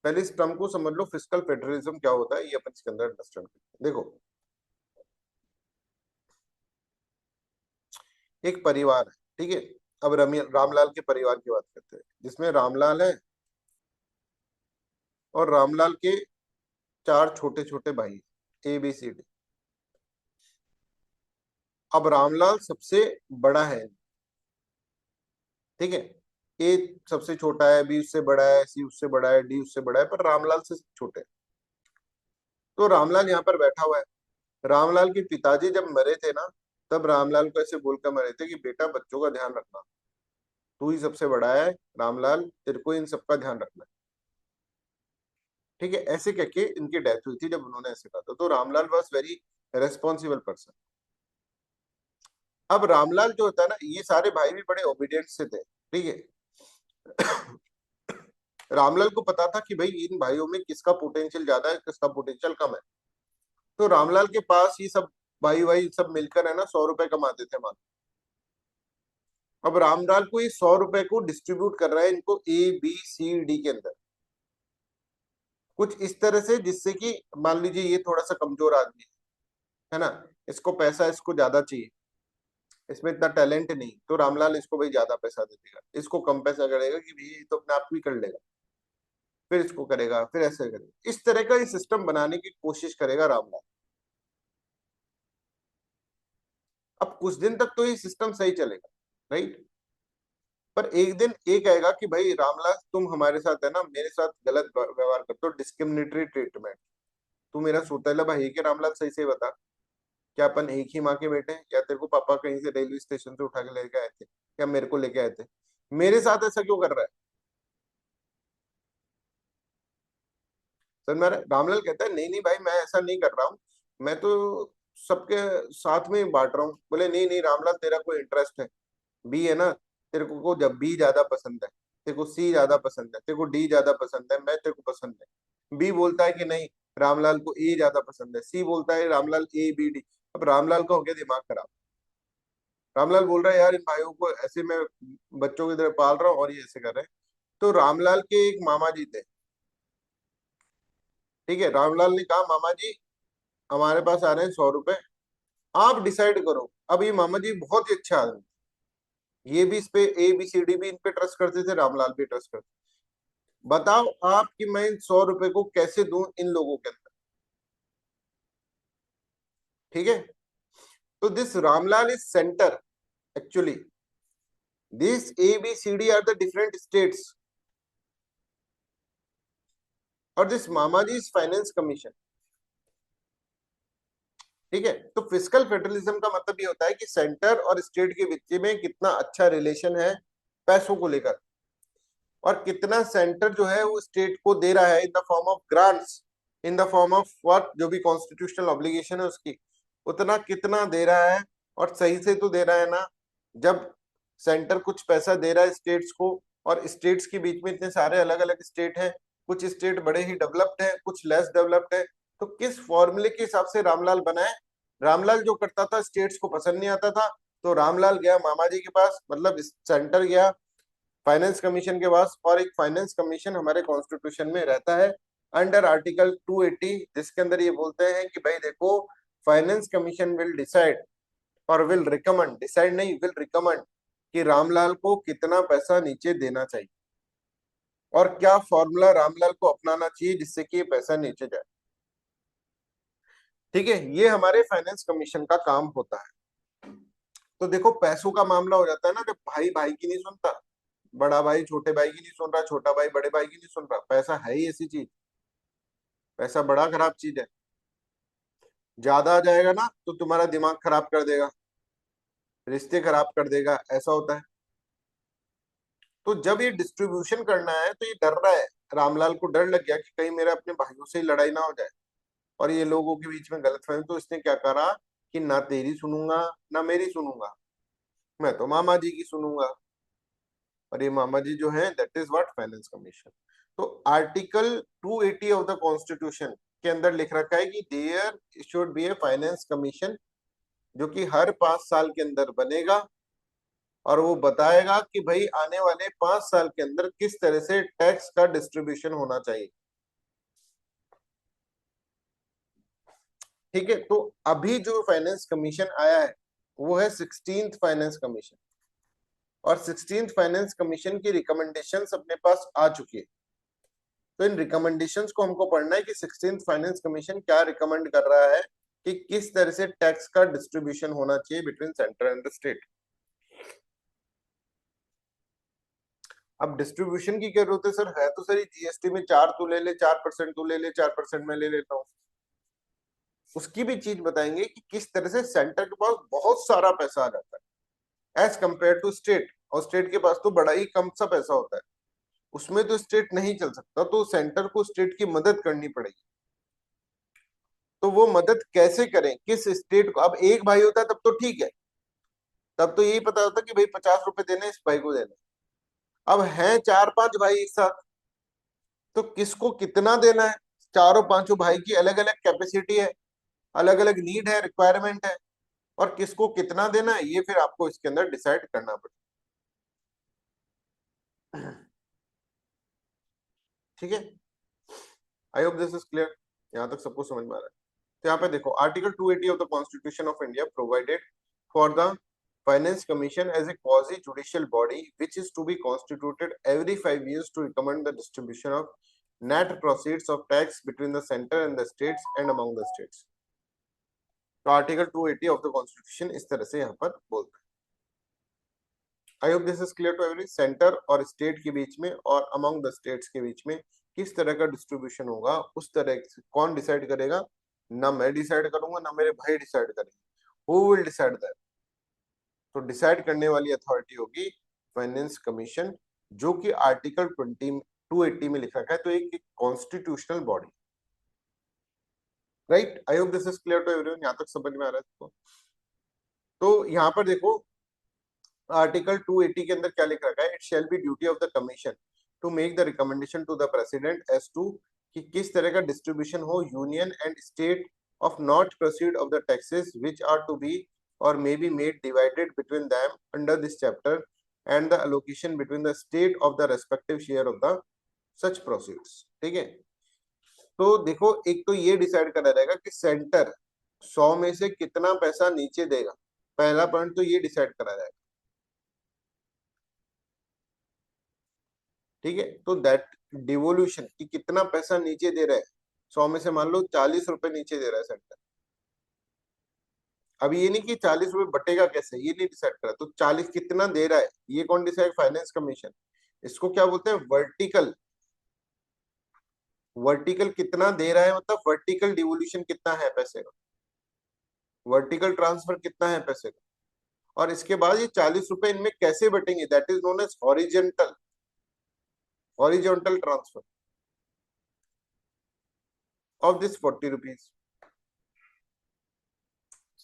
पहले इस टर्म को समझ लो, फिस्कल फेडरलिज्म क्या होता है ये अपन इसके अंदर अंडरस्टैंड करते हैं। देखो, एक परिवार है, ठीक है। अब रामलाल के परिवार की बात करते हैं, जिसमें रामलाल है और रामलाल के चार छोटे छोटे भाई, ABCD। अब रामलाल सबसे बड़ा है, ठीक है। ए सबसे छोटा है, बी उससे बड़ा है, सी उससे बड़ा है, डी उससे बड़ा है, पर रामलाल से छोटे है। तो रामलाल यहाँ पर बैठा हुआ है। रामलाल के पिताजी जब मरे थे ना, तब रामलाल को ऐसे बोलकर मरे थे कि बेटा बच्चों का ध्यान रखना, तू ही सबसे बड़ा है रामलाल, तेरे को इन सबका ध्यान रखना है, ठीक है। ऐसे कह के इनकी डेथ हुई थी जब उन्होंने ऐसे कहा था। तो Ramlal was very responsible person. अब रामलाल जो होता है ना, ये सारे भाई भी बड़े ओबीडियंट से थे, ठीक है। रामलाल को पता था कि भाई इन भाइयों में किसका पोटेंशियल ज्यादा है, किसका पोटेंशियल कम है। तो रामलाल के पास ये सब भाई भाई सब मिलकर है ना 100 रुपए कमाते थे मान। अब रामलाल को ये 100 रुपए को डिस्ट्रीब्यूट कर रहा है इनको ABCD के अंदर, कुछ इस तरह से जिससे कि मान लीजिए ये थोड़ा सा कमजोर आदमी है ना, इसको पैसा इसको ज्यादा चाहिए, इसमें इतना टैलेंट नहीं, तो रामलाल इसको भाई ज्यादा पैसा दे देगा, इसको कम पैसा करेगा कि भाई ये तो अपने आप भी कर लेगा, फिर इसको करेगा, फिर ऐसे करेगा। इस तरह का ये सिस्टम बनाने की कोशिश करेगा रामलाल। अब कुछ दिन तक तो ये सिस्टम सही चलेगा, राइट। पर एक दिन एक आएगा कि भाई रामलाल तुम हमारे साथ है ना, मेरे साथ गलत व्यवहार करते हो, डिस्क्रिमिनेटरी ट्रीटमेंट। तू मेरा सौतेला भाई है कि रामलाल, सही से बता, क्या अपन एक ही माँ के बेटे हैं, या तेरे को पापा कहीं से रेलवे स्टेशन से उठा के लेके आए थे, या मेरे को लेके आए थे, मेरे साथ ऐसा क्यों कर रहा है? सर मेरा रामलाल कहता है नहीं नहीं भाई, मैं ऐसा नहीं कर रहा हूँ, मैं तो सबके साथ में बांट रहा हूँ। बोले नहीं नहीं रामलाल, तेरा कोई इंटरेस्ट है, बी है ना, तेरे को जब बी ज्यादा पसंद है, तेरे को सी ज्यादा पसंद है, तेरे को डी ज्यादा पसंद है, मैं तेरे को पसंद है। बी बोलता है कि नहीं, रामलाल को ए ज्यादा पसंद है, सी बोलता है रामलाल ABD। अब रामलाल का हो गया दिमाग खराब। रामलाल बोल रहा है यार इन भाइयों को ऐसे मैं बच्चों की तरह पाल रहा हूँ और ये ऐसे कर रहे हैं। तो रामलाल के एक मामा जी थे, ठीक है। रामलाल ने कहा मामा जी हमारे पास आ रहे हैं 100 रुपए, आप डिसाइड करो। अब ये मामा जी बहुत ही अच्छा आदमी, ये भी इस पे ABCD भी इन पे ट्रस्ट करते थे, रामलाल भी ट्रस्ट करते। बताओ आप कि मैं इन 100 रुपए को कैसे दूं इन लोगों के अंदर, ठीक है। तो this Ramlal is centre actually, this ABCD are the different states, और दिस मामाजी इज फाइनेंस कमीशन, ठीक है। तो फिजिकल फेडरलिज्म का मतलब ये होता है कि सेंटर और स्टेट के बीच में कितना अच्छा रिलेशन है पैसों को लेकर, और कितना सेंटर जो है वो स्टेट को दे रहा है in the form of grants, in the form of what, जो भी कॉन्स्टिट्यूशनल ऑब्लिगेशन है उसकी, उतना कितना दे रहा है, और सही से तो दे रहा है ना। जब सेंटर कुछ पैसा दे रहा है स्टेट्स को, और स्टेट्स के बीच में इतने सारे अलग अलग स्टेट हैं, कुछ स्टेट बड़े ही डेवलप्ड है, कुछ लेस डेवलप्ड है, तो किस फॉर्मूले के हिसाब से रामलाल बना है? रामलाल जो करता था स्टेट्स को पसंद नहीं आता था, तो रामलाल गया मामा जी के पास, मतलब सेंटर गया फाइनेंस कमीशन के पास, और एक फाइनेंस कमीशन हमारे कॉन्स्टिट्यूशन में रहता है अंडर आर्टिकल 280, जिसके अंदर ये बोलते हैं कि भाई देखो, फाइनेंस कमीशन विल डिसाइड और विल रिकमेंड, डिसाइड नहीं विल रिकमेंड, कि रामलाल को कितना पैसा नीचे देना चाहिए, और क्या फॉर्मूला रामलाल को अपनाना चाहिए जिससे कि ये पैसा नीचे जाए, ठीक है। ये हमारे फाइनेंस कमीशन का काम होता है। तो देखो पैसों का मामला हो जाता है ना, जब भाई भाई की नहीं सुनता, बड़ा भाई छोटे भाई की नहीं सुन रहा, छोटा भाई बड़े भाई की नहीं सुन रहा, पैसा है ही ऐसी चीज, पैसा बड़ा खराब चीज है। ज्यादा आ जाएगा ना तो तुम्हारा दिमाग खराब कर देगा, रिश्ते खराब कर देगा, ऐसा होता है। तो जब ये डिस्ट्रीब्यूशन करना है तो ये डर रहा है, रामलाल को डर लग गया कि कहीं मेरे अपने भाइयों से ही लड़ाई ना हो जाए और ये लोगों के बीच में गलतफहमी। तो इसने क्या करा कि ना तेरी सुनूंगा ना मेरी सुनूंगा, मैं तो मामा जी की सुनूंगा। और ये मामा जी जो है that is what finance commission. तो आर्टिकल 280 ऑफ द कॉन्स्टिट्यूशन के अंदर लिख रखा है कि there should be a finance commission, जो कि हर 5 साल के अंदर बनेगा, और वो बताएगा कि भाई आने वाले 5 साल के अंदर किस तरह से टैक्स का डिस्ट्रीब्यूशन होना चाहिए। ठीक है, तो अभी जो फाइनेंस कमीशन आया है वो है 16th फाइनेंस कमीशन, और 16th फाइनेंस कमीशन की रिकमेंडेशंस अपने पास आ चुकी है। तो इन रिकमेंडेशंस को हमको पढ़ना है कि 16th फाइनेंस कमीशन क्या रिकमेंड कर रहा है कि किस तरह से टैक्स का डिस्ट्रीब्यूशन होना चाहिए between centre and the state. अब डिस्ट्रीब्यूशन की क्या जरूरत है सर? है तो सर जीएसटी में 4 तू ले ले, 4% तू ले ले, 4% मैं ले लेता हूँ। उसकी भी चीज बताएंगे कि किस तरह से सेंटर के पास बहुत सारा पैसा आ जाता है एज कंपेयर टू स्टेट, और स्टेट के पास तो बड़ा ही कम सा पैसा होता है, उसमें तो स्टेट नहीं चल सकता, तो सेंटर को स्टेट की मदद करनी पड़ेगी। तो वो मदद कैसे करें, किस स्टेट को? अब एक भाई होता तब तो ठीक है, तब तो यही पता होता कि भाई 50 रुपए देने, इस भाई को देने। अब हैं 4-5 भाई एक साथ, तो किसको कितना देना है? चारों पांचों भाई की अलग अलग कैपेसिटी है, अलग अलग नीड है, रिक्वायरमेंट है, और किसको कितना देना है ये फिर आपको इसके अंदर डिसाइड करना पड़ेगा। ठीक है, I hope this is clear, यहाँ तक सबको समझ में आ रहा है। तो यहाँ पे देखो, article 280 of the constitution of India provided for the finance commission as a quasi judicial body which is to be constituted every 5 years to recommend the distribution of net proceeds of tax between the centre and the states and among the states. तो article 280 of the constitution इस तरह से यहाँ पर बोलता है। I hope this is clear to every. Centre और state के बीच में और अमंग द स्टेट्स के बीच में किस तरह का डिस्ट्रीब्यूशन होगा, उस तरह से कौन डिसाइड करेगा? ना मैं डिसाइड करूंगा, ना मेरे भाई डिसाइड करेंगे। Who will decide that? तो डिसाइड करने वाली अथॉरिटी होगी फाइनेंस कमीशन, जो कि आर्टिकल 280 में लिखा है। तो एक constitutional body, right. I hope this is clear to everyone, यहाँ तक समझ में आ रहा है आपको? तो यहाँ पर देखो, आर्टिकल 280 के अंदर क्या लिख रखा है? It shall be duty of the commission to make the recommendation to the president as to कि किस तरह का डिस्ट्रीब्यूशन हो union and state of not proceed of the taxes which are to be और may be made divided between them under this chapter and the allocation between the state of the respective share of the such proceeds. ठीक है, तो देखो, एक तो ये decide करा रहेगा कि सेंटर 100 में से कितना पैसा नीचे देगा, पहला पॉइंट तो ये डिसाइड करा जाएगा। ठीक है, तो दैट डिवोल्यूशन कि कितना पैसा नीचे दे रहा है, 100 में से मान लो 40 रुपए नीचे दे रहा है सेंटर। अब ये नहीं कि 40 रुपए बटेगा कैसे, ये नहीं डिसाइड करा, तो 40 कितना दे रहा है ये कौन डिसाइड? Finance commission. इसको क्या बोलते हैं? वर्टिकल। वर्टिकल कितना दे रहा है मतलब वर्टिकल डिवोल्यूशन कितना है पैसे का, वर्टिकल ट्रांसफर कितना है पैसे का। और इसके बाद ये 40 रुपए इनमें कैसे बटेंगे, that is known as horizontal, horizontal transfer of this 40 rupees.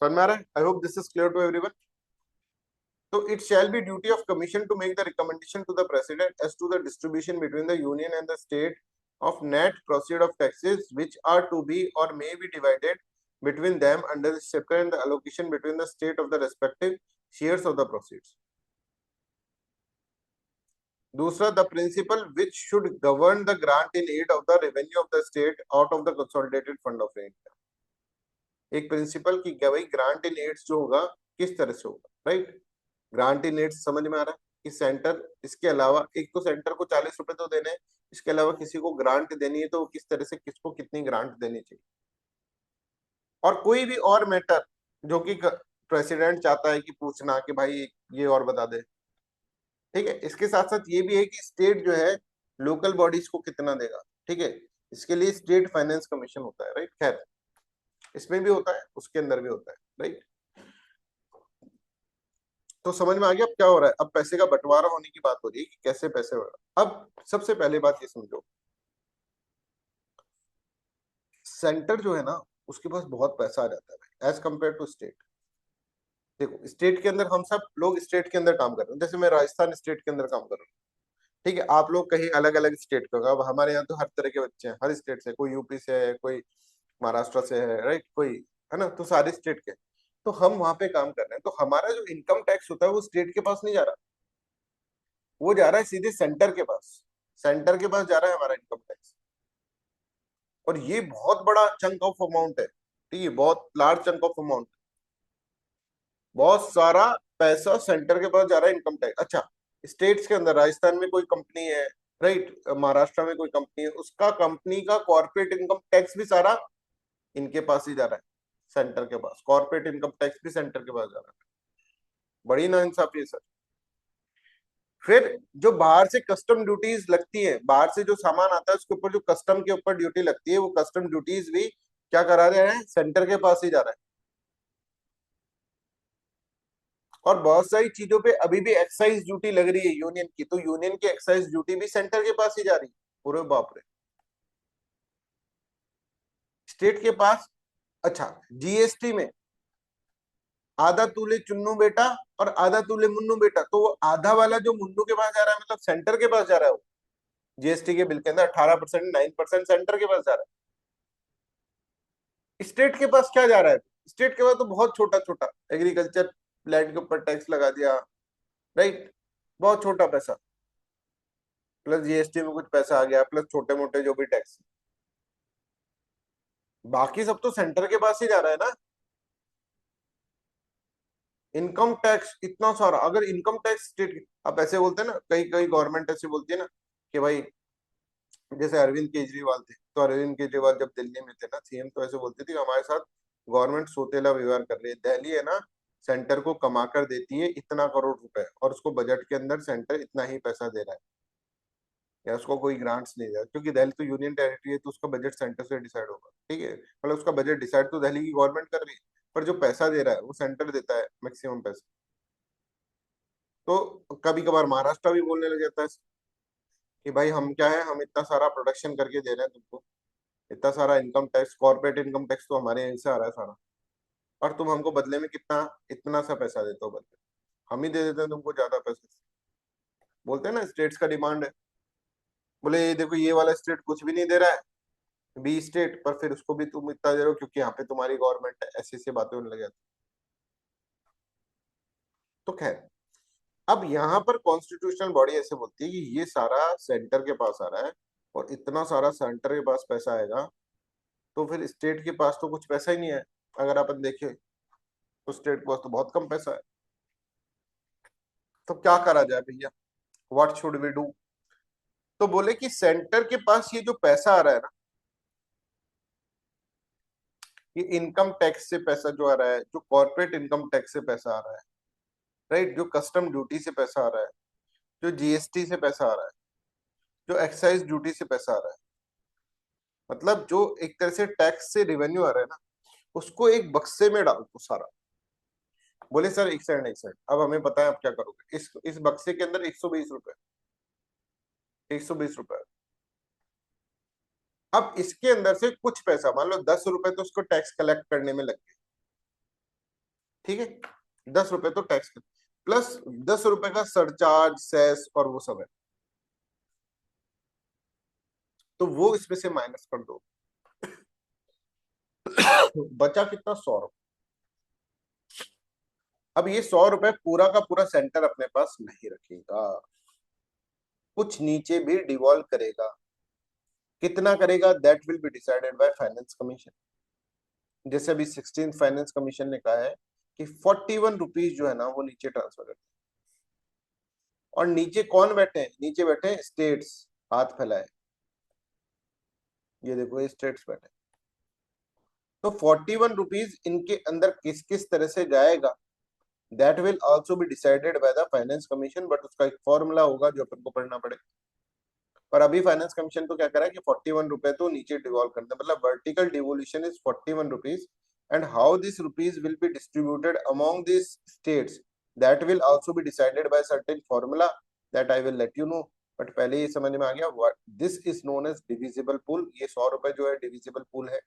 समझ में आ रहा है? I hope this is clear to everyone. So it shall be duty of commission to make the recommendation to the president as to the distribution between the union and the state of net proceed of taxes which are to be or may be divided between them under this chapter and the allocation between the state of the respective shares of the proceeds. दूसरा, the principle which should govern the grant in aid of the revenue of the state out of the consolidated fund of India. एक principal की क्या भाई, grant in ads जो होगा किस तरह से होगा, राइट। ग्रांट इन एड्स समझ में आ रहा है कि सेंटर, इसके अलावा एक तो सेंटर को 40 रुपए तो देने हैं, इसके अलावा किसी को ग्रांट देनी है तो किस तरह से किसको कितनी ग्रांट देनी चाहिए, और कोई भी और मैटर जो कि प्रेसिडेंट चाहता है कि पूछना कि भाई ये और बता दे। ठीक है, इसके साथ साथ ये भी है कि स्टेट जो है लोकल बॉडीज को कितना देगा। ठीक है, इसके लिए स्टेट फाइनेंस कमीशन होता है, राइट। खैर, इसमें भी होता है, उसके अंदर भी होता है, राइट। तो समझ में आ गया अब क्या हो रहा है? अब पैसे का बंटवारा होने की बात हो रही है कि कैसे पैसे हो रहा है। अब सबसे पहले बात ये समझो, सेंटर जो है ना उसके पास बहुत पैसा आ जाता है भाई एज कंपेयर टू स्टेट। देखो, स्टेट के अंदर हम सब लोग स्टेट के अंदर काम कर रहे हैं, जैसे मैं राजस्थान स्टेट के अंदर काम कर रहा हूँ। ठीक है, आप लोग कहीं अलग अलग स्टेट के होगा। अब हमारे यहाँ तो हर तरह के बच्चे हैं, हर स्टेट से, कोई यूपी से है, कोई महाराष्ट्र से है, राइट, कोई, है ना, तो सारे स्टेट के। तो हम वहां पे काम कर रहे हैं, तो हमारा जो इनकम टैक्स होता है वो स्टेट के पास नहीं जा रहा, वो जा रहा है सीधे सेंटर के पास। सेंटर के पास जा रहा है हमारा इनकम टैक्स, और ये बहुत बड़ा चंक ऑफ अमाउंट है। ठीक है, बहुत लार्ज चंक ऑफ अमाउंट, बहुत सारा पैसा सेंटर के पास जा रहा है इनकम टैक्स। अच्छा, स्टेट्स के अंदर राजस्थान में कोई कंपनी है, राइट, महाराष्ट्र में कोई कंपनी है, उसका कंपनी का कॉर्पोरेट इनकम टैक्स भी सारा इनके पास ही जा रहा है, सेंटर के पास। कॉर्पोरेट इनकम टैक्स भी सेंटर के पास जा रहा है। बड़ी नाइंसाफी है सर। फिर जो बाहर से कस्टम ड्यूटीज लगती है, बाहर से जो सामान आता है उसके ऊपर जो कस्टम के ऊपर ड्यूटी लगती है, वो कस्टम ड्यूटीज भी क्या करा रहे हैं, सेंटर के पास ही जा रहा है। और बहुत सारी चीजों पे अभी भी एक्साइज ड्यूटी लग रही है यूनियन की, तो यूनियन की एक्साइज ड्यूटी भी सेंटर के पास ही जा रही है। पूरे बाप रे, स्टेट के पास। अच्छा, जीएसटी में आधा तूले चुन्नू बेटा और आधा तूले मुन्नू बेटा, तो वो आधा वाला जो मुन्नू के पास जा रहा है, मतलब सेंटर के पास जा रहा है वो। जीएसटी के बिल के अंदर 18%, 9% सेंटर के पास जा रहा है। स्टेट के पास क्या जा रहा है? स्टेट के पास तो बहुत छोटा छोटा एग्रीकल्चर लैंड के ऊपर टैक्स लगा दिया, राइट, बहुत छोटा पैसा, प्लस जीएसटी में कुछ पैसा आ गया, प्लस छोटे मोटे जो भी टैक्स, बाकी सब तो सेंटर के पास ही जा रहा है ना। इनकम टैक्स इतना सारा, अगर इनकम टैक्स स्टेट, आप ऐसे बोलते हैं ना, कई कई गवर्नमेंट ऐसे बोलती है ना कि भाई, जैसे अरविंद केजरीवाल थे, तो अरविंद केजरीवाल जब दिल्ली में थे ना सीएम, तो ऐसे बोलते थे कि हमारे साथ गवर्नमेंट सोतेला व्यवहार कर रही है। दिल्ली है ना, सेंटर को कमा कर देती है इतना करोड़ रुपए, और उसको बजट के अंदर सेंटर इतना ही पैसा दे रहा है, या उसको कोई ग्रांट्स नहीं दे रहा, क्योंकि दिल्ली तो यूनियन टेरिटरी है, तो उसका बजट सेंटर से डिसाइड होगा, ठीक है, मतलब उसका बजट डिसाइड तो दिल्ली की गवर्नमेंट कर रही है, पर जो पैसा दे रहा है वो सेंटर देता है, मैक्सिमम पैसा। तो कभी कभार महाराष्ट्र भी बोलने लग जाता है कि भाई हम क्या है, हम इतना सारा प्रोडक्शन करके दे रहे हैं तुमको, इतना सारा income tax, corporate income tax तो हमारे यहीं से आ रहा है सारा, और तुम हमको बदले में कितना, इतना सा पैसा देते हो बदले, हम ही दे देते हैं तुमको ज्यादा पैसे। बोलते हैं ना, स्टेट्स का डिमांड है। बोले ये देखो, ये वाला स्टेट कुछ भी नहीं दे रहा है, बी स्टेट, पर फिर उसको भी तुम इतना दे रहे हो क्योंकि यहाँ पे तुम्हारी गवर्नमेंट है, ऐसी ऐसी बातें होने लग जाती। तो खैर, अब यहाँ पर कॉन्स्टिट्यूशनल बॉडी ऐसे बोलती है कि ये सारा सेंटर के पास आ रहा है, और इतना सारा सेंटर के पास पैसा आएगा, तो फिर स्टेट के पास तो कुछ पैसा ही नहीं है। अगर अपन देखें तो स्टेट के पास तो बहुत कम पैसा है। तो क्या करा जाए भैया, व्हाट शुड वी डू? तो बोले कि सेंटर के पास ये जो पैसा आ रहा है ना, ये इनकम टैक्स से पैसा जो आ रहा है, जो कॉर्पोरेट इनकम टैक्स से पैसा आ रहा है, राइट, जो कस्टम ड्यूटी से पैसा आ रहा है, जो जीएसटी से पैसा आ रहा है, जो एक्साइज ड्यूटी से पैसा आ रहा है, मतलब जो एक तरह से टैक्स से रेवेन्यू आ रहा है ना, उसको एक बक्से में डाल दो सारा। बोले सर एक सेकंड एक सेकंड, अब हमें पता है आप क्या करोगे, इस बक्से के अंदर 120 रुपए, 120 रुपए। अब इसके अंदर से कुछ पैसा, मान लो 10 रुपए तो उसको टैक्स कलेक्ट करने में लग गए, ठीक है, 10 रुपए तो टैक्स, प्लस 10 रुपए का सरचार्ज, सेस और वो सब है, तो वो इसमें से माइनस कर दो। बचा कितना, 100 रुपए। अब ये 100 रुपए पूरा का पूरा सेंटर अपने पास नहीं रखेगा, कुछ नीचे भी डिवॉल्व करेगा। कितना करेगा, that will be decided by finance commission. जैसे अभी 16th फाइनेंस कमीशन ने कहा है कि 41 रुपीज जो है ना, वो नीचे ट्रांसफर करते हैं। और नीचे कौन बैठे हैं, नीचे बैठे हैं स्टेट्स, हाथ फैलाए, ये देखो ये स्टेट्स बैठे। तो 41 रुपीज इनके अंदर किस किस तरह से जाएगा, that will also be decided by the finance commission, but उसका एक फॉर्मूला होगा जो अपन को पढ़ना पड़ेगा। पर अभी फाइनेंस कमीशन तो क्या करा है कि 41 रुपए तो नीचे डिवॉल्व कर दे, मतलब vertical devolution is 41 rupees, and how this rupees will be distributed among this states, that will also be decided by certain formula, that I will let you know. But पहले ये समझ में आ गया, what this is known as divisible pool. ये 100 रुपए जो है डिविजिबल पूल है,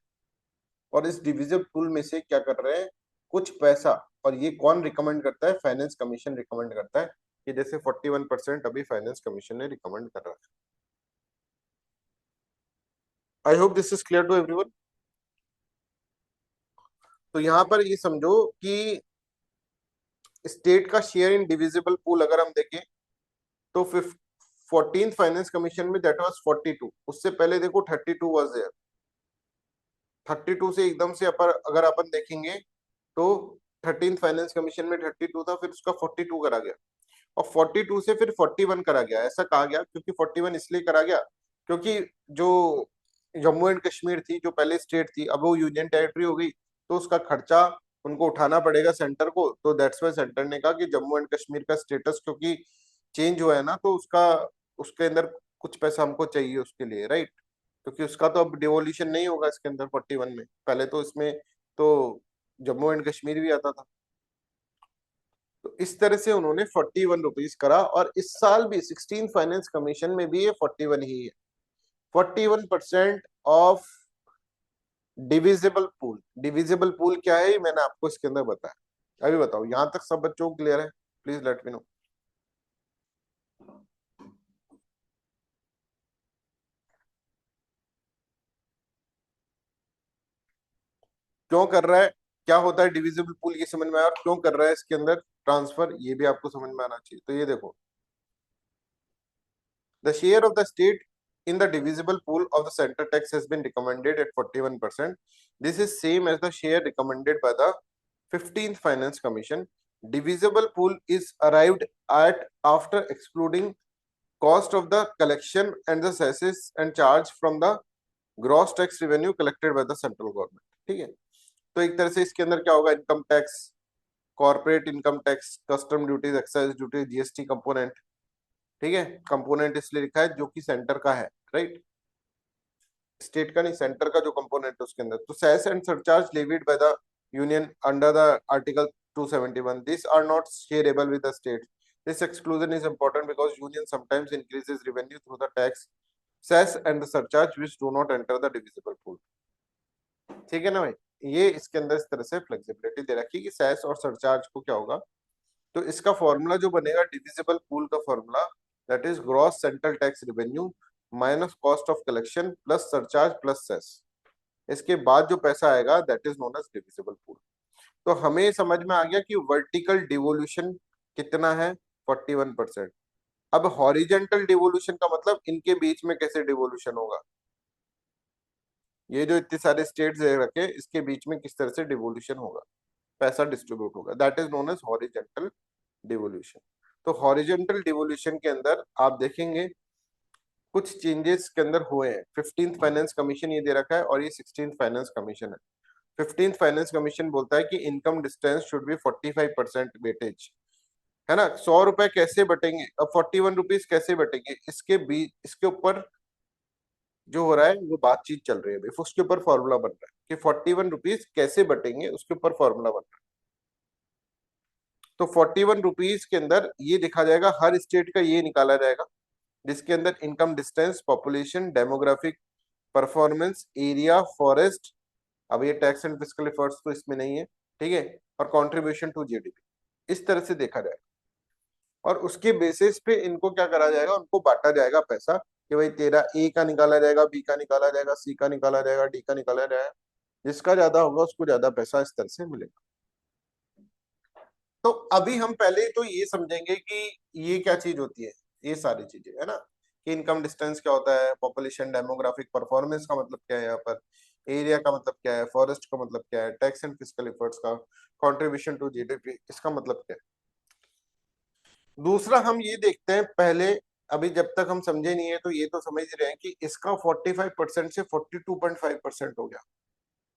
और इस डिविजिबल पूल में से क्या कर रहे हैं, कुछ पैसा, और ये कौन रिकमेंड करता है, फाइनेंस कमीशन रिकमेंड करता है, कि जैसे 41% अभी फाइनेंस कमीशन ने रिकमेंड कर रहा है। I hope this is clear to everyone. तो यहाँ पर ये समझो कि स्टेट का शेयर इन डिविजिबल पूल अगर हम देखें, तो 14th फाइनेंस कमीशन में दैट वाज 42, उससे पहले देखो 32 वाज देयर, 32 से एकदम से अगर अपन देखेंगे तो 13th फाइनेंस कमीशन में 32 था, फिर उसका 42 करा गया, और 42 से फिर 41 करा गया। ऐसा कहा गया क्योंकि 41 इसलिए करा गया क्योंकि जो जम्मू एंड कश्मीर थी, जो पहले स्टेट थी, अब वो यूनियन टेरिटरी हो गई, तो उसका खर्चा उनको उठाना पड़ेगा सेंटर को। तो दैट्स वाई सेंटर ने कहा कि जम्मू एंड कश्मीर का स्टेटस क्योंकि चेंज हुआ है ना, तो उसका उसके अंदर कुछ पैसा हमको चाहिए उसके लिए, राइट। क्योंकि उसका तो अब डिवोल्यूशन नहीं होगा इसके अंदर 41 में, पहले तो इसमें तो जम्मू एंड कश्मीर भी आता था। तो इस तरह से उन्होंने 41 रुपीज करा, और इस साल भी 16 फाइनेंस कमीशन में भी ये 41 ही है। 41% of divisible pool. Divisible pool क्या है ये मैंने आपको इसके अंदर बताया। अभी बताओ, यहां तक सब बच्चों को क्लियर है? Please let me know. क्यों कर रहा है, क्या होता है डिविजिबल पूल, ये समझ में आया, और क्यों कर रहा है इसके अंदर ट्रांसफर, ये भी आपको समझ में आना चाहिए। तो ये देखो, the share of the state in the divisible pool of the center tax has been recommended at 41%. This is same as the share recommended by the 15th Finance Commission. Divisible pool is arrived at after excluding cost of the collection and the cesses and charge from the gross tax revenue collected by the central government. ठीक है, तो एक तरह से इसके अंदर क्या होगा, income tax, corporate income tax, custom duties, excise duty, GST component. ठीक है, कंपोनेंट इसलिए लिखा है जो कि सेंटर का है, राइट, स्टेट का नहीं, सेंटर का जो कंपोनेंट है उसके अंदर। तो cess and surcharge levied by the union under the article 271, this are not shareable with the state. This exclusion is important because union sometimes increases revenue through the tax, cess and the surcharge which do not enter the divisible pool। ठीक है ना भाई, ये इसके अंदर इस तरह से फ्लेक्सिबिलिटी दे रखी है कि सेस और सरचार्ज को क्या होगा। तो इसका फॉर्मूला जो बनेगा डिविजिबल पूल का formula, that is gross central tax revenue minus cost of collection plus surcharge plus cess. इसके बाद जो पैसा आएगा that is known as divisible pool. तो हमें समझ में आ गया कि वर्टिकल डिवोल्यूशन कितना है, 41%। अब हॉरिजेंटल डिवोल्यूशन का मतलब इनके बीच में कैसे डिवोल्यूशन होगा, ये जो इतने सारे स्टेट्स दे रखे इसके बीच में किस तरह से डिवोल्यूशन होगा, पैसा डिस्ट्रीब्यूट होगा, that is known as horizontal devolution. तो हॉरिजेंटल डिवोल्यूशन के अंदर आप देखेंगे कुछ चेंजेस के अंदर हुए हैं। 15th फाइनेंस कमीशन ये दे रखा है और ये 16th फाइनेंस कमीशन है। 15th फाइनेंस कमीशन बोलता है कि income distance should be 45% weightage, है ना। 100 रुपए कैसे बटेंगे, अब 41 रुपीज कैसे बटेंगे, इसके बीच इसके ऊपर जो हो रहा है वो बातचीत चल रही है भाई, उसके ऊपर फॉर्मूला बन रहा है कि 41 रुपीज कैसे बटेंगे, उसके ऊपर फॉर्मूला बन रहा है। तो 41 रुपीज के अंदर ये देखा जाएगा, हर स्टेट का ये निकाला जाएगा जिसके अंदर income distance, population, demographic performance, area, forest, अब ये टैक्स एंड फिस्कल एफर्ट्स तो इसमें नहीं है, ठीक है, और कंट्रीब्यूशन टू जीडीपी, इस तरह से देखा जाएगा। और उसके बेसिस पे इनको क्या करा जाएगा, उनको बांटा जाएगा पैसा कि भाई तेरा ए का निकाला जाएगा, बी का निकाला जाएगा, सी का निकाला जाएगा, डी का निकाला जाएगा, जिसका ज्यादा होगा उसको ज्यादा पैसा इस तरह से मिलेगा। तो अभी हम पहले तो ये समझेंगे कि ये क्या चीज होती है, ये सारी चीजें, है ना, कि इनकम डिस्टेंस क्या होता है, पॉपुलेशन, डेमोग्राफिक परफॉर्मेंस का मतलब क्या है यहाँ पर, एरिया का मतलब क्या है, फॉरेस्ट का मतलब क्या है, टैक्स एंड फिस्कल एफर्ट्स का, कंट्रीब्यूशन टू जीडीपी इसका मतलब क्या है। दूसरा हम ये देखते हैं पहले, अभी जब तक हम समझे नहीं है तो ये तो समझ रहे हैं कि इसका 45% से 42.5% हो गया,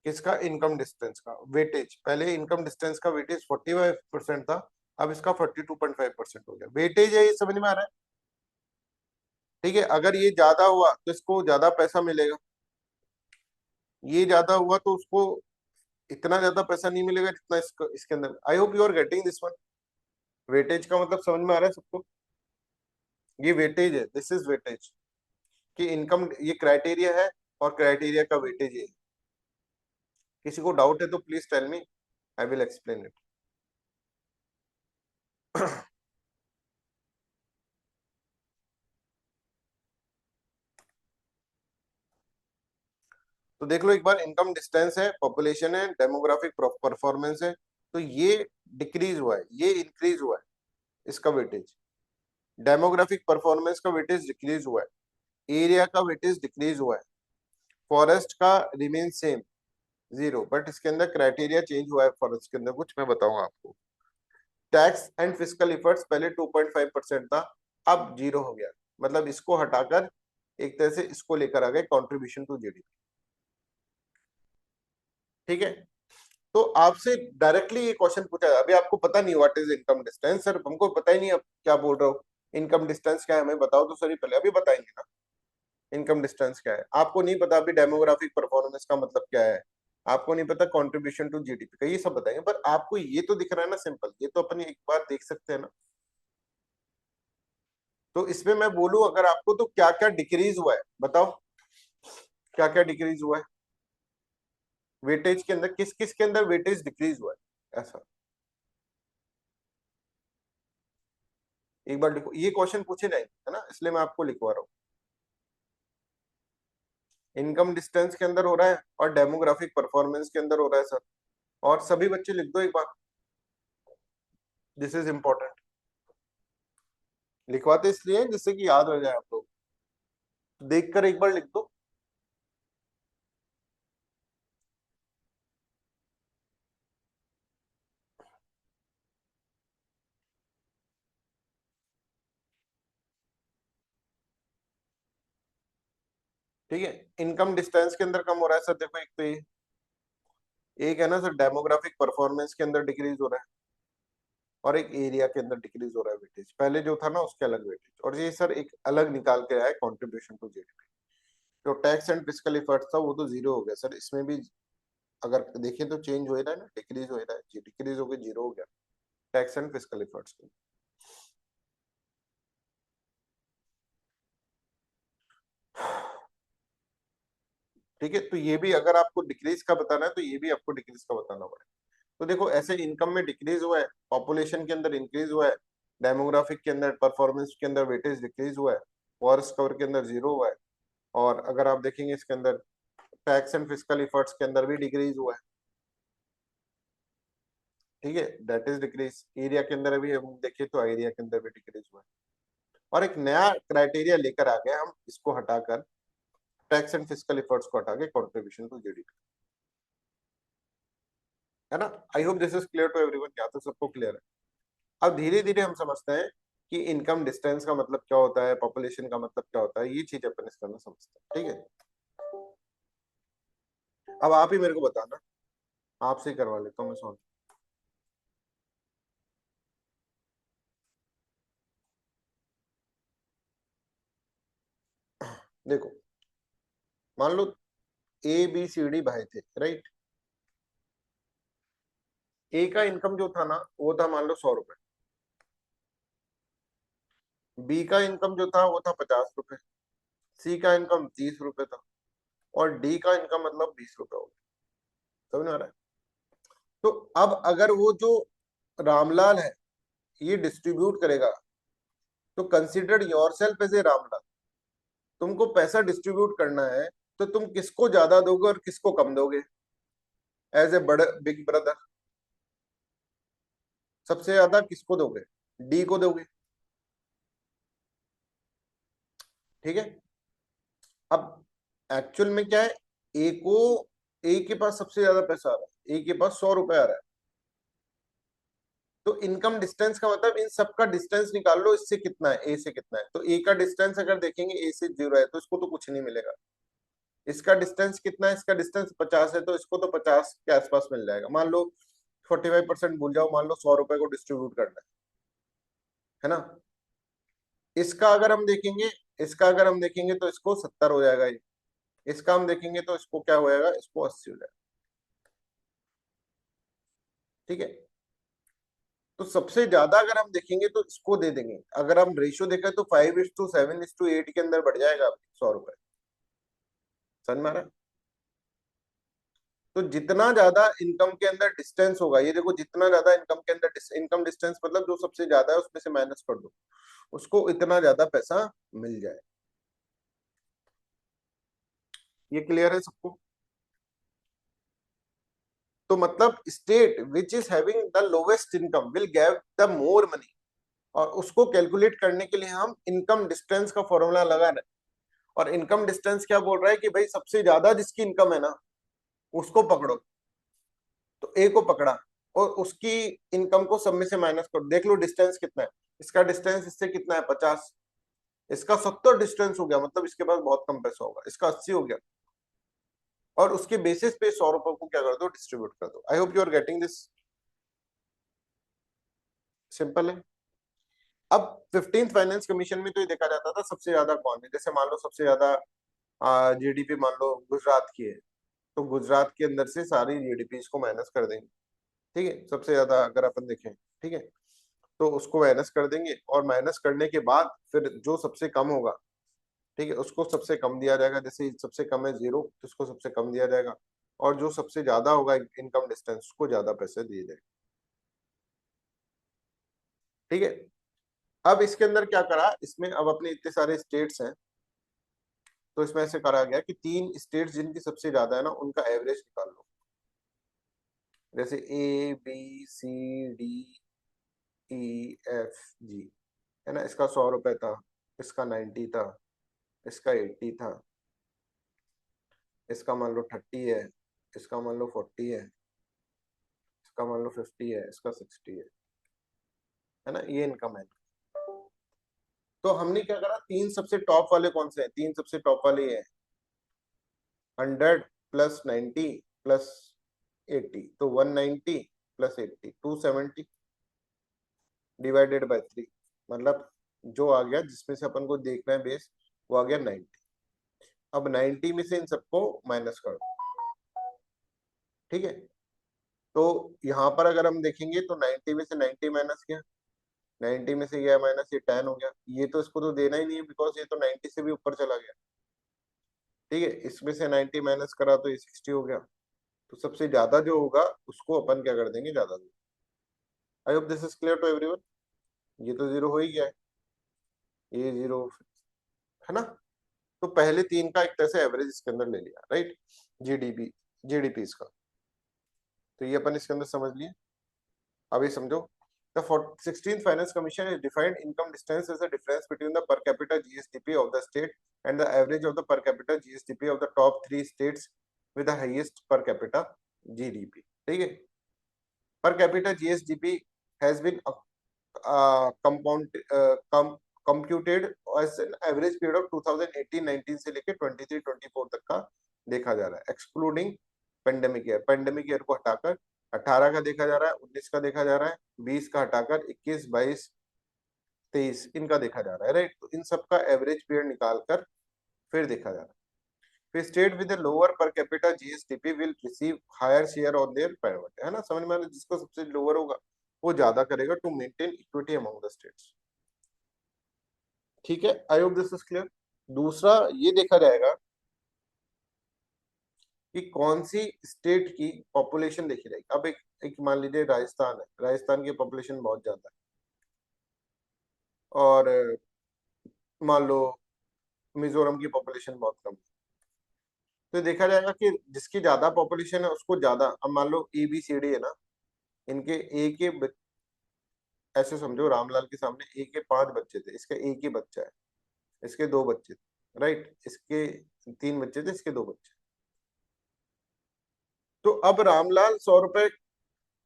किसका, इनकम डिस्टेंस का वेटेज। पहले इनकम डिस्टेंस का वेटेज 45% था, अब इसका 42.5% हो गया, वेटेज है, ये समझ में आ रहा है। ठीक है, अगर ये ज्यादा हुआ तो इसको ज्यादा पैसा मिलेगा, ये ज्यादा हुआ तो उसको इतना ज्यादा पैसा नहीं मिलेगा जितना इसके अंदर। I hope you are getting this one. Weightage का मतलब समझ में आ रहा है सबको, ये वेटेज है, दिस इज वेटेज, कि इनकम ये क्राइटेरिया है और क्राइटेरिया का वेटेज है। किसी को डाउट है तो please tell me, I will explain it. तो देख लो एक बार, इनकम डिस्टेंस है, पॉपुलेशन है, डेमोग्राफिक परफॉर्मेंस है, तो ये डिक्रीज हुआ है, ये इंक्रीज हुआ है, इसका वेटेज। डेमोग्राफिक परफॉर्मेंस का वेटेज डिक्रीज हुआ है, एरिया का वेटेज डिक्रीज हुआ है, फॉरेस्ट का रिमेन सेम, 0, बट इसके अंदर क्राइटेरिया चेंज हुआ है फॉर इसके अंदर कुछ, मैं बताऊंगा आपको। टैक्स एंड फिजिकल इफर्ट्स पहले 2.5% था, अब 0 हो गया। मतलब इसको हटाकर एक तरह से इसको लेकर आ गए कंट्रीब्यूशन टू जीडीपी। ठीक है, तो आपसे डायरेक्टली ये क्वेश्चन पूछा है, अभी आपको पता नहीं what is income distance, sir हमको पता ही नहीं, अब क्या बोल रहे हो, इनकम डिस्टेंस क्या है हमें बताओ तो सर, पहले अभी बताएंगे ना इनकम डिस्टेंस क्या है। आपको नहीं पता अभी डेमोग्राफिक परफॉर्मेंस का मतलब क्या है, आपको नहीं पता कंट्रीब्यूशन टू जीडीपी का, ये सब बताएंगे, पर आपको ये तो दिख रहा है ना सिंपल, ये तो अपन एक बार देख सकते हैं ना। तो इसमें मैं बोलूं अगर आपको, तो क्या क्या डिक्रीज हुआ है बताओ, क्या क्या डिक्रीज हुआ है वेटेज के अंदर, किस किस के अंदर वेटेज डिक्रीज हुआ है ऐसा, एक बार लिखो, ये क्वेश्चन पूछे जाएंगे है ना, इसलिए मैं आपको लिखवा रहा हूँ। इनकम डिस्टेंस के अंदर हो रहा है और डेमोग्राफिक परफॉर्मेंस के अंदर हो रहा है सर, और सभी बच्चे लिख दो एक बार, दिस इज इंपॉर्टेंट। लिखवाते इसलिए जिससे कि याद हो जाए आप लोग, देख कर एक बार लिख दो। ठीक है, इनकम डिस्टेंस के अंदर कम हो रहा है सर, देखो एक तो ये, एक है ना सर डेमोग्राफिक परफॉर्मेंस के अंदर डिक्रीज हो रहा है, और एक एरिया के अंदर डिक्रीज हो रहा है वेटेज, पहले जो था ना उसके अलग वेटेज, और ये सर एक अलग निकाल के आया है कंट्रीब्यूशन टू जीडीपी। जो टैक्स एंड फिजिकल इफर्ट था वो तो 0 हो गया सर, इसमें भी अगर देखें तो चेंज हो रहा है ना, डिक्रीज हो रहा है, डिक्रीज होकर 0 हो गया टैक्स एंड फिजिकल इफर्ट्स के। ठीक है, तो ये भी अगर आपको डिक्रीज का बताना है तो ये भी आपको डिक्रीज का बताना पड़ेगा। तो देखो ऐसे इनकम में डिक्रीज हुआ है, पॉपुलेशन के अंदर इंक्रीज हुआ है, डेमोग्राफिक के अंदर परफॉर्मेंस के अंदर वेटेज डिक्रीज हुआ है, फॉरेस्ट कवर के अंदर 0 हुआ है, और अगर आप देखेंगे इसके अंदर टैक्स एंड फिजिकल इफर्ट्स के अंदर भी डिक्रीज हुआ है। ठीक है, दैट इज डिक्रीज। एरिया के अंदर अभी हम देखें तो एरिया के अंदर भी डिक्रीज हुआ है, और एक नया क्राइटेरिया लेकर आ गए हम, इसको हटाकर टैक्स एंड फिजिकल इफर्ट्स को हटा के कॉन्ट्रीब्यूशन टू जीडीपी, है ना। I hope this is clear to everyone, या तो सबको क्लियर है। अब धीरे धीरे हम समझते हैं कि इनकम डिस्टेंस का मतलब क्या होता है, पॉपुलेशन का मतलब क्या होता है, ये चीज अपन इस तरह समझते हैं। ठीक है, अब आप ही मेरे को बताना, आपसे ही करवा लेता हूँ मैं सॉल्व। देखो, मान लो ए बी सी डी भाई थे, राइट। ए का इनकम जो था ना वो था मान लो 100 रुपए, बी का इनकम जो था वो था 50 रुपए, सी का इनकम 30 रुपए था, और डी का इनकम मतलब 20 रुपए हो गया। समझ में आ रहा है। तो अब अगर वो जो रामलाल है ये डिस्ट्रीब्यूट करेगा, तो consider yourself as a Ramlal, तुमको पैसा डिस्ट्रीब्यूट करना है, तो तुम किसको ज्यादा दोगे और किसको कम दोगे, एज ए बड़े बिग ब्रदर, सबसे ज्यादा किसको दोगे, डी को दोगे। ठीक है, अब एक्चुअल में क्या है, ए को, ए के पास सबसे ज्यादा पैसा आ रहा है, ए के पास 100 रुपए आ रहा है, तो इनकम डिस्टेंस का मतलब इन सबका डिस्टेंस निकाल लो, इससे कितना है, ए से कितना है, तो ए का डिस्टेंस अगर देखेंगे ए से 0 है तो इसको तो कुछ नहीं मिलेगा। इसका डिस्टेंस कितना है, इसका डिस्टेंस 50 है, तो इसको तो 50 के आसपास मिल जाएगा। मान लो 45% भूल जाओ, मान लो 100 रुपए को डिस्ट्रीब्यूट करना है ना। इसका अगर हम देखेंगे, इसका अगर हम देखेंगे तो इसको 70 हो जाएगा ये, इसका हम देखेंगे तो इसको क्या हो जाएगा, इसको 80 हो जाएगा। ठीक है, तो सबसे ज्यादा अगर हम देखेंगे तो इसको दे देंगे, अगर हम रेशियो देखें तो 5:7:8 के अंदर बढ़ जाएगा 100 रुपए। समझ में आ रहा है। तो जितना ज्यादा इनकम के अंदर डिस्टेंस होगा, ये देखो जितना ज्यादा इनकम के अंदर इनकम डिस्टेंस मतलब जो सबसे ज्यादा है उसमें से माइनस कर दो, उसको इतना ज्यादा पैसा मिल जाए। ये क्लियर है सबको। तो मतलब state which is having the lowest income will gave the more money, और उसको कैलकुलेट करने के लिए हम इनकम डिस्टेंस का फॉर्मूला लगा रहे हैं। और इनकम डिस्टेंस क्या बोल रहा है कि भाई सबसे ज्यादा जिसकी इनकम है ना, उसको पकड़ो, तो ए को पकड़ा और उसकी इनकम को सब में से माइनस करो, देख लो डिस्टेंस कितना है। इसका डिस्टेंस इससे कितना है 50, इसका 70 डिस्टेंस हो गया, मतलब इसके पास बहुत कम पैसा होगा, इसका 80 हो गया, और उसके बेसिस पे 100 रुपए को क्या कर दो, डिस्ट्रीब्यूट कर दो। I hope you are getting this. Simple है। अब 15th फाइनेंस कमीशन में तो ये देखा जाता था सबसे ज्यादा कौन है, जैसे मान लो सबसे ज्यादा जीडीपी मान लो गुजरात की है, तो गुजरात के अंदर से सारी जीडीपी को माइनस कर देंगे, ठीक है, सबसे ज्यादा अगर अपन देखें, ठीक है, तो उसको माइनस कर देंगे, और माइनस करने के बाद फिर जो सबसे कम होगा, ठीक है, उसको सबसे कम दिया जाएगा, जैसे सबसे कम है 0 तो उसको सबसे कम दिया जाएगा, और जो सबसे ज्यादा होगा इनकम डिस्टेंस उसको ज्यादा पैसे दिए जाएंगे, ठीक है। अब इसके अंदर क्या करा, इसमें अब अपने इतने सारे स्टेट्स हैं, तो इसमें ऐसे करा गया कि 3 स्टेट्स जिनकी सबसे ज्यादा है ना, उनका एवरेज निकाल लो, जैसे A B C D E F G, है ना, इसका 100 रुपए था, इसका 90 था, इसका 80 था, इसका मान लो 30 है, इसका मान लो 40 है, इसका मान लो 50 है, इसका 60 है ना, ये इनकम है। तो हमने क्या करा, 3 सबसे टॉप वाले कौन से हैं, 3 सबसे टॉप वाले ये हैं, 100 प्लस 90 प्लस 80, तो 190 प्लस 80 270 डिवाइडेड बाय 3, मतलब जो आ गया जिसमें से अपन को देखना है बेस, वो आ गया 90। अब 90 में से इन सबको माइनस कर दो, ठीक है, तो यहाँ पर अगर हम देखेंगे तो 90 में से 90 माइनस किया, 90 में से गया माइनस, ये 10 हो गया, ये तो इसको तो देना ही नहीं है बिकॉज ये तो 90 से भी ऊपर चला गया, ठीक है, इसमें से 90 माइनस करा तो ये 60 हो गया, तो सबसे ज्यादा जो होगा उसको अपन क्या कर देंगे, ज्यादा देंगे। I hope this is clear to everyone. ये तो 0 हो ही गया है, ये 0 है ना, तो पहले 3 का एक तरह से एवरेज इसके अंदर ले लिया, राइट, जीडीपी जीडीपी इसका, तो ये अपन इसके अंदर समझ लिए। अभी समझो, the 16th finance commission is defined income distance as the difference between the per capita GSDP of the state and the average of the per capita GSDP of the top 3 states with the highest per capita GDP, ठीक है। per capita GSDP has been computed as an average period of 2018-19 से लेके 23-24 तक का देखा जा रहा है, एक्सक्लूडिंग पेंडेमिक ईयर को हटाकर 18 का देखा जा रहा है, 19 का देखा जा रहा है, 20 का हटाकर 21, 22, 23 इनका देखा जा रहा है, राइट, तो इन सब का एवरेज पीरियड निकाल कर फिर देखा जा रहा है। फिर state with lower per capita GSDP will receive higher share on their payment, है ना, समझ में आ रहा है, जिसको सबसे लोअर होगा वो ज्यादा करेगा to maintain equity among the states, ठीक है। I hope this is clear. दूसरा ये देखा जाएगा कि कौन सी स्टेट की पॉपुलेशन देखी जाएगी। अब एक मान लीजिए राजस्थान है, राजस्थान की पॉपुलेशन बहुत ज्यादा है, और मान लो मिजोरम की पॉपुलेशन बहुत कम है, तो देखा जाएगा कि जिसकी ज्यादा पॉपुलेशन है उसको ज्यादा, अब मान लो ए बी सी डी है ना, इनके ए के ऐसे समझो रामलाल के सामने ए के 5 बच्चे थे, इसका एक ही बच्चा है, इसके 2 बच्चे थे, राइट, इसके 3 बच्चे थे, इसके 2 बच्चे, तो अब रामलाल 100 रुपए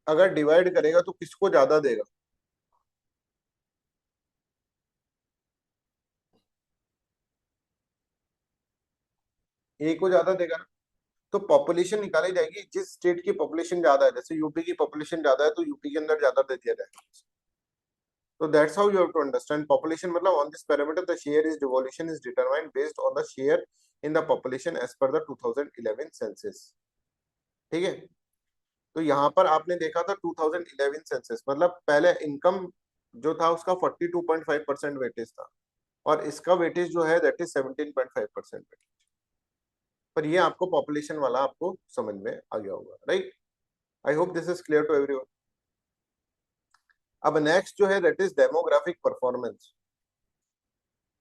अगर डिवाइड करेगा तो किसको ज्यादा देगा, ए को ज्यादा देगा ना, तो पॉपुलेशन निकाली जाएगी जिस स्टेट की पॉपुलेशन ज्यादा है, जैसे यूपी की पॉपुलेशन ज्यादा है तो यूपी के अंदर ज्यादा दे दिया जाएगा, तो that's how you have to understand population, मतलब on this parameter the share is devolution is determined based on the share in the population as per the 2011 census, ठीक है। तो यहाँ पर आपने देखा था 2011 सेंसस, मतलब पहले इनकम जो था उसका 42.5% वेटेज था, और इसका वेटेज जो है दैट इज 17.5% वेटेज, पर ये आपको पॉपुलेशन वाला आपको समझ में आ गया होगा, right. I hope this is clear to everyone. अब नेक्स्ट जो है दैट इज डेमोग्राफिक परफॉर्मेंस।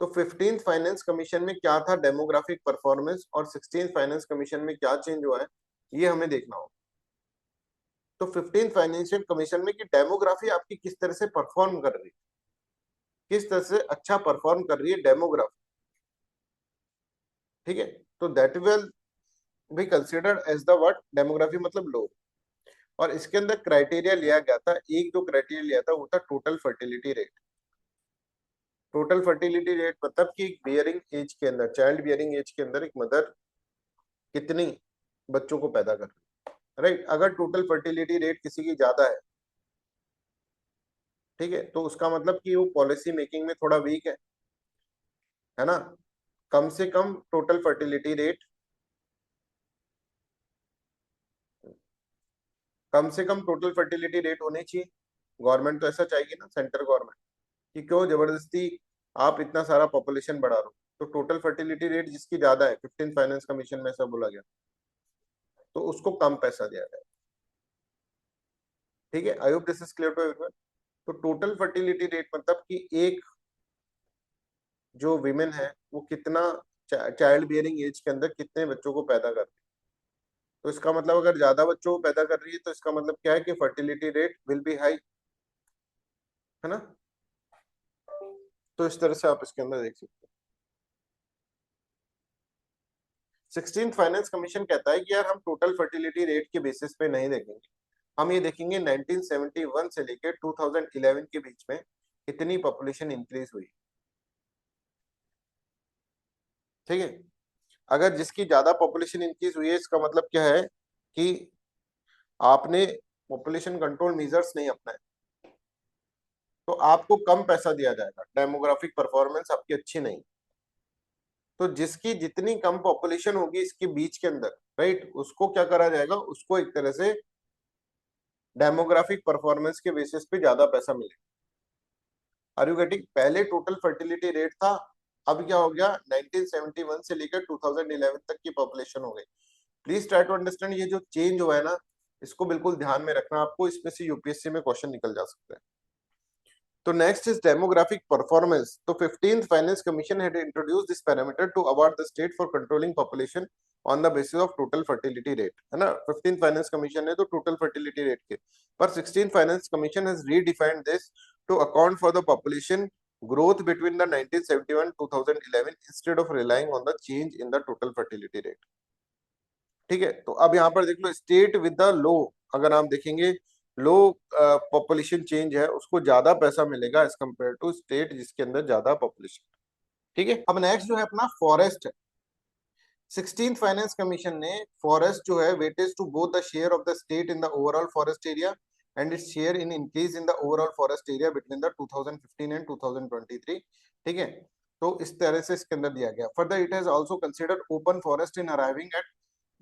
तो 15th फाइनेंस कमीशन में क्या था डेमोग्राफिक परफॉर्मेंस, और 16th फाइनेंस कमीशन में क्या चेंज हुआ है ये हमें देखना होगा। तो 15th फाइनेंशियल कमीशन में कि डेमोग्राफी आपकी किस तरह से परफॉर्म कर रही है, किस तरह से अच्छा परफॉर्म कर रही है डेमोग्राफी, ठीक है, तो दैट विल भी considered as the what, demography मतलब लोग। और इसके अंदर क्राइटेरिया लिया गया था, एक जो क्राइटेरिया लिया था वो था total fertility rate. Total fertility rate मतलब कि बियरिंग एज के अंदर, चाइल्ड बियरिंग एज के अंदर एक मदर कितनी बच्चों को पैदा कर रही है, राइट। अगर टोटल फर्टिलिटी रेट किसी की ज्यादा है, ठीक है, तो उसका मतलब कि वो पॉलिसी मेकिंग में थोड़ा वीक है ना। कम से कम टोटल फर्टिलिटी रेट, कम से कम टोटल फर्टिलिटी रेट होनी चाहिए। गवर्नमेंट तो ऐसा चाहेगी ना, सेंट्रल गवर्नमेंट, कि क्यों जबरदस्ती आप इतना सारा पॉपुलेशन बढ़ा रहे हो। तो टोटल फर्टिलिटी रेट जिसकी ज्यादा है, 15 फाइनेंस कमीशन में ऐसा बोला गया, तो उसको कम पैसा दिया जाए। ठीक है, I hope this is clear to everyone. तो टोटल फर्टिलिटी रेट मतलब कि एक जो विमेन है वो कितना चाइल्ड बियरिंग एज के अंदर कितने बच्चों को पैदा कर रही है। तो इसका मतलब अगर ज्यादा बच्चों को पैदा कर रही है तो इसका मतलब क्या है कि fertility rate will be high, है ना। तो इस तरह से आप इसके अंदर देख सकते हो। 16th फाइनेंस कमीशन कहता है कि यार हम टोटल फर्टिलिटी रेट के बेसिस पे नहीं देखेंगे, हम ये देखेंगे 1971 से लेकर 2011 के बीच में कितनी पॉपुलेशन इंक्रीज हुई। ठीक है, अगर जिसकी ज्यादा पॉपुलेशन इंक्रीज हुई है इसका मतलब क्या है कि आपने पॉपुलेशन कंट्रोल मेजर्स नहीं अपनाए, तो आपको कम पैसा दिया जाएगा, डेमोग्राफिक परफॉर्मेंस आपकी अच्छी नहीं। तो जिसकी जितनी कम पॉपुलेशन होगी इसके बीच के अंदर, राइट, उसको क्या करा जाएगा, उसको एक तरह से डेमोग्राफिक परफॉर्मेंस के बेसिस पे ज्यादा पैसा मिलेगा। Are you getting? पहले टोटल फर्टिलिटी रेट था, अब क्या हो गया, 1971 से लेकर 2011 तक की पॉपुलेशन हो गई। प्लीज ट्राई टू अंडरस्टैंड, ये जो चेंज हुआ है ना, इसको बिल्कुल ध्यान में रखना आपको, इसमें से यूपीएससी में क्वेश्चन निकल जा सकता है। तो नेक्स्ट इज डेमोग्राफिक परफॉर्मेंस। तो 15th finance commission had introduce this parameter to award the state for controlling population on the basis of total fertility rate, है ना। 15th फाइनेंस कमीशन ने तो टोटल फर्टिलिटी रेट के, पर 16th finance commission has redefined this to account for the population growth between the 1971 2011 instead of relying on the change in the total fertility rate। ठीक है, तो अब यहाँ पर देख लो, स्टेट विद द लो, अगर आप देखेंगे लो पॉपुलेशन चेंज है उसको ज्यादा पैसा मिलेगा एज कम्पेयर टू स्टेट जिसके अंदर ज्यादा पॉपुलेशन। ठीक है, अब नेक्स्ट जो है अपना फॉरेस्ट है। 16th फाइनेंस कमीशन ने फॉरेस्ट जो है weightage to both the share of the state in the overall forest area and its share in increase in the overall forest area between the 2015 and 2023। ठीक है, तो इस तरह से इसके अंदर दिया गया। Further it has also considered open forest in arriving at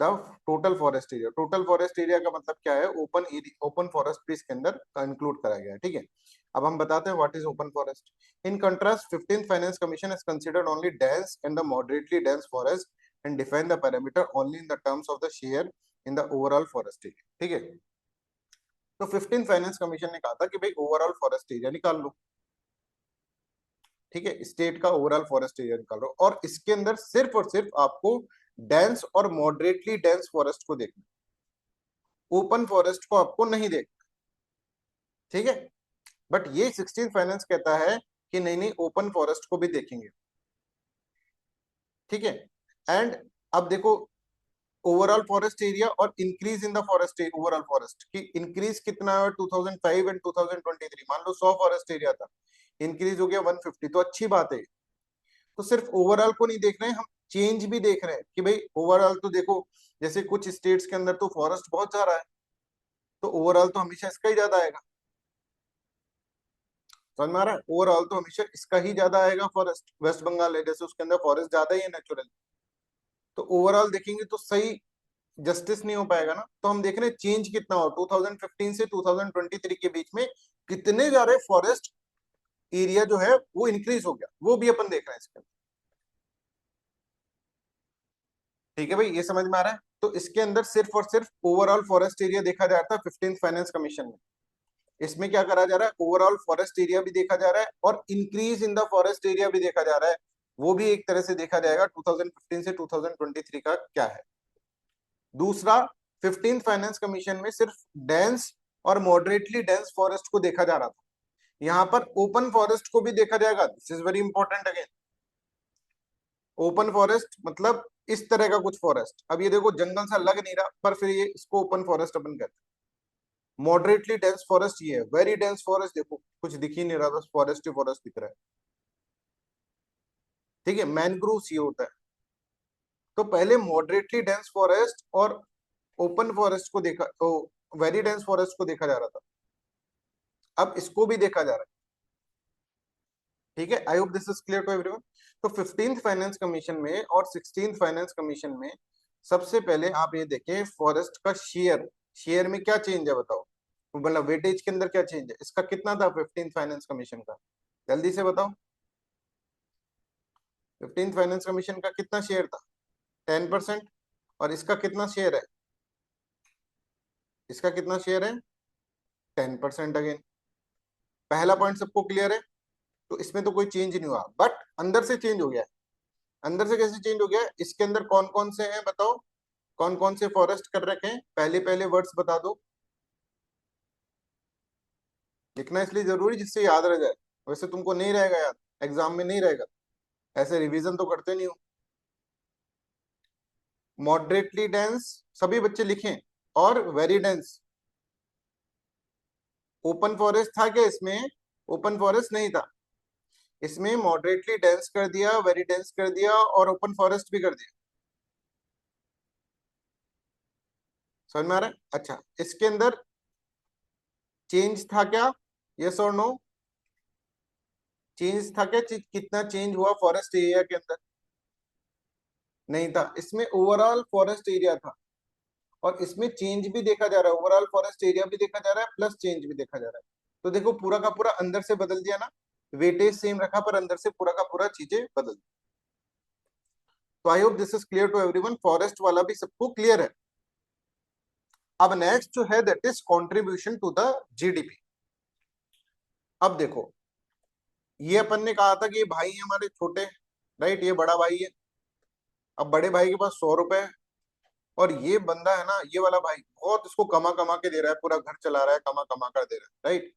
the total forest area. Total forest area का मतलब क्या है, ओपन एरिया, ओपन फॉरेस्ट भी इसके अंदर इंक्लूड करा गया है। ठीक है, अब हम बताते हैं what is open forest. In contrast 15th finance commission has considered only dense and the moderately dense forest and define the parameter only in the terms of the share in the overall forest area। ठीक है, तो 15th finance commission ने कहा था कि भाई overall forest area निकाल लो। ठीक है, स्टेट का ओवरऑल फॉरेस्ट एरिया निकाल लो, और इसके अंदर सिर्फ और सिर्फ आपको डेंस और मॉडरेटली डेंस फॉरेस्ट को देखना, ओपन फॉरेस्ट को आपको नहीं देखना। ठीक है, बट ये 16th फाइनेंस कहता है कि नहीं नहीं, ओपन फॉरेस्ट को भी देखेंगे। ठीक है, एंड अब देखो, ओवरऑल फॉरेस्ट एरिया और increase in the forest, overall forest की इंक्रीज कितना है 2005 एंड 2023। मान लो 100 फॉरेस्ट एरिया था, इंक्रीज हो गया 150, तो अच्छी बात है। तो सिर्फ ओवरऑल को नहीं देख रहे हैं हम, चेंज भी देख रहे हैं कि भाई ओवरऑल तो देखो, जैसे कुछ स्टेट्स के अंदर तो फॉरेस्ट बहुत ज्यादा है, तो ओवरऑल तो हमेशा इसका ही ज्यादा आएगा। समझ में आ रहा है, ओवरऑल तो हमेशा इसका ही ज्यादा आएगा। फॉरेस्ट वेस्ट बंगाल है जैसे, उसके अंदर फॉरेस्ट ज्यादा ही है नेचुरल, तो ओवरऑल देखेंगे तो सही जस्टिस नहीं हो पाएगा ना। तो हम देख रहे हैं चेंज कितना हो 2015 से 2023 के बीच में, कितने ज्यादा फॉरेस्ट एरिया जो है वो इंक्रीज हो गया, वो भी अपन देख रहे हैं इसके अंदर। ठीक है भाई, ये समझ में आ रहा है। तो इसके अंदर सिर्फ और सिर्फ ओवरऑल फॉरेस्ट एरिया देखा जा रहा था 15th फाइनेंस कमीशन में, इसमें क्या करा जा रहा है, ओवरऑल फॉरेस्ट एरिया भी देखा जा रहा है और increase in the forest area भी देखा जा रहा है, वो भी एक तरह से देखा जाएगा 2015 से 2023 का क्या है। दूसरा, 15th फाइनेंस कमीशन में सिर्फ डेंस और मॉडरेटली डेंस फॉरेस्ट को देखा जा रहा था, यहाँ पर ओपन फॉरेस्ट को भी देखा जाएगा। This is very important again. Open forest मतलब इस तरह का कुछ फॉरेस्ट। अब ये देखो जंगल सा लग नहीं रहा, पर फिर ये इसको ओपन फॉरेस्ट अपन कहते हैं। मॉडरेटली डेंस फॉरेस्ट ये है। वेरी डेंस फॉरेस्ट देखो कुछ दिख ही नहीं रहा, बस फॉरेस्ट ही फॉरेस्ट दिख रहा है। ठीक है, मैनग्रोव्स ये होता है। तो पहले मॉडरेटली डेंस फॉरेस्ट और ओपन फॉरेस्ट को देखा, तो वेरी डेंस फॉरेस्ट को देखा जा रहा था, अब इसको भी देखा जा रहा है। ठीक है, I hope this is clear to everyone. तो 15th फाइनेंस कमीशन में और 16th फाइनेंस कमीशन में सबसे पहले आप ये देखें फॉरेस्ट का शेयर। शेयर में क्या चेंज है बताओ, मतलब वेटेज के अंदर क्या चेंज है, इसका कितना था 15th फाइनेंस कमीशन का, जल्दी से बताओ। 15th फाइनेंस कमीशन का कितना शेयर था, 10%। और इसका कितना शेयर है, इसका कितना शेयर है, 10% अगेन। पहला पॉइंट सबको क्लियर है। तो इसमें तो कोई चेंज नहीं हुआ, बट अंदर से चेंज हो गया है। अंदर से कैसे चेंज हो गया है, इसके अंदर कौन कौन से हैं बताओ, कौन कौन से फॉरेस्ट कर रखे हैं, पहले पहले वर्ड्स बता दो। लिखना इसलिए जरूरी जिससे याद रह जाए, वैसे तुमको नहीं रहेगा याद, एग्जाम में नहीं रहेगा, ऐसे रिवीजन तो करते नहीं हो। मॉडरेटली डेंस सभी बच्चे लिखें, और वेरी डेंस। ओपन फॉरेस्ट था क्या इसमें, ओपन फॉरेस्ट नहीं था इसमें, मॉडरेटली डेंस कर दिया, वेरी डेंस कर दिया, और ओपन फॉरेस्ट भी कर दिया। समझ में आ रहा है। अच्छा, इसके अंदर चेंज था क्या, यस और नो, चेंज था क्या, कितना चेंज हुआ फॉरेस्ट एरिया के अंदर, नहीं था। इसमें ओवरऑल फॉरेस्ट एरिया था, और इसमें चेंज भी देखा जा रहा है, ओवरऑल फॉरेस्ट एरिया भी देखा जा रहा है, प्लस चेंज भी देखा जा रहा है। तो देखो पूरा का पूरा अंदर से बदल दिया ना, वेटेज सेम रखा पर अंदर से पूरा का पूरा चीजें बदल दी। तो I hope this is clear to everyone, forest वाला भी सबको क्लियर है। अब नेक्स्ट जो है that is contribution to the GDP. अब देखो, ये अपन ने कहा था कि ये भाई है हमारे छोटे, राइट, ये बड़ा भाई है। अब बड़े भाई के पास 100 रुपए है, और ये बंदा है ना, ये वाला भाई बहुत इसको कमा कमा के दे रहा है, पूरा घर चला रहा है, कमा कमा कर दे रहा है, राइट।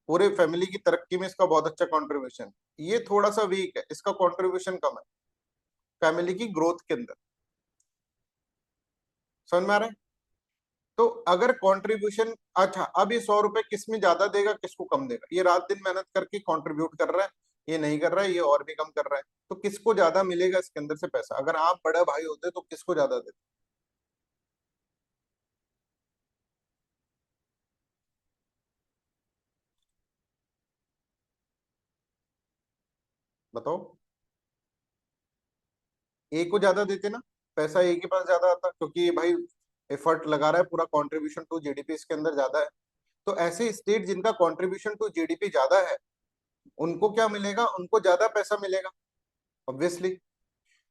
पूरे फैमिली की तरक्की में इसका बहुत अच्छा कंट्रीब्यूशन। ये थोड़ा सा वीक है, इसका कंट्रीब्यूशन कम है फैमिली की ग्रोथ के अंदर। समझ में आ रहा है। तो अगर कंट्रीब्यूशन, अच्छा अब ये 100 रुपए किस में ज्यादा देगा किसको कम देगा, ये रात दिन मेहनत करके कंट्रीब्यूट कर रहा है, ये नहीं कर रहा है, ये और भी कम कर रहा है, तो किसको ज्यादा मिलेगा इसके अंदर से पैसा, अगर आप बड़ा भाई होते तो किसको ज्यादा देते, बताओ। ए को ज्यादा देते ना, पैसा ए के पास ज्यादा आता, क्योंकि ये भाई एफर्ट लगा रहा है, पूरा कंट्रीब्यूशन टू जीडीपी इसके अंदर ज्यादा है। तो ऐसे स्टेट जिनका कंट्रीब्यूशन टू जीडीपी ज्यादा है, उनको क्या मिलेगा, उनको ज्यादा पैसा मिलेगा ऑब्वियसली।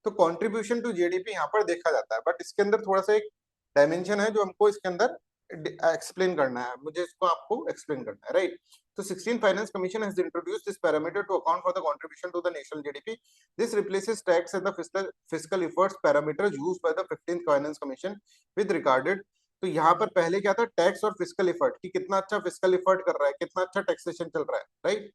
तो कंट्रीब्यूशन टू जीडीपी यहाँ पर देखा जाता है, बट इसके अंदर थोड़ा सा एक डायमेंशन है जो हमको इसके अंदर एक्सप्लेन करना है, मुझे इसको आपको एक्सप्लेन करना है, राइट। तो 16 finance commission has introduced this parameter to account for the contribution to the national GDP. This replaces tax and the fiscal efforts parameters used by the 15th finance commission with regarded। तो यहाँ पर पहले क्या था, tax और physical effort कि कितना अच्छा फिजिकल इफर्ट कर रहा है, कितना अच्छा टैक्सेशन चल रहा है, राइट,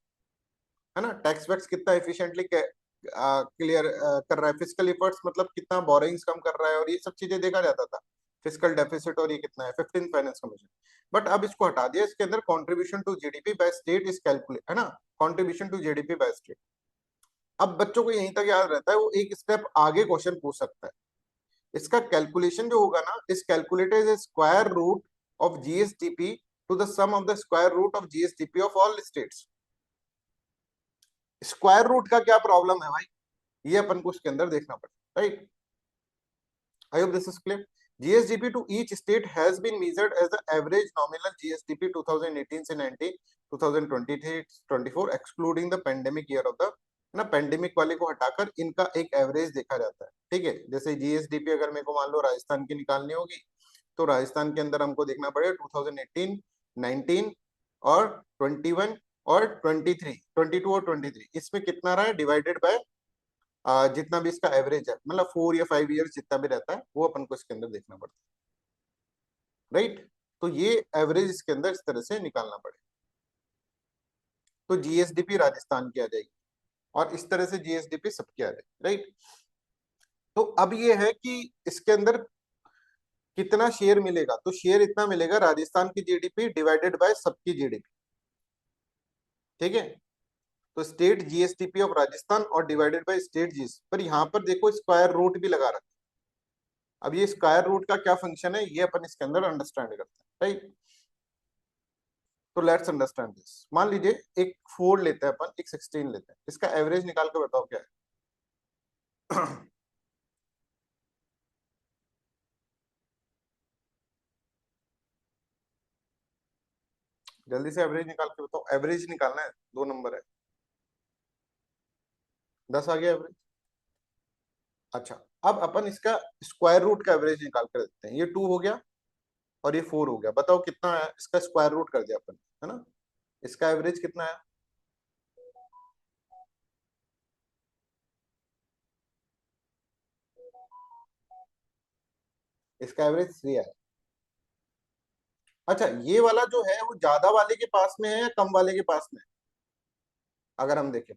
है ना, टैक्स वैक्स कितना एफिशिएंटली क्लियर कर रहा है, फिजिकल इफर्ट्स मतलब कितना बोरिंग्स कम कर रहा है, और ये सब चीजें देखा जाता था, फिजिकल डेफिसिट और ये कितना है, 15th फाइनेंस कमीशन। बट अब इसको हटा दिया, इसके अंदर contribution to GDP by state is calculate, है ना, contribution to GDP by state. अब बच्चों को यहीं तक याद रहता है, वो एक स्टेप आगे क्वेश्चन पूछ सकता है। इसका कैलकुलेशन जो होगा ना, is calculated is square root of GSDP to the sum of the square root of GSDP of all states. Square root का क्या प्रॉब्लम है भाई, ये अपन को इसके अंदर देखना पड़ेगा, right. I hope this is clear. GSDP to each state has been measured as the average nominal GSDP 2018 से 19 2023-24 excluding the pandemic year of the, ना पेंडेमिक वाले को हटाकर इनका एक एवरेज देखा जाता है। ठीक है, जैसे जीएसडीपी अगर मेरे को मान लो राजस्थान की निकालनी होगी, तो राजस्थान के अंदर हमको देखना पड़ेगा 2018, 19 और 21 और 23, 22 और 23, इसमें कितना रहा है डिवाइडेड बाय जितना भी इसका एवरेज है, मतलब 4 या 5 ईयर्स जितना भी रहता है, वो अपन को इसके अंदर देखना पड़ता है, राइट। तो ये एवरेज इसके अंदर इस तरह से निकालना पड़ेगा। तो जीएसडीपी राजस्थान की आ जाएगी, और इस तरह से जीएसडीपी सबके आ रहे, राइट। तो अब ये है कि इसके अंदर कितना शेयर मिलेगा, तो शेयर इतना मिलेगा राजस्थान की जीडीपी डिवाइडेड बाय सबकी जीडीपी, ठीक है। तो स्टेट जीएसडीपी ऑफ राजस्थान और डिवाइडेड बाय स्टेट जीएस, पर यहाँ पर देखो स्क्वायर रूट भी लगा रखा है। अब ये स्क्वायर रूट का क्या फंक्शन है, ये अपन इसके अंदर अंडरस्टैंड करते हैं, राइट। तो लेट्स अंडरस्टैंड दिस। मान लीजिए एक 4 लेते हैं अपन, एक 16 लेते हैं, इसका एवरेज निकाल कर बताओ क्या है। जल्दी से एवरेज निकाल के बताओ, एवरेज निकालना है, 2 नंबर है। 10 आ गया एवरेज। अच्छा, अब अपन इसका स्क्वायर रूट का एवरेज निकाल कर देते हैं। ये 2 हो गया और ये 4 हो गया, बताओ कितना है, इसका स्क्वायर रूट कर दिया अपन, है ना। इसका एवरेज कितना है, इसका एवरेज 3 है। अच्छा, ये वाला जो है वो ज्यादा वाले के पास में है या कम वाले के पास में है? अगर हम देखें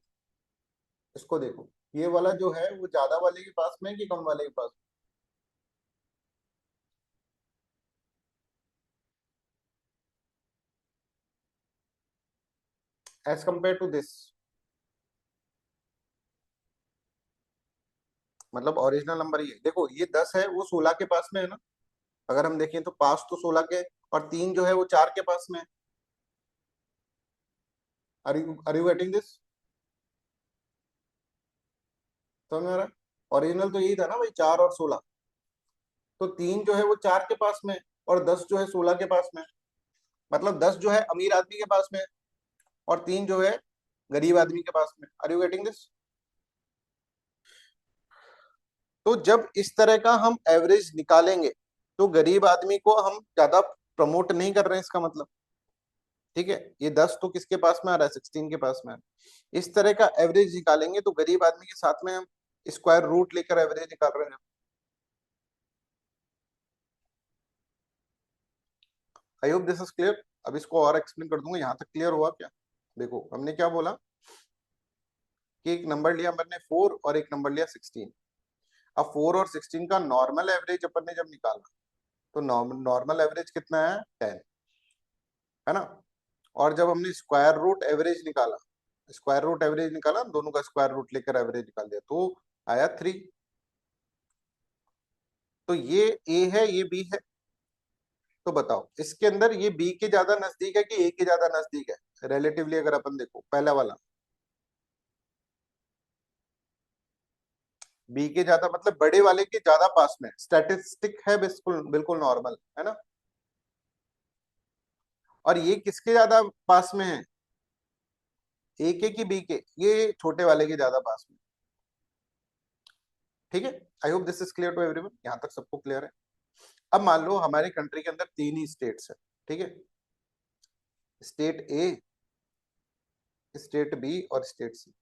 इसको, देखो ये वाला जो है वो ज्यादा वाले के पास में है कि कम वाले के पास में, एज कंपेयर टू दिस। मतलब ओरिजिनल नंबर ये देखो, ये 10 है वो 16 के पास में है ना। अगर हम देखें तो पास तो 16 के, और 3 जो है वो 4 के पास में है। Are you getting this? समझ में आ रहा है? ओरिजिनल तो यही था ना भाई, 4 और 16। तो 3 जो है वो 4 के पास में है, और 10 जो है 16 के पास में है। मतलब 10 जो है अमीर आदमी के पास में है, और 3 जो है गरीब आदमी के पास में। Are you getting this? तो जब इस तरह का हम एवरेज निकालेंगे तो गरीब आदमी को हम ज्यादा प्रमोट नहीं कर रहे हैं, इसका मतलब, ठीक है। ये 10 तो किसके पास में आ रहा है, 16 के पास में आ रहा है। इस तरह का एवरेज निकालेंगे तो गरीब आदमी के साथ में हम स्क्वायर रूट लेकर एवरेज निकाल रहे हैं। आई होप दिस इज क्लियर। अब इसको और एक्सप्लेन कर दूंगा, यहाँ तक क्लियर हुआ क्या? देखो हमने क्या बोला कि एक नंबर लिया हमने 4 और एक नंबर लिया 16। अब 4 और 16 का नॉर्मल एवरेज अपन ने जब निकाला तो नॉर्मल एवरेज कितना है, 10, है ना। और जब हमने स्क्वायर रूट एवरेज निकाला, दोनों का स्क्वायर रूट लेकर एवरेज निकाल दिया तो आया 3। तो ये ए है, ये बी है। तो बताओ इसके अंदर ये बी के ज्यादा नजदीक है कि ए के ज्यादा नजदीक है रिलेटिवली? अगर अपन देखो पहला वाला, बी के ज्यादा मतलब बड़े वाले के ज्यादा पास में, स्टैटिस्टिक है, बिल्कुल बिल्कुल नॉर्मल है ना। और ये किसके ज्यादा पास में है, ए के की बी के? ये छोटे वाले के ज्यादा पास में, ठीक है। I hope this is clear to everyone, यहाँ तक सबको क्लियर है। अब मान लो हमारे कंट्री के अंदर 3 ही स्टेट्स है, ठीक है। स्टेट ए, स्टेट बी और स्टेट सी,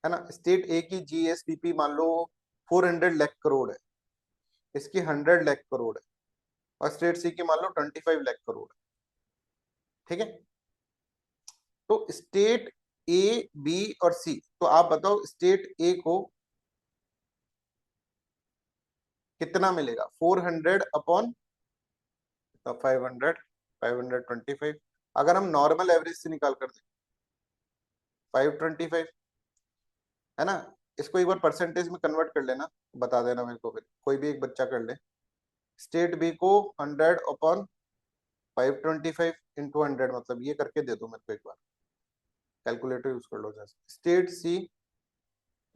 है ना। स्टेट ए की जीएसडीपी मान लो 400 लाख करोड़ है, इसकी 100 लाख करोड़ है, और स्टेट सी की मान लो 25 लाख करोड़ है, ठीक है। तो स्टेट ए, बी और सी, तो आप बताओ स्टेट ए को कितना मिलेगा, 400 अपॉन 500, 525। अगर हम नॉर्मल एवरेज से निकाल कर दें 525, है ना। इसको एक बार परसेंटेज में कन्वर्ट कर लेना, बता देना मेरे को, फिर कोई भी एक बच्चा कर ले। स्टेट बी को 100 अपॉन 525 इंटू 100, मतलब ये करके दे दो मेरे को एक बार, कैलकुलेटर यूज कर लो जैसे। स्टेट सी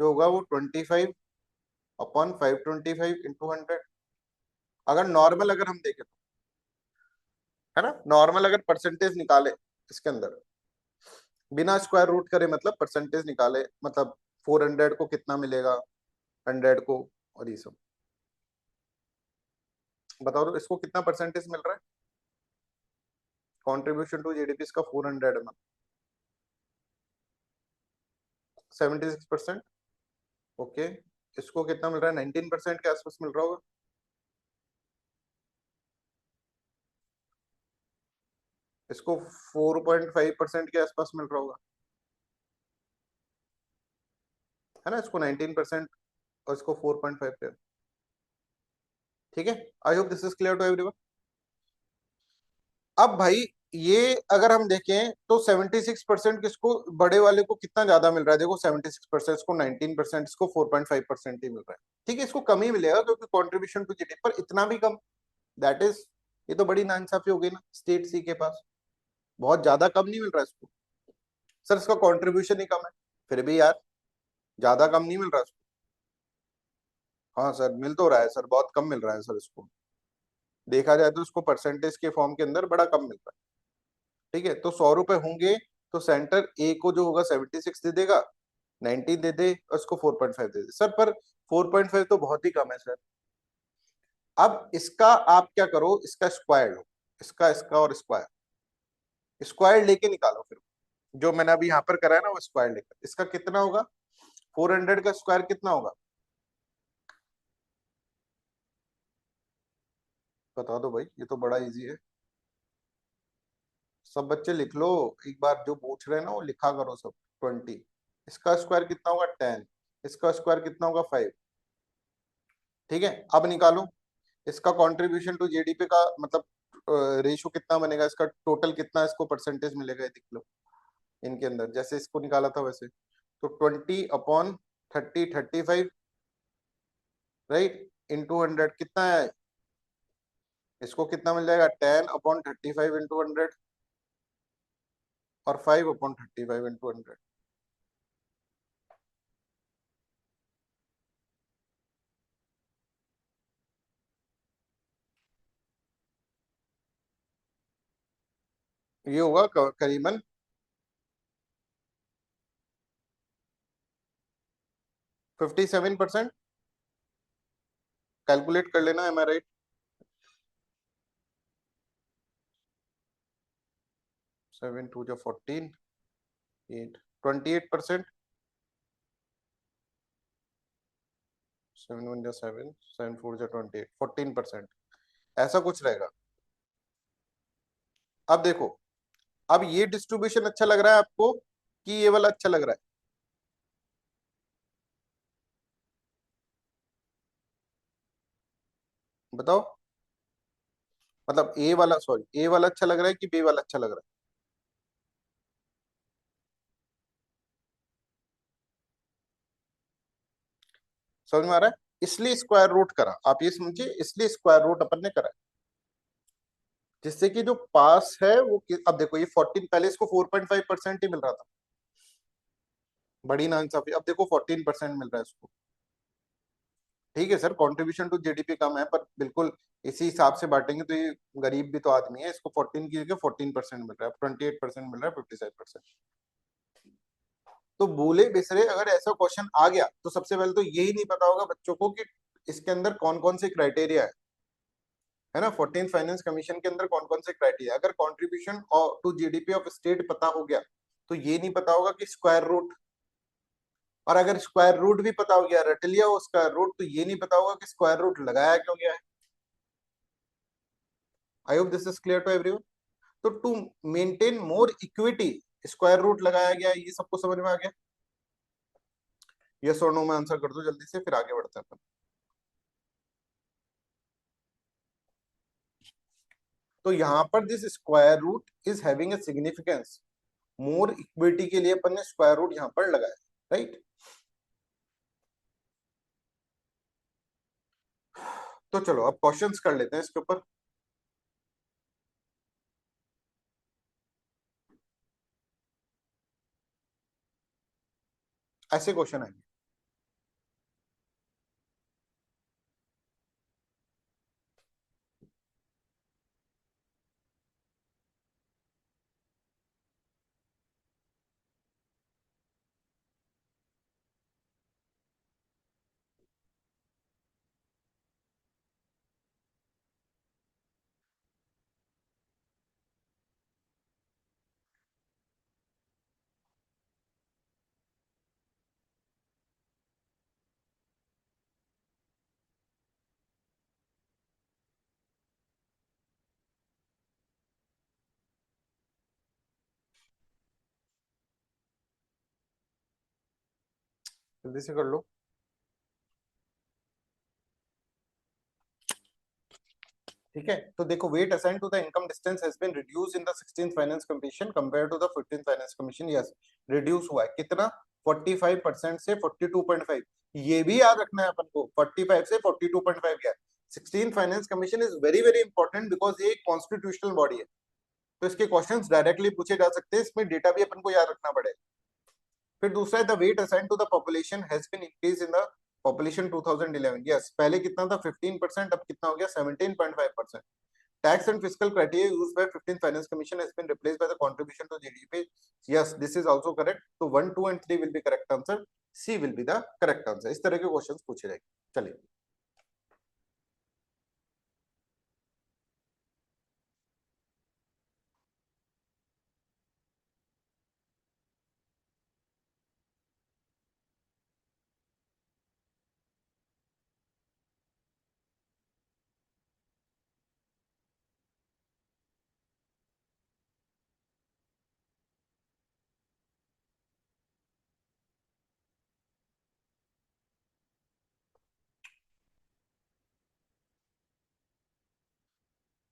जो होगा वो 25 अपॉन 525 इंटू 100। अगर नॉर्मल अगर हम देखें तो, है ना, नॉर्मल अगर परसेंटेज निकाले इसके अंदर बिना स्क्वायर रूट करे, मतलब परसेंटेज निकाले, मतलब 400 को कितना मिलेगा, 100 को, और ये सब बताओ तो इसको कितना परसेंटेज मिल रहा है, कॉन्ट्रीब्यूशन टू जीडीपी इसका 400 है, 76%। ओके, इसको कितना मिल रहा है, 19% के आसपास मिल रहा होगा। इसको 4.5% के आसपास मिल रहा होगा, है ना, इसको 19% और इसको 4.5। ठीक है, I hope this is clear to everyone. अब भाई ये अगर हम देखें तो 76% किसको, बड़े वाले को कितना ज्यादा मिल रहा है, देखो 76%, इसको 19%, इसको 4.5% ही मिल रहा है। ठीक है, इसको कम ही मिलेगा क्योंकि कंट्रीब्यूशन टू जीडीपी, पर इतना भी कम, दैट इज, ये तो बड़ी नाइंसाफी हो गई ना स्टेट सी के पास। बहुत ज्यादा कम नहीं मिल रहा है इसको, सर इसका कंट्रीब्यूशन ही कम है, फिर भी यार ज्यादा कम नहीं मिल रहा इसको। हाँ सर मिल तो रहा है सर, बहुत कम मिल रहा है सर इसको, देखा जाए तो इसको परसेंटेज के फॉर्म के अंदर बड़ा कम मिल रहा है। ठीक है, तो 100 रुपए होंगे तो सेंटर ए को जो होगा 76 दे देगा, 19 दे दे और इसको 4.5 दे दे सर, पर 4.5 तो बहुत ही कम है सर। अब इसका आप क्या करो, इसका स्क्वायर लो, इसका इसका और स्क्वायर, स्क्वायर लेके निकालो फिर, जो मैंने अभी यहाँ पर करा है ना वो स्क्वायर लेकर, इसका कितना होगा, 400 का स्क्वायर कितना होगा, बता दो भाई, ये तो बड़ा इजी है। सब बच्चे लिख लो, एक बार जो पूछ रहे हैं ना वो लिखा करो सब। 20, इसका स्क्वायर कितना होगा 10, इसका स्क्वायर कितना होगा 5। ठीक है, अब निकालो इसका कंट्रीब्यूशन टू जीडीपी का मतलब रेशो कितना बनेगा, इसका टोटल कितना इसको परसेंटेज मिलेगा, ये देख लो इनके अंदर, जैसे इसको निकाला था वैसे। तो 20/30, 35, राइट, इंटू 100 कितना है, इसको कितना मिल जाएगा, 10/35 इंटू 100, और 5/35 इंटू 100। ये होगा करीबन 57%। कैलकुलेट कर लेना, एम आई राइट। 7 2 14, 8, 28%। 7 1 7, 7 4 28, 14%, ऐसा कुछ रहेगा। अब देखो, अब ये डिस्ट्रीब्यूशन अच्छा लग रहा है आपको कि ये वाला अच्छा लग रहा है, बताओ। मतलब ए वाला, सॉरी, ए वाला अच्छा लग रहा है कि बी वाला अच्छा लग रहा है, समझ में आ रहा है। इसलिए स्क्वायर रूट करा, आप ये समझिए, इसलिए स्क्वायर रूट अपन ने करा है, जिससे कि जो पास है वो अब देखो ये 14, पहले इसको 4.5% ही मिल रहा था, बड़ी नाइंसाफी, अब देखो 14% मिल रहा है इसको। ठीक है सर, कंट्रीब्यूशन टू जीडीपी कम है, पर बिल्कुल इसी हिसाब से बांटेंगे तो ये गरीब भी तो आदमी है, इसको 14 की जगह 14% मिल रहा है, 28% मिल रहा है, 57%। तो भूले बिसरे अगर ऐसा क्वेश्चन आ गया तो सबसे पहले तो यही नहीं पता होगा बच्चों को कि इसके अंदर कौन कौन से क्राइटेरिया है ना, 14th फाइनेंस कमीशन के अंदर कौन कौन से क्राइटेरिया, अगर contribution to GDP of state पता हो गया तो ये नहीं पता होगा कि स्क्वायर रूट, और अगर स्क्वायर रूट भी पता हो गया, रट लिया वो स्क्वायर रूट, तो ये नहीं पता होगा कि स्क्वायर रूट लगाया क्यों गया है। I hope this is clear to everyone. तो to maintain more equity square root लगाया गया, ये सबको समझ में आ गया। यस और नो में आंसर कर दो जल्दी से, फिर आगे बढ़ते हैं अपन। तो यहाँ पर this square root is having a significance, more equity के लिए अपन ने स्क्वायर रूट यहाँ पर लगाया, राइट। तो चलो अब क्वेश्चंस कर लेते हैं इसके ऊपर। ऐसे क्वेश्चन आएंगे। जल्दी से कर लो। ठीक है, तो देखो weight assign to the income distance has been reduce in the 16th finance commission compare to the 15th finance commission. Yes, reduce हुआ है कितना, 45% से 42.5। ये भी याद रखना है अपन को, 45 से 42.5 गया। 16th finance commission is very very important because ये एक कॉन्स्टिट्यूशनल बॉडी है, तो इसके क्वेश्चंस डायरेक्टली पूछे जा सकते हैं, इसमें डेटा भी अपन को याद रखना पड़ेगा। फिर दूसरा है the weight assign to the population has been increase in the population 2011। Yes, पहले कितना था 15%, अब कितना हो गया 17.5%। Tax and fiscal criteria used by 15th Finance Commission has been replaced by the contribution to GDP. Yes, this is also correct. So 1, 2 and 3 will be correct answer. C will be the correct answer. इस तरह के questions पूछे जाएंगे। चलिए,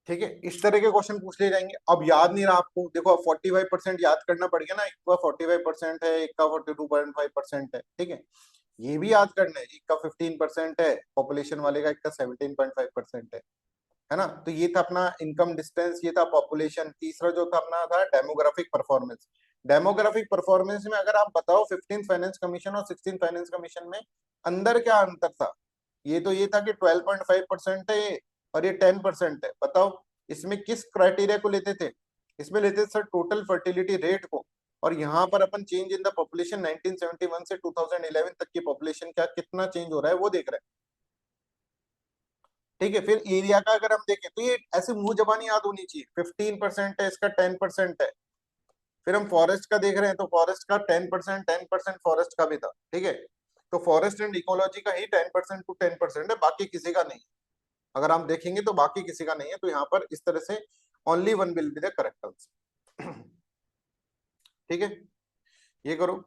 ठीक है, इस तरह के क्वेश्चन पूछ लिए जाएंगे। अब याद नहीं रहा आपको, देखो अब 45% याद करना पड़ गया ना, एक का 45% है, एक का 42.5% है। ठीक है, ये भी याद करना है, एक का 15% है पॉपुलेशन वाले का, एक का 17.5% है ना। तो ये था अपना इनकम डिस्टेंस, ये था पॉपुलेशन। तीसरा जो था अपना था डेमोग्राफिक परफॉर्मेंस। डेमोग्राफिक परफॉर्मेंस में अगर आप बताओ 15th फाइनेंस कमीशन और 16th फाइनेंस कमीशन में अंदर क्या अंतर था। ये तो ये था कि 12.5% है और ये 10% है। बताओ इसमें किस क्राइटेरिया को लेते थे, इसमें लेते थे सर टोटल फर्टिलिटी रेट को। और यहाँ पर अपन चेंज इन द पॉपुलेशन 1971 से 2011 तक की पॉपुलेशन क्या कितना चेंज हो रहा है वो देख रहे हैं। ठीक है, फिर एरिया का अगर हम देखें तो ये ऐसे मुंह जबानी याद होनी चाहिए। 15% है, इसका 10% है। फिर हम फॉरेस्ट का देख रहे हैं तो फॉरेस्ट का 10% फॉरेस्ट का भी था। ठीक है, तो फॉरेस्ट एंड इकोलॉजी का ही 10% टू 10% है, बाकी किसी का नहीं। अगर हम देखेंगे तो बाकी किसी का नहीं है, तो यहाँ पर इस तरह से only one will be the correct answer. ठीक है, ये करो।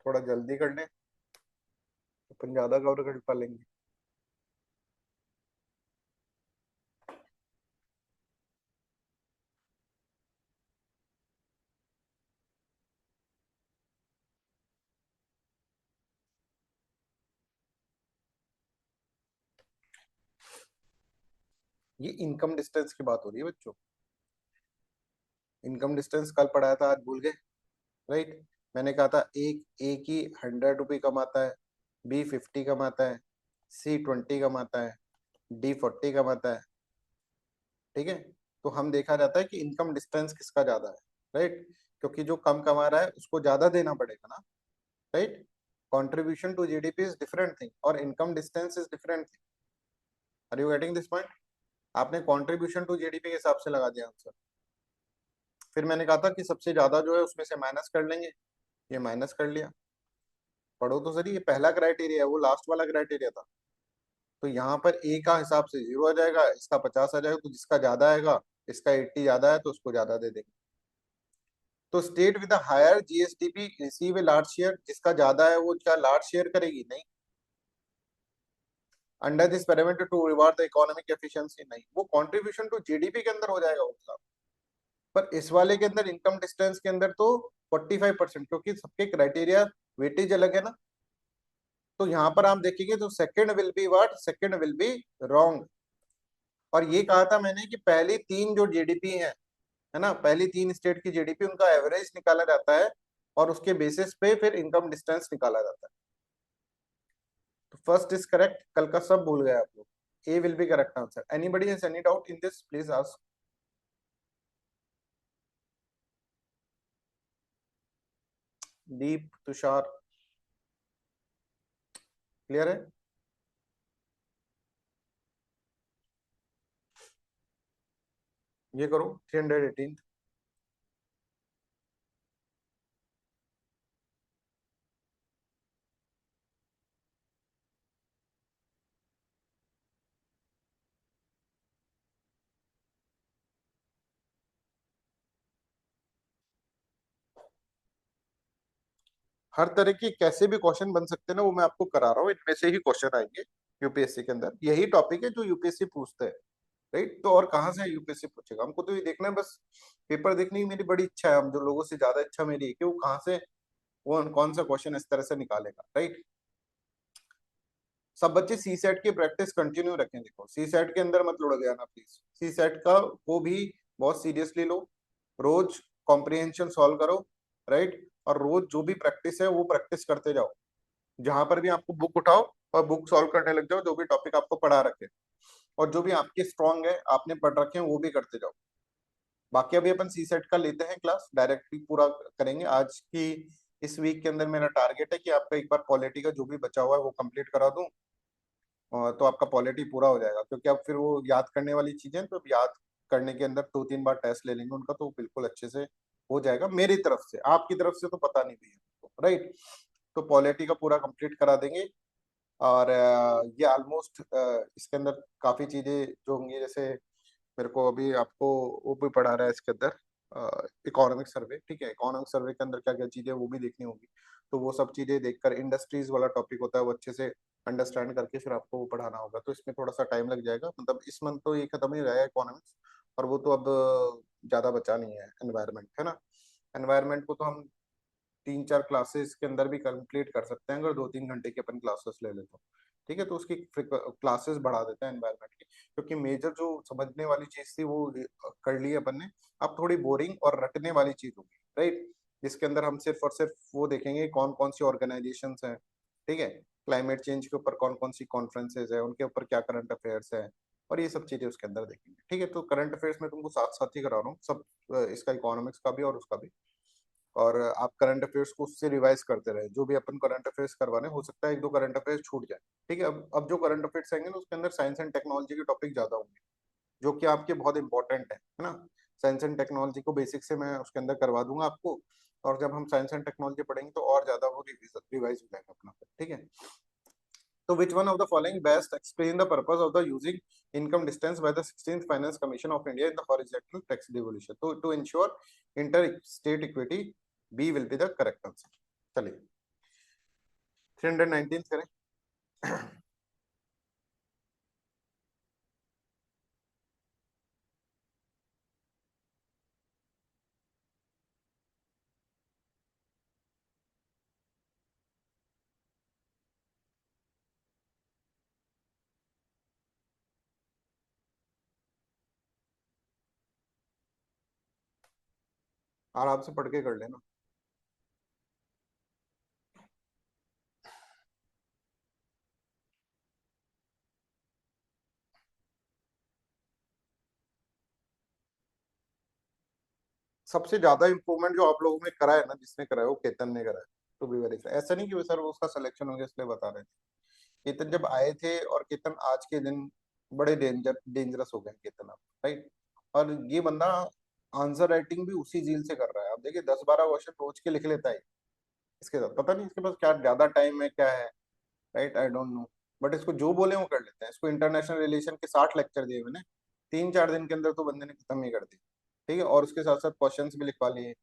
थोड़ा जल्दी कर लें, अपन ज्यादा कवर कर पा लेंगे। ये इनकम डिस्टेंस की बात हो रही है बच्चों। इनकम डिस्टेंस कल पढ़ाया था, आज भूल गए। राइट, मैंने कहा था एक ए की 100 रुपये कमाता है, बी 50 कमाता है, सी 20 कमाता है, डी 40 कमाता है। ठीक है, तो हम देखा जाता है कि इनकम डिस्टेंस किसका ज्यादा है। राइट, क्योंकि जो कम कमा रहा है उसको ज्यादा देना पड़ेगा ना। Right, contribution to GDP is different thing और income distance is different thing. Are you getting this point? आपने कंट्रीब्यूशन टू जीडीपी के हिसाब से लगा दिया आंसर। फिर मैंने कहा था कि सबसे ज्यादा जो है उसमें से माइनस कर लेंगे, ये माइनस कर लिया। पढ़ो तो सही, ये पहला क्राइटेरिया है, वो लास्ट वाला क्राइटेरिया था। तो यहाँ पर ए का हिसाब से 0 आ जाएगा, इसका 50 आ जाएगा, तो जिसका ज्यादा आएगा, इसका 80 ज्यादा है तो उसको ज्यादा दे देंगे। तो state with higher GSDP receive a large share, जिसका ज्यादा है वो क्या लार्ज शेयर करेगी? नहीं। Under this parameter to reward the economic efficiency, नहीं, वो कंट्रीब्यूशन टू जीडीपी के अंदर हो जाएगा वो सब। पर इस वाले के अंदर इनकम डिस्टेंस के अंदर तो 45%, क्योंकि सबके क्राइटेरिया वेटेज अलग है ना। तो यहाँ पर आप देखेंगे तो second will be what, second will be wrong. और ये कहा था मैंने कि पहली तीन जो जीडीपी है ना, पहली तीन स्टेट की जीडीपी उनका एवरेज निकाला जाता है और उसके बेसिस पे फिर इनकम डिस्टेंस निकाला जाता है। तो फर्स्ट इज करेक्ट, कल का सब भूल गए आप लोग। A will be correct answer. Anybody has any doubt in this, please ask. Deep, Tushar, clear है? ये करो 318। हर तरह की कैसे भी क्वेश्चन बन सकते हैं ना, वो मैं आपको करा रहा हूँ, इनमें से ही क्वेश्चन आएंगे यूपीएससी के अंदर। यही टॉपिक है जो यूपीएससी पूछते हैं, राइट? तो और कहाँ से यूपीएससी पूछेगा? हमको तो ये देखना है बस, पेपर देखने की मेरी बड़ी इच्छा है। हम जो लोगों से ज्यादा इच्छा मेरी है कि वो कहाँ से, वो कौन सा क्वेश्चन इस तरह से निकालेगा, राइट? सब बच्चे सी सेट की प्रैक्टिस कंटिन्यू रखें। देखो सी सेट के अंदर मत लुढ़ जाना प्लीज। सी सेट का को भी बहुत सीरियसली लो। रोज कॉम्प्रिहेंशन सॉल्व करो, राइट? और रोज जो भी प्रैक्टिस है वो प्रैक्टिस करते जाओ। जहां पर भी आपको बुक उठाओ और बुक सॉल्व करने लग जाओ, जो भी टॉपिक आपको पढ़ा रखे और जो भी आपके स्ट्रांग है आपने पढ़ रखे हैं वो भी करते जाओ। बाकी अभी अपन सी सेट का लेते हैं क्लास, डायरेक्टली पूरा करेंगे आज की। इस वीक के अंदर मेरा टारगेट है कि आपका एक बार पॉलिटी का जो भी बचा हुआ है वो कंप्लीट करा दूं, और तो आपका पॉलिटी पूरा हो जाएगा। क्योंकि अब फिर वो याद करने वाली चीजें, तो याद करने के अंदर 2-3 बार टेस्ट ले लेंगे उनका, तो बिल्कुल अच्छे से हो जाएगा मेरी तरफ से। आपकी तरफ से तो पता नहीं भी है, राइट? तो पॉलिटी का पूरा कंप्लीट करा देंगे। और ये ऑलमोस्ट इसके अंदर काफी चीजें जो होंगी, जैसे मेरे को अभी आपको वो भी पढ़ा रहा है इसके अंदर, इकोनॉमिक सर्वे, ठीक है? इकोनॉमिक सर्वे के अंदर क्या क्या चीजें वो भी देखनी होगी। तो वो सब चीजें देखकर, इंडस्ट्रीज वाला टॉपिक होता है वो अच्छे से अंडरस्टैंड करके फिर आपको वो पढ़ाना होगा। तो इसमें थोड़ा सा टाइम लग जाएगा, मतलब इस मंथ तो ये खत्म ही रहेगा इकोनॉमिक्स। और वो तो अब ज्यादा बचा नहीं है। एनवायरमेंट है ना, एनवायरमेंट को तो हम 3-4 क्लासेस के अंदर भी कंप्लीट कर सकते हैं, अगर 2-3 घंटे की अपन क्लासेस ले ले तो। ठीक है, तो उसकी क्लासेस बढ़ा देते हैं एनवायरनमेंट की, क्योंकि मेजर जो समझने वाली चीज थी वो कर ली अपन ने। अब थोड़ी बोरिंग और रटने वाली चीज होगी, राइट? जिसके अंदर हम सिर्फ और सिर्फ वो देखेंगे कौन कौन सी ऑर्गेनाइजेशन हैं, ठीक है? क्लाइमेट चेंज के ऊपर कौन कौन सी कॉन्फ्रेंसेज है, उनके ऊपर क्या करंट अफेयर्स है, और ये सब चीजें उसके अंदर देखेंगे। ठीक है, तो करंट अफेयर्स में तुमको साथ साथ ही करा रहा हूँ सब, इसका इकोनॉमिक्स का भी और उसका भी। और आप करंट अफेयर्स को उससे रिवाइज करते रहे। जो भी अपन करंट अफेयर्स करवाने, हो सकता है 1-2 करंट अफेयर्स छूट जाए। ठीक है, अब जो करंट अफेयर्स आएंगे ना उसके अंदर साइंस एंड टेक्नोलॉजी के टॉपिक ज्यादा होंगे, जो कि आपके बहुत इंपॉर्टेंट है ना? साइंस एंड टेक्नोलॉजी को बेसिक से मैं उसके अंदर करवा दूंगा आपको। और जब हम साइंस एंड टेक्नोलॉजी पढ़ेंगे तो और ज्यादा वो रिवाइज हो जाएगा अपना, ठीक है? तो which one of the following best explain the purpose of the using income distance by the 16th Finance Commission of India in the horizontal tax devolution? To ensure inter-state equity, B will be the correct answer. चलिए 319 करें। आराम से पढ़ के कर लेना। सबसे ज्यादा इंप्रूवमेंट जो आप लोगों ने करा है ना, जिसने करा है वो केतन ने करा है। टू बी वेरी, ऐसा नहीं कि सर उसका सिलेक्शन हो गया इसलिए बता रहे थे। केतन जब आए थे, और केतन आज के दिन बड़े डेंजरस हो गए केतन अब, राइट? और ये बंदा आंसर राइटिंग भी उसी झील से कर रहा है। आप देखिए 10-12 क्वेश्चन रोज के लिख लेता है इसके साथ। पता नहीं इसके पास क्या ज्यादा टाइम है क्या है, right? I don't know. But इसको जो बोले वो कर लेते हैं। इसको इंटरनेशनल रिलेशन के 60 लेक्चर दिए मैंने, 3-4 दिन के अंदर तो बंदे ने खत्म ही कर दी। ठीक है, और उसके साथ साथ क्वेश्चंस भी लिखवा लिए।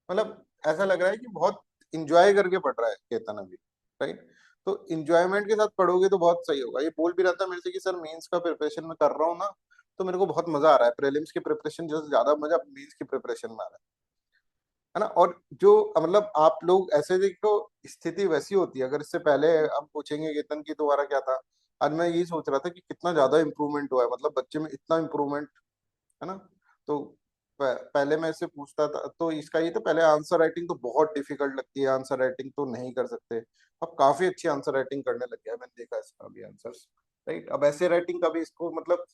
मतलब ऐसा लग रहा है कि बहुत इंजॉय करके पढ़ रहा है केतन अभी, राइट? तो इंजॉयमेंट के साथ पढ़ोगे तो बहुत सही होगा। ये बोल भी रहा था मेरे से कि सर मेंस का प्रिपरेशन में कर रहा हूँ ना, तो मेरे को बहुत मजा आ रहा है। प्रीलिम्स की प्रिपरेशन जैसे ज्यादा मजा मेंस की प्रिपरेशन में आ रहा है। है ना। और जो मतलब आप लोग ऐसे देखो, स्थिति वैसी होती है, अगर इससे पहले हम पूछेंगे केतन की तुम्हारा क्या था, आज मैं यही सोच रहा था कि कितना ज्यादा इम्प्रूवमेंट हुआ है, मतलब बच्चे में इतना इम्प्रूवमेंट, है ना। तो पहले मैं इससे पूछता था तो इसका ये था, पहले आंसर राइटिंग तो बहुत डिफिकल्ट लगती है, आंसर राइटिंग तो नहीं कर सकते। अब काफी अच्छी आंसर राइटिंग करने लग गया है, मैंने देखा इसका भी आंसर्स। राइट, अब ऐसे राइटिंग का भी इसको मतलब,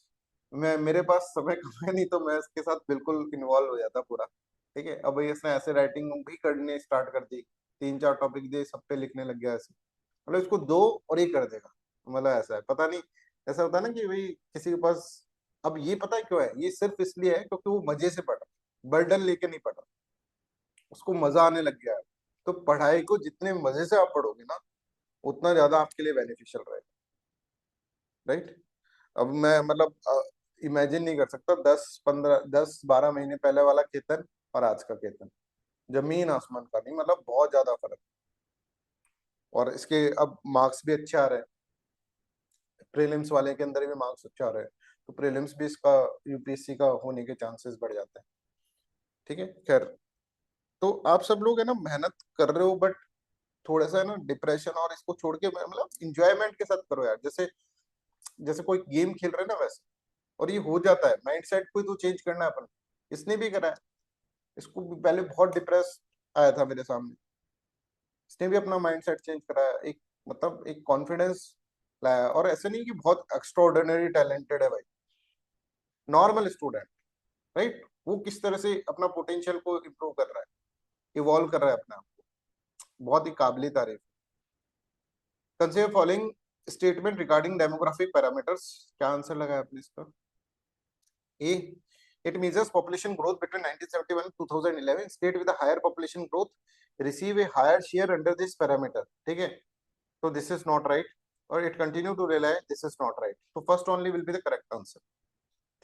मैं मेरे पास समय कम है, नहीं तो मैं इसके साथ बिल्कुल इन्वॉल्व हो जाता पूरा। ठीक है, अब इसने ऐसे राइटिंग भी करने स्टार्ट कर दी, 3-4 टॉपिक दे, सब पे लिखने लग गया ऐसे। मतलब इसको दो और ये कर देगा, मतलब ऐसा है, पता नहीं। ऐसा होता है ना कि भाई किसी के पास, अब ये पता है क्यों है, ये सिर्फ इसलिए है क्योंकि वो मजे से पढ़ रहा है, बर्डन लेके नहीं पढ़ रहा, उसको मजा आने लग गया है। तो पढ़ाई को जितने मजे से आप पढ़ोगे ना, उतना ज्यादा आपके लिए बेनिफिशियल रहेगा। राइट। अब मैं मतलब इमेजिन नहीं कर सकता 10-15 10-12 महीने पहले वाला केतन और आज का केतन, जमीन आसमान का नहीं, मतलब बहुत ज्यादा फर्क। और इसके अब मार्क्स भी अच्छे आ रहे हैं, प्रीलिम्स वाले के अंदर भी मार्क्स अच्छे आ रहे हैं, तो प्रीलिम्स भी इसका यूपीएससी का होने के चांसेस बढ़ जाते हैं। ठीक है, खैर। तो आप सब लोग है ना मेहनत कर रहे हो, बट थोड़ा सा है ना डिप्रेशन और इसको छोड़ के मतलब इंजॉयमेंट के साथ करो यार। जैसे जैसे कोई गेम खेल रहे हैं ना वैसे, और ये हो जाता है, माइंड सेट को ही तो चेंज करना है अपन। इसने भी करा है, इसको भी पहले बहुत डिप्रेस आया था मेरे सामने, इसने भी अपना माइंड सेट चेंज कराया, एक मतलब एक कॉन्फिडेंस लाया। और ऐसे नहीं कि बहुत एक्स्ट्राऑर्डिनरी टैलेंटेड है भाई, नॉर्मल स्टूडेंट। राइट, वो किस तरह से अपना पोटेंशियल को इम्प्रूव कर रहा है, इवॉल्व कर रहा है अपने आप को, बहुत ही काबिल तारीफ। Consider following statement regarding demographic parameters. क्या आंसर लगा है आपने इसका? A. It measures population growth between 1971 and 2011. State with a higher population growth receive a higher share under this parameter. ठीक है, तो this is not right. और it continue to rely, this is not right. So first only will be the correct answer.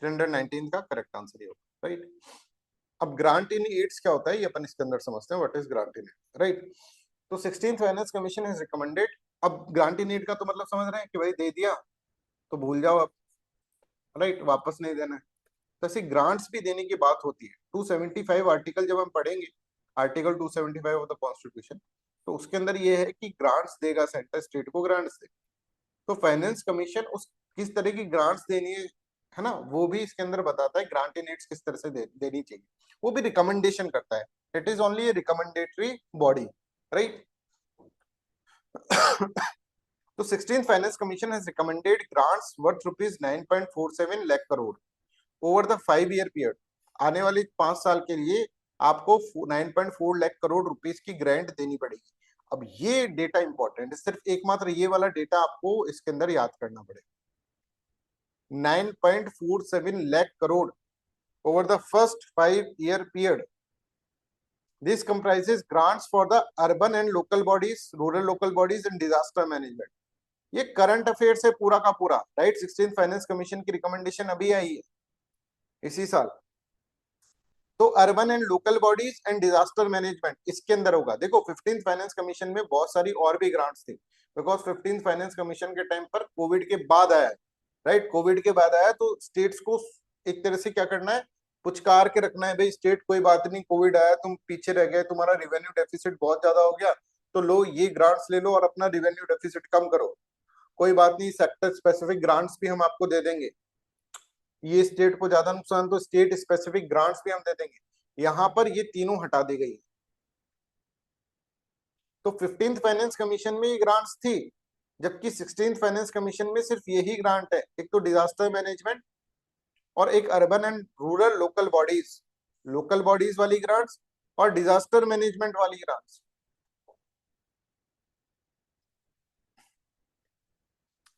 319 का correct answer ये होगा। Right, अब grant इन ads क्या होता है ये अपन इसके अंदर समझते हैं, what is grant in aid. Right, तो 16th finance commission has recommended. अब ग्रांट इन एड का तो मतलब समझ रहे हैं कि भाई दे दिया तो भूल जाओ अब, राइट, वापस नहीं देना है। तो ऐसे ग्रांट्स भी देने की बात होती है। 275 आर्टिकल जब हम पढ़ेंगे, आर्टिकल 275 ऑफ द कॉन्स्टिट्यूशन, तो उसके अंदर ये है कि ग्रांट्स देगा सेंटर, स्टेट को ग्रांट्स दे। तो फाइनेंस कमीशन उस किस तरह की ग्रांट्स देनी है ना, वो भी इसके अंदर बताता है, ग्रांट इन एड्स किस तरह से देनी चाहिए, वो भी रिकमेंडेशन करता है। It is only A recommendatory body. Right. तो 16th finance commission has recommended grants worth rupees 9.47 lakh crore over the 5 year period. आने वाले 5 साल के लिए आपको 9.4 लाख करोड़ रुपीस की ग्रांट देनी पड़ेगी। अब ये डेटा इंपॉर्टेंट है, सिर्फ एकमात्र ये वाला डेटा आपको इसके अंदर याद करना पड़ेगा। 9.47 lakh crore over the first 5 year period. This comprises grants for the urban and local bodies, rural local bodies and disaster management. ये करंट अफेयर्स है पूरा का पूरा। राइट, 16th फाइनेंस कमीशन की रिकमेंडेशन अभी आई है इसी साल। तो urban and local bodies and disaster management इसके अंदर होगा। देखो 15th फाइनेंस कमीशन में बहुत सारी और भी ग्रांट्स थी, बिकॉज 15th फाइनेंस कमीशन के टाइम पर कोविड के बाद आया। राइट, कोविड के बाद आया तो स्टेट्स को एक तरह से क्या करना है, पुचकार के रखना है, भाई स्टेट कोई बात नहीं, कोविड आया, तुम पीछे रह गए, तुम्हारा रिवेन्यू डेफिसिट बहुत ज्यादा हो गया, तो लो ये ग्रांट्स ले लो और अपना रिवेन्यू डेफिसिट कम करो। कोई बात नहीं, सेक्टर स्पेसिफिक ग्रांट्स भी हम आपको दे देंगे, ये स्टेट को ज्यादा नुकसान तो स्टेट स्पेसिफिक ग्रांट्स भी हम दे देंगे। यहां पर ये तीनों हटा दी गई। तो 15th फाइनेंस कमीशन में ये ग्रांट्स थी, जबकि 16th फाइनेंस कमीशन में सिर्फ यही ग्रांट है, एक तो डिजास्टर मैनेजमेंट और एक urban and rural local bodies वाली ग्रांट्स और डिजास्टर मैनेजमेंट वाली ग्रांट्स।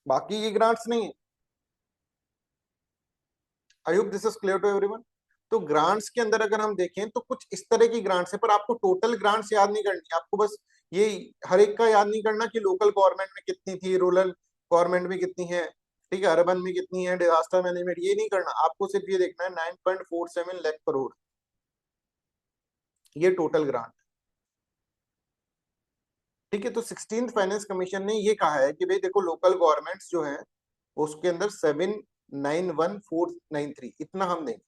बाकी ये ग्रांट्स नहीं है। I hope this is clear to everyone. तो ग्रांट्स के अंदर अगर हम देखें तो कुछ इस तरह की ग्रांट्स है, पर आपको टोटल ग्रांट्स याद नहीं करनी, आपको बस ये हर एक का याद नहीं करना कि लोकल गवर्नमेंट में कितनी थी, रूरल गवर्नमेंट में कितनी है, ठीक है, अर्बन में कितनी है, डिजास्टर मैनेजमेंट, ये नहीं करना आपको, सिर्फ ये देखना है 9.47 लाख करोड़, ये टोटल ग्रांट। ठीक है, तो 16th फाइनेंस कमीशन ने ये कहा है कि भाई देखो लोकल गवर्नमेंट्स जो है उसके अंदर 791,493 इतना हम देंगे।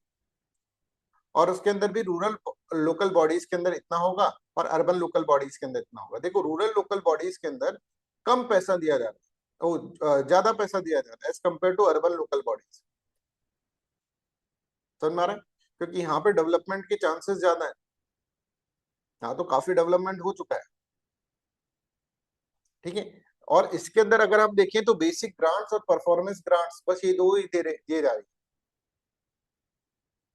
और उसके अंदर भी रूरल लोकल बॉडीज के अंदर इतना होगा और अर्बन लोकल बॉडीज के अंदर इतना होगा। देखो रूरल लोकल बॉडीज के अंदर कम पैसा दिया जा रहा है, ज्यादा पैसा दिया जा रहा है as compare to urban local bodies. समझ में आ रहा है? क्योंकि यहाँ पे डेवलपमेंट के चांसेस ज्यादा है, यहाँ तो काफी डेवलपमेंट हो चुका है। ठीक है, और इसके अंदर अगर आप देखें तो बेसिक ग्रांट्स और परफॉर्मेंस ग्रांट्स बस ये दो ही दिए जा रही है।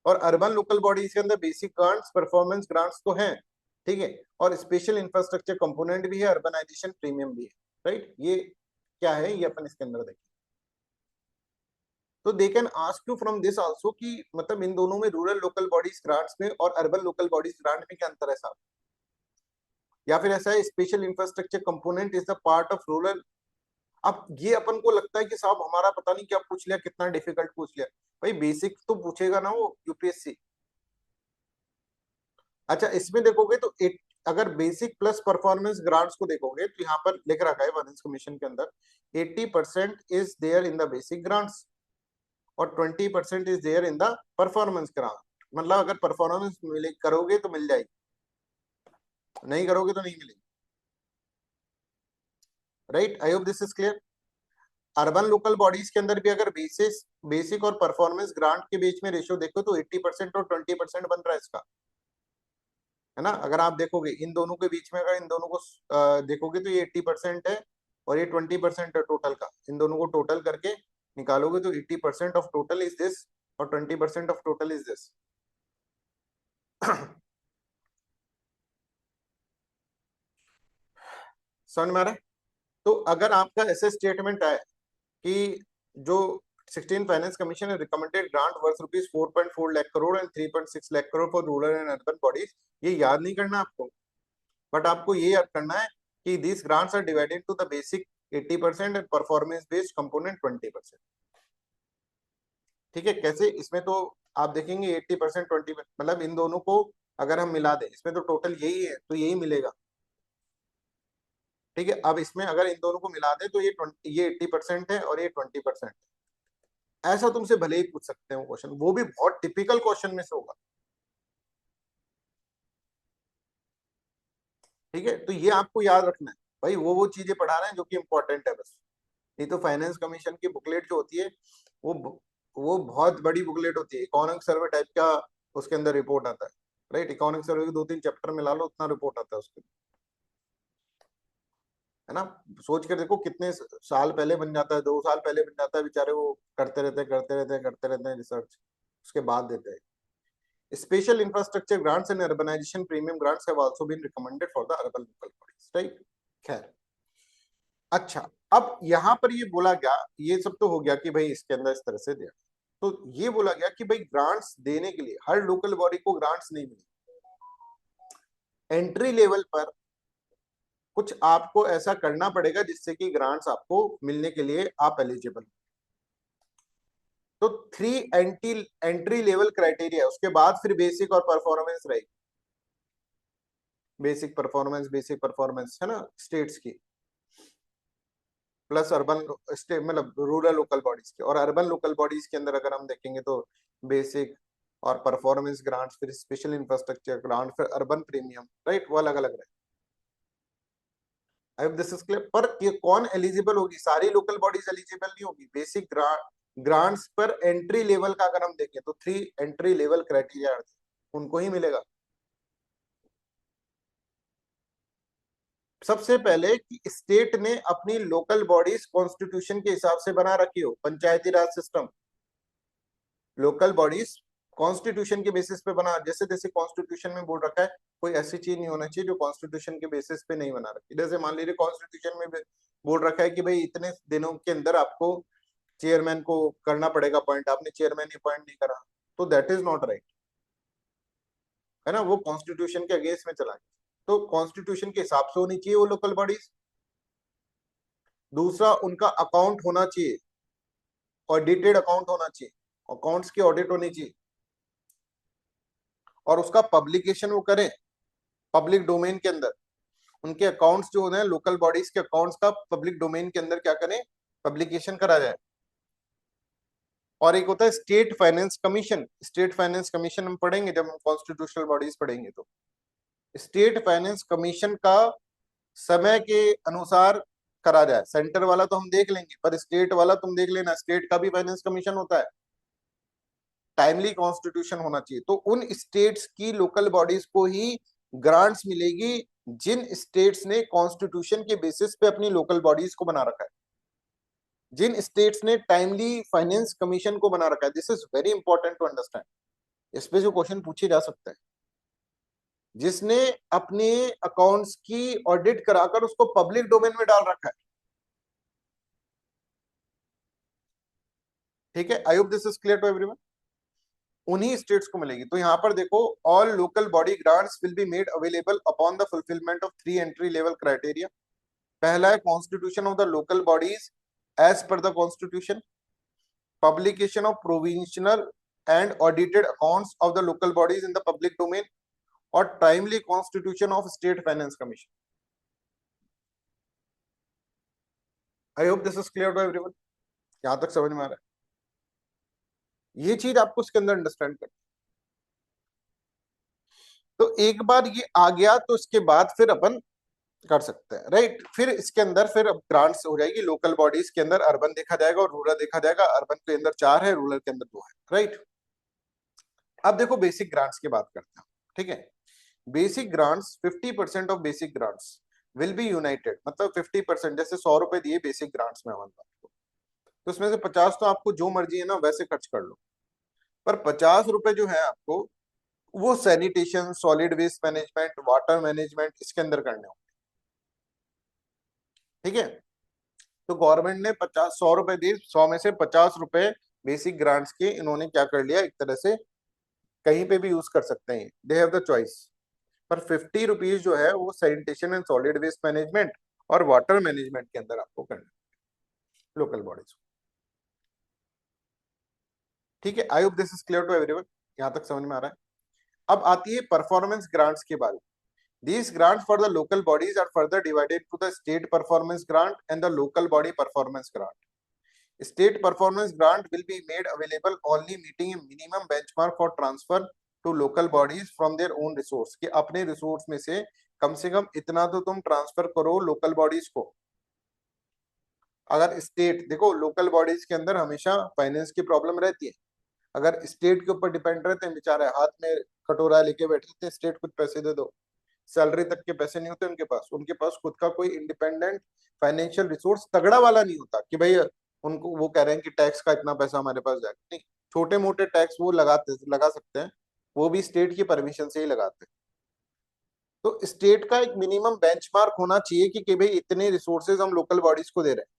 और अर्बन लोकल बॉडीज के अंदर बेसिक ग्रांट्स परफॉर्मेंस ग्रांट्स तो हैं, ठीक है, और स्पेशल इंफ्रास्ट्रक्चर कंपोनेंट भी है, अर्बनाइजेशन प्रीमियम भी है। राइट, ये क्या है ये अपन इसके अंदर देखें। तो they can ask you from this also कि मतलब इन दोनों में रूरल लोकल बॉडीज ग्रांट्स में और अर्बन लोकल बॉडीज ग्रांट में क्या अंतर है साहब? या फिर ऐसा है special infrastructure component is the part of rural. अब ये अपन को लगता है कि साहब हमारा पता नहीं क्या पूछ लिया, कितना डिफिकल्ट पूछ लिया। भाई बेसिक तो पूछेगा ना वो यूपीएससी। अच्छा इसमें देखोगे तो अगर बेसिक प्लस परफॉर्मेंस ग्रांट्स को देखोगे तो यहाँ पर लिख रखा है फाइनेंस कमीशन के अंदर 80% is there in the basic grants और 20% is there in the performance grant. मतलब अगर परफॉर्मेंस करोगे तो मिल जाएगी, नहीं करोगे तो नहीं मिलेगी। Right, I hope this is clear. Urban local bodies के अंदर भी अगर बेसिक और परफॉर्मेंस ग्रांट के बीच में रेशियो देखो तो 80% और 20% बन रहा है इसका, है ना। अगर आप देखोगे इन दोनों के बीच में, अगर इन दोनों को देखोगे तो ये 80% है और ये 20% है टोटल का। इन दोनों को टोटल करके निकालोगे तो 80% ऑफ टोटल इज दिस और 20% ऑफ टोटल इज दिस। समझ में आ रहा है? तो अगर आपका ऐसे स्टेटमेंट आए कि जो 16 finance commission recommended grant worth rupees 4.4 lakh crore and 3.6 lakh crore for rural and urban bodies, ये याद नहीं करना आपको, बट आपको ये याद करना है कि these grants are divided to the basic 80% and performance based component 20%। ठीक है, कैसे? इसमें तो आप देखेंगे 80% 20%, मतलब इन दोनों को अगर हम मिला दें, इसमें तो टोटल यही है तो यही मिलेगा। ठीक है, अब इसमें अगर इन दोनों को मिला दें तो ये 80% है और ये 20%। ऐसा तुमसे भले ही पूछ सकते हो क्वेश्चन, वो भी बहुत टिपिकल क्वेश्चन में से होगा। ठीक है, तो ये आपको याद रखना है भाई, वो चीजें पढ़ा रहे हैं जो कि इंपॉर्टेंट है बस। नहीं तो फाइनेंस कमीशन की बुकलेट जो होती है वो वो बहुत बड़ी बुकलेट होती है, इकोनॉमिक सर्वे टाइप का उसके अंदर रिपोर्ट आता है। राइट, इकोनॉमिक सर्वे के 2-3 चैप्टर मिला लो उतना रिपोर्ट आता है उसके, है ना। सोच कर देखो कितने साल पहले बन जाता है, 2 साल पहले बन जाता है, बेचारे वो करते रहते हैं रिसर्च, उसके बाद देते हैं। Special infrastructure grants and urbanization premium grants have also been recommended for the urban local bodies. Right, खैर। अच्छा, अब यहाँ पर ये बोला गया, ये सब तो हो गया कि भाई इसके अंदर इस तरह से दिया, तो ये बोला गया कि भाई ग्रांट्स देने के लिए हर लोकल बॉडी को ग्रांट्स नहीं मिली। एंट्री लेवल पर कुछ आपको ऐसा करना पड़ेगा जिससे कि ग्रांट्स आपको मिलने के लिए आप एलिजिबल। तो 3 एंट्री लेवल क्राइटेरिया, उसके बाद फिर बेसिक और परफॉर्मेंस रहेगी। बेसिक परफॉर्मेंस है ना स्टेट्स की, प्लस अर्बन स्टेट मतलब रूरल लोकल बॉडीज के। और अर्बन लोकल बॉडीज के अंदर अगर हम देखेंगे तो बेसिक और परफॉर्मेंस ग्रांट्स, फिर स्पेशल इंफ्रास्ट्रक्चर ग्रांट, फिर अर्बन प्रीमियम। राइट, वो अलग अलग रहे। आई होप दिस इज क्लियर। पर ये कौन एलिजिबल होगी? सारी लोकल बॉडीज एलिजिबल नहीं होगी। बेसिक ग्रांट्स पर एंट्री लेवल का अगर हम देखें तो 3 एंट्री लेवल क्राइटेरिया उनको ही मिलेगा। सबसे पहले कि स्टेट ने अपनी लोकल बॉडीज कॉन्स्टिट्यूशन के हिसाब से बना रखी हो, पंचायती राज सिस्टम। लोकल बॉडीज कॉन्स्टिट्यूशन के बेसिस पे बना, जैसे जैसे कॉन्स्टिट्यूशन में बोल रखा है कोई ऐसी चीज नहीं होना चाहिए जो कॉन्स्टिट्यूशन के बेसिस पे नहीं बना रखी। जैसे मान लीजिए कॉन्स्टिट्यूशन में बोल रखा है कि भाई इतने दिनों के अंदर आपको चेयरमैन को करना पड़ेगा अपॉइंट, आपने चेयरमैन अपॉइंट नहीं करा तो दैट इज नॉट राइट, है ना, वो कॉन्स्टिट्यूशन के अगेंस्ट में चला गया। तो कॉन्स्टिट्यूशन के हिसाब से होनी चाहिए वो लोकल बॉडीज। दूसरा, उनका अकाउंट होना चाहिए, ऑडिटेड अकाउंट होना चाहिए, अकाउंट्स की ऑडिट होनी चाहिए, और उसका पब्लिकेशन वो करें पब्लिक डोमेन के अंदर। उनके अकाउंट्स जो है लोकल बॉडीज के अकाउंट्स का पब्लिक डोमेन के अंदर क्या करें, पब्लिकेशन करा जाए। और एक होता है state finance commission. State finance commission हम पढ़ेंगे जब हम कॉन्स्टिट्यूशनल बॉडीज पढ़ेंगे। तो स्टेट फाइनेंस कमीशन का समय के अनुसार करा जाए। सेंटर वाला तो हम देख लेंगे, पर स्टेट वाला तुम देख लेना, स्टेट का भी फाइनेंस कमीशन होता है। टाइमली कॉन्स्टिट्यूशन होना चाहिए। तो उन स्टेट्स की लोकल बॉडीज को ही ग्रांट्स मिलेगी जिन स्टेट्स ने कॉन्स्टिट्यूशन के बेसिस पे अपनी लोकल बॉडीज को बना रखा है, जिन स्टेट्स ने टाइमली फाइनेंस कमीशन को बना रखा है। This is very important to understand. इस पे जो क्वेश्चन पूछे जा सकते हैं, जिसने अपने अकाउंट्स की ऑडिट कराकर उसको पब्लिक डोमेन में डाल रखा है। ठीक है, I hope this is clear to everyone. उन्हीं स्टेट्स को मिलेगी। तो यहां पर देखो, all local body grants will be made available upon the fulfilment of 3 entry level criteria. पहला है constitution of the local bodies as per the constitution, publication of provincial and audited accounts of the local bodies in the public domain, और timely constitution of state finance commission. I hope this is clear to everyone. यहां तक समझ में आ रहा है? ये चीज आपको इसके अंदर अंडरस्टैंड कर। तो एक बार ये आ गया तो इसके बाद फिर अपन कर सकते हैं, राइट। फिर इसके अंदर फिर अब ग्रांट्स हो जाएगी लोकल बॉडीज के अंदर। अर्बन देखा जाएगा और रूरल देखा जाएगा। अर्बन के अंदर 4 है, रूरल के अंदर 2 है, राइट। अब देखो बेसिक ग्रांट्स की बात करते हैं। ठीक है, basic grants 50% of basic grants will be united. मतलब 50%, जैसे 100 रुपए दिए बेसिक ग्रांट्स में हमारे आपको, तो उसमें से 50 तो आपको जो मर्जी है ना वैसे खर्च कर लो, पर 50 रुपए जो है आपको वो sanitation, solid waste management, water management इसके अंदर करने हो। ठीक है, तो गवर्नमेंट ने 100 रुपए दिए, 100 में से 50 रुपए बेसिक ग्रांट्स के इन्होंने क्या कर लिया, एक तरह से कहीं पे भी यूज कर सकते हैं, दे हैव द चॉइस। पर 50 रुपीज जो है वो sanitation and solid waste management और वाटर मैनेजमेंट के अंदर आपको करना लोकल बॉडीज। ठीक है, I hope this is clear to everyone. यहां तक समझ में आ रहा है? अब आती है परफॉर्मेंस ग्रांट्स की बारी। These grants for the local bodies are further divided to the state performance grant and the local body performance grant. State performance grant will be made available only meeting a minimum benchmark for transfer to local bodies from their own resource, कि अपने resource में से कम इतना तो तुम transfer करो local bodies को। अगर स्टेट, देखो लोकल बॉडीज के अंदर हमेशा फाइनेंस की प्रॉब्लम रहती है। अगर स्टेट के ऊपर डिपेंड रहते हैं बेचारे, हाथ में कटोरा लेके बैठे रहते हैं, स्टेट कुछ पैसे दे दो, सैलरी तक के पैसे नहीं होते उनके पास। उनके पास खुद का कोई इंडिपेंडेंट फाइनेंशियल रिसोर्स तगड़ा वाला नहीं होता कि भाई उनको वो कह रहे हैं कि टैक्स का इतना पैसा हमारे पास जाएगा। नहीं, छोटे मोटे टैक्स वो लगा सकते हैं, वो भी स्टेट की परमिशन से ही लगाते हैं। तो स्टेट का एक मिनिमम बेंचमार्क होना चाहिए कि भाई इतने रिसोर्सेज हम लोकल बॉडीज को दे रहे हैं,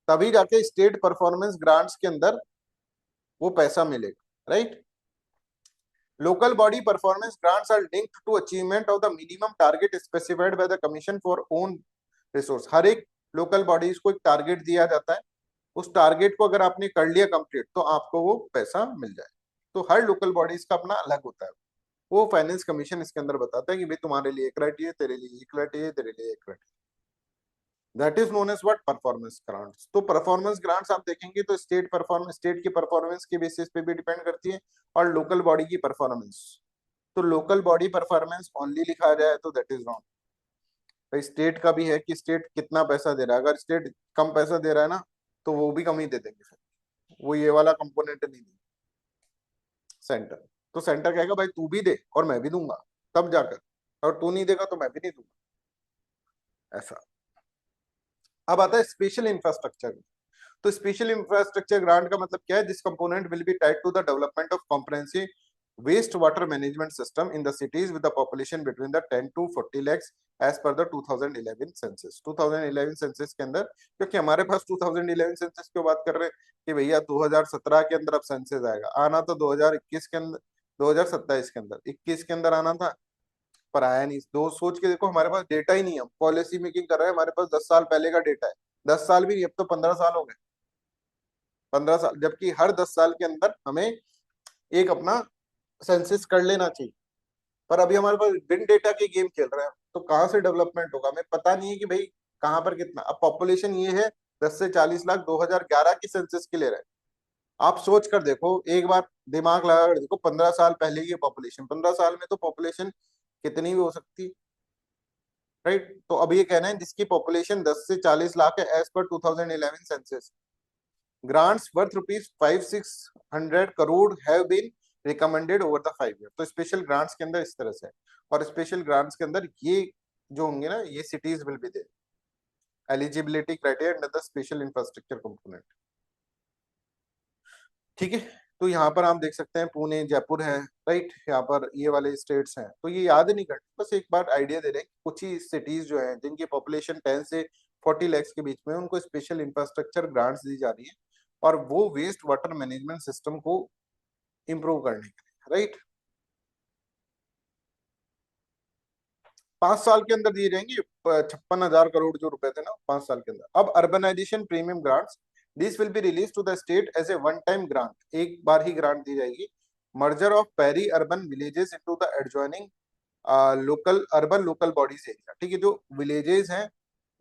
तभी जाके स्टेट परफॉर्मेंस ग्रांट्स के अंदर वो पैसा मिलेगा, right. Local body performance grants are linked to achievement of the minimum target specified by the Commission for own resource. हर एक लोकल बॉडीज को एक टारगेट दिया जाता है, उस टारगेट को अगर आपने कर लिया कंप्लीट तो आपको वो पैसा मिल जाए। तो हर लोकल बॉडीज का अपना अलग होता है। वो फाइनेंस कमीशन इसके अंदर बताता है कि भाई तुम्हारे लिए एक क्राइटेरिया, तेरे लिए एक क्राइटेरिया, तेरे लिए एक criteria. That is known as what, performance grants. तो परफॉर्मेंस ग्रांट्स आप देखेंगे तो स्टेट की परफॉर्मेंस के बेसिस पे भी डिपेंड करती है, और लोकल बॉडी की परफॉर्मेंस। तो लोकल बॉडी परफॉर्मेंस ओनली लिखा जाए तो दैट इज रॉन्ग। भाई स्टेट का भी है कि स्टेट कितना पैसा दे रहा है। अगर स्टेट कम पैसा दे रहा है ना तो वो भी कम ही दे देंगे, फिर वो ये वाला कंपोनेंट नहीं देंगे सेंटर। तो सेंटर कहेगा भाई तू भी दे और मैं भी दूंगा, तब जाकर, और तू नहीं देगा तो मैं भी नहीं दूंगा, ऐसा। अब आता है स्पेशल इंफ्रास्ट्रक्चर। तो स्पेशल इंफ्रास्ट्रक्चर ग्रांट का मतलब क्या है? This component will be tied to the development of comprehensive waste water management system in the cities with the population between the 10 to 40 lakhs as per the 2011 census. 2011 census के अंदर, क्योंकि हमारे पास 2011 census की बात कर रहे हैं कि भैया 2017 के अंदर अब सेंसस आएगा, आना तो 2021 के अंदर, 2027 के अंदर, 21 के अंदर आना था, पर आया नहीं। दो सोच के देखो, हमारे पास डेटा ही नहीं है, हम पॉलिसी मेकिंग कर रहे हैं, हमारे पास 10 साल पहले का डेटा है। 10 साल भी नहीं, अब तो 15 साल हो गए, 15 साल, जबकि हर 10 साल के अंदर हमें एक अपना सेंसस कर लेना चाहिए। पर अभी हमारे पास बिन डेटा के गेम खेल रहे हैं, तो कहाँ से डेवलपमेंट होगा हमें पता नहीं है कि भाई कहाँ पर कितना। अब पॉपुलेशन ये है 10 से 40 लाख, 2011 की सेंसस के ले रहे हैं, आप सोच कर देखो एक बार, दिमाग लगा कर देखो, 15 साल पहले की पॉपुलेशन, 15 साल में तो पॉपुलेशन कितनी भी हो सकती, राइट। तो अब ये कहना है जिसकी पॉपुलेशन 10 से 40 लाख है as per 2011 census, grants worth rupees 5,600 crore have been recommended over the 5 year. तो स्पेशल ग्रांट्स के अंदर इस तरह से है। और स्पेशल ग्रांट्स के अंदर ये जो होंगे ना, ये cities will be there, eligibility criteria under the special infrastructure component. ठीक है। तो यहाँ पर आप देख सकते हैं पुणे, जयपुर है, राइट। यहाँ पर ये वाले स्टेट्स हैं, तो ये याद नहीं करते, बस एक बार आइडिया दे रहे हैं कि कुछ ही सिटीज जो हैं जिनकी पॉपुलेशन 10 से 40 लाख के बीच में, उनको स्पेशल इंफ्रास्ट्रक्चर ग्रांट्स दी जा रही है, और वो वेस्ट वाटर मैनेजमेंट सिस्टम को इम्प्रूव करने के लिए, राइट। 5 साल के अंदर दिए जाएंगे 56,000 करोड़ जो रुपए थे ना, 5 साल के अंदर। अब urbanization premium grants, this will be release to the state as a one time grant, एक बार ही ग्रांट दी जाएगी। Merger of peri urban villages into the adjoining local urban local bodies area. ठीक है, जो विलेजेस हैं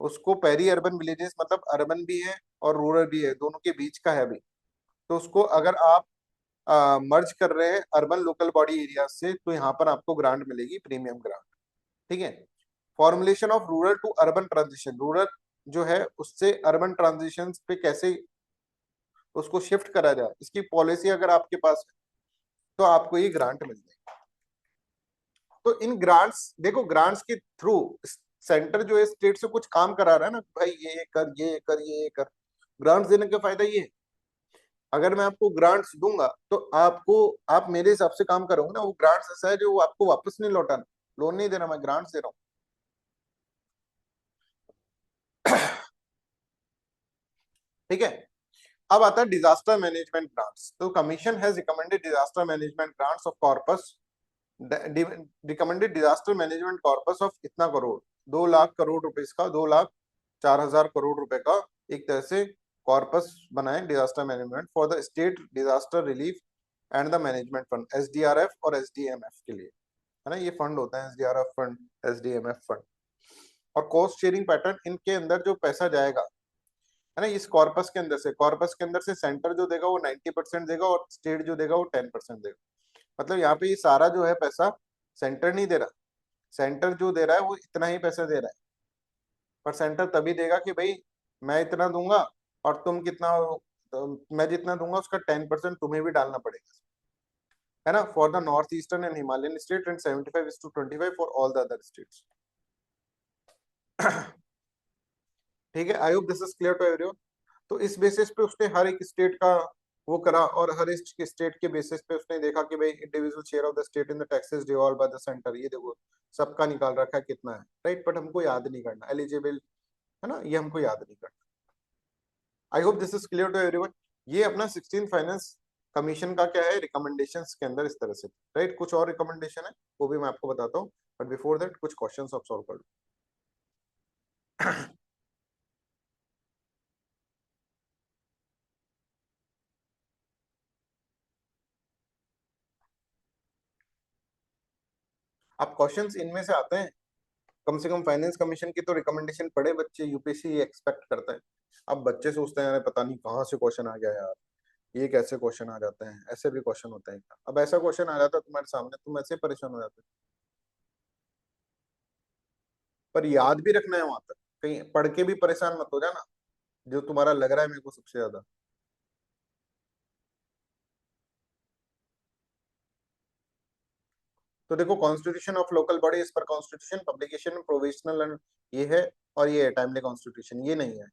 उसको, पेरी अर्बन विलेजेस मतलब अर्बन भी है और रूरल भी है, दोनों के बीच का है अभी, तो उसको अगर आप मर्ज कर रहे हैं अर्बन लोकल बॉडी एरिया से, तो यहाँ पर आपको ग्रांट मिलेगी, प्रीमियम ग्रांट। ठीक है। Formulation of rural to urban transition, rural जो है उससे अर्बन ट्रांजिशन पे कैसे उसको शिफ्ट करा जाए, इसकी पॉलिसी अगर आपके पास है तो आपको ये ग्रांट मिल जाएगी। तो इन ग्रांट्स, देखो ग्रांट्स के थ्रू सेंटर जो है स्टेट से कुछ काम करा रहा है ना, भाई ये कर, ये कर, ये कर। ग्रांट्स देने का फायदा ये है, अगर मैं आपको ग्रांट्स दूंगा तो आपको, आप मेरे हिसाब से काम करोगे ना, वो ग्रांट्स ऐसा है जो आपको वापस नहीं लौटाना, लोन नहीं देना, मैं ग्रांट्स दे रहा हूँ। ठीक है। अब आता है डिजास्टर मैनेजमेंट ग्रांट्स। तो commission has recommended disaster management grants of corpus, recommended disaster management corpus of इतना करोड़, 2 लाख करोड़ रुपीस का, 2,04,000 करोड़ रुपए का एक तरह से कॉर्पस बनाए disaster management for the state disaster relief and the management fund, SDRF और एसडीएमएफ के लिए, है ना। ये फंड होता है एसडीआरएफ फंड, एसडीएमएफ फंड। और कॉस्ट शेयरिंग पैटर्न, इनके अंदर जो पैसा जाएगा, है ना, इस कॉर्पस के अंदर से, कॉर्पस के अंदर से सेंटर जो देगा वो 90% देगा और स्टेट जो देगा वो 10% देगा। मतलब यहाँ पे ये सारा जो है पैसा सेंटर नहीं दे रहा, सेंटर जो दे रहा है वो इतना ही पैसा दे रहा है, पर सेंटर तभी देगा कि भाई मैं इतना दूंगा और तुम कितना, तो मैं जितना दूंगा उसका 10% तुम्हें भी डालना पड़ेगा, है ना, for the north eastern and Himalayan state and 75:25 for all the other states. ठीक है, I hope this is clear to everyone. तो इस बेसिस पे उसने हर एक स्टेट का वो करा, और हर एक स्टेट के बेसिस पे उसने देखा कि भाई individual share of the state in the taxes devolve by the centre, ये देखो सबका निकाल रखा है कितना है, राइट। बट हमको याद नहीं करना एलिजिबल, है ना, ये हमको याद नहीं करना। I hope this is clear to everyone. ये अपना 16 फाइनेंस कमीशन का क्या है, रिकमेंडेशंस के अंदर इस तरह से, राइट। कुछ और रिकमेंडेशन है वो भी मैं आपको बताता हूँ, बट बिफोर दैट कुछ क्वेश्चंस आप सॉल्व कर लो। आप क्वेश्चंस इनमें से आते हैं, कम से कम फाइनेंस कमीशन की तो रिकमेंडेशन पढ़े बच्चे, यूपीएससी ये एक्सपेक्ट करता है। अब बच्चे सोचते हैं अरे पता नहीं कहाँ से क्वेश्चन आ गया यार, ये कैसे क्वेश्चन आ जाते हैं, ऐसे भी क्वेश्चन होते हैं क्या? अब ऐसा क्वेश्चन आ जाता है तुम्हारे सामने, तुम ऐसे परेशान हो जाते हो। पर याद भी रखना है वहां तक, कहीं पढ़ के भी परेशान मत हो जाना, जो तुम्हारा लग रहा है मेरे को सबसे ज्यादा। तो देखो constitution of local body is पर कॉन्स्टिट्यूशन पब्लिकेशन प्रोविजनल एंड ये है, और ये है टाइमली कॉन्स्टिट्यूशन, ये नहीं है,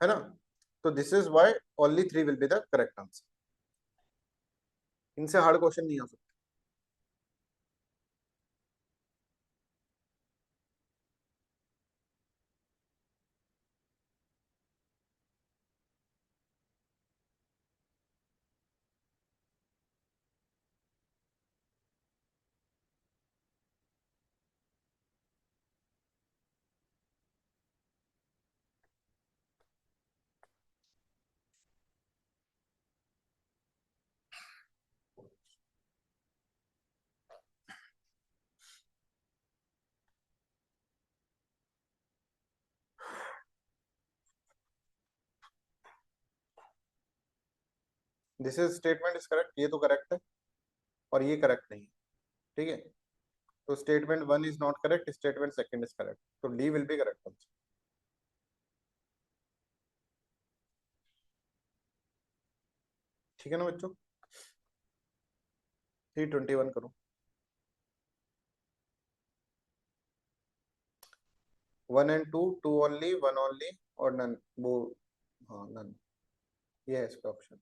है ना। तो this is why only 3 will be the correct answer, इनसे हार्ड क्वेश्चन नहीं आ सकता। This is statement is correct, ये तो करेक्ट है और ये करेक्ट नहीं है, ठीक है। तो statement one is not correct, statement second is correct, तो D will be correct answer. ठीक है ना बच्चों, 321 करो। 1 and 2, two only, one only और नन, वो, हाँ नन, ये है इसका ऑप्शन।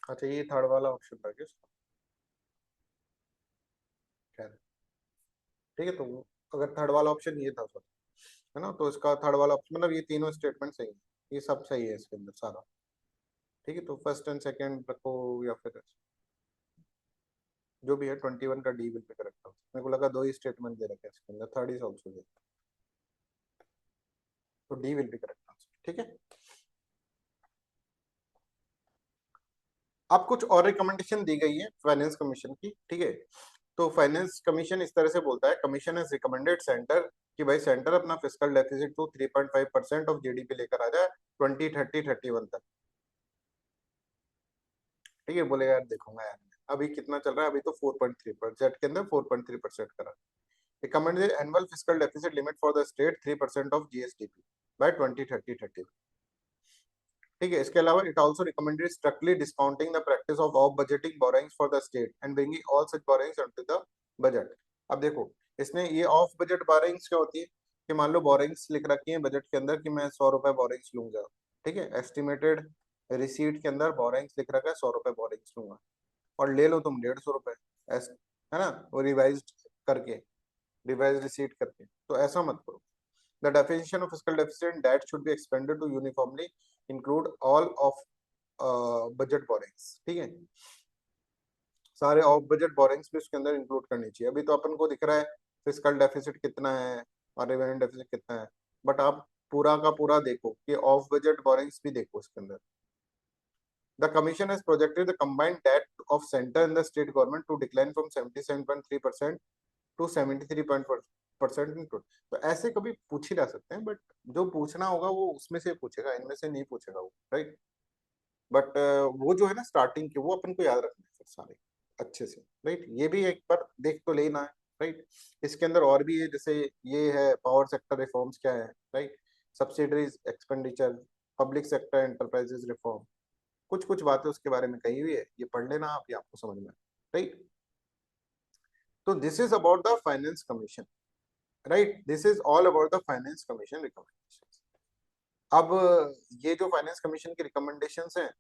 अच्छा, ये थर्ड वाला ऑप्शन था क्या इसका? खैर, ठीक है, तो अगर थर्ड वाला ऑप्शन ये था सर, है ना, तो इसका थर्ड वाला ऑप्शन मतलब ये तीनों स्टेटमेंट सही है, ये सब सही है इसके अंदर सारा। ठीक है, तो फर्स्ट एंड सेकंड रखो, या फिर जो भी है 21 का डी विल पे करेक्ट था। मेरे को लगा दो ही स्टेटमेंट दे रखे हैं इसके अंदर, थर्ड इज ऑल्सो दे, तो D will be correct answer. ठीक है, अब कुछ और रिकमेंडेशन दी गई है फाइनेंस कमीशन की। ठीक है, तो फाइनेंस कमीशन इस तरह से बोलता है, कमीशन हैज रिकमेंडेड सेंटर कि भाई सेंटर अपना फिस्कल डेफिसिट को 3.5% ऑफ जीडीपी लेकर आ जाए 2030-31 तक। ठीक है, बोले यार देखूंगा यार, अभी कितना चल रहा है, अभी तो 4.3 बजट के अंदर 4.3% करा। Recommended annual fiscal deficit limit for the state 3% of GSDP by 2030-31। ठीक है, इसके अलावा it also recommended strictly discounting the practice of of budgeting borrowings for the state and bringing all such borrowings into the budget. अब देखो, इसने ये of budget borrowings क्या होती है, कि मान लो बोरोइंग्स लिख रखी है बजट के अंदर कि मैं 100 रुपए बोरोइंग्स लूंगा। ठीक है, एस्टिमेटेड रिसीट के अंदर बोरोइंग्स लिख रखा है 100 रुपए बोरोइंग्स लूंगा, और ले लो तुम 150 रुपए, है ना, वो रिवाइज करके, रिवाइज रिसीट करके, तो ऐसा मत करो। The definition of fiscal deficit and debt should be expanded to uniformly include all of budget borrowings। ठीक है, सारे ऑफ बजट बोरिंग्स भी उसके अंदर इंक्लूड करनी चाहिए। अभी तो अपन को दिख रहा है फिस्कल डेफिसिट कितना है और रेवेन्यू डेफिसिट कितना है, बट आप पूरा का पूरा देखो कि ऑफ बजट बोरिंग्स भी देखो उसके अंदर। The commission has projected the combined debt of center and the state government to decline from 77.3% to 73% इन। तो ऐसे कभी पूछ ही रह सकते हैं, बट जो पूछना होगा वो उसमें से पूछेगा, इनमें से नहीं पूछेगा वो, राइट। बट वो जो है ना स्टार्टिंग के, वो अपन को याद रखना है फिर सारे अच्छे से, राइट। ये भी एक बार देख तो लेना है, राइट। इसके अंदर और भी है, जैसे ये है पावर सेक्टर रिफॉर्म्स क्या है, right, subsidiaries expenditure, public sector enterprises reform, कुछ कुछ बातें उसके बारे में कही हुई है, ये पढ़ लेना आप, ये आपको समझ में, राइट। तो this is about the finance commission, right, this is all about the finance commission recommendation. अब ये जो फाइनेंस कमीशन की रिकमेंडेशंस हैं,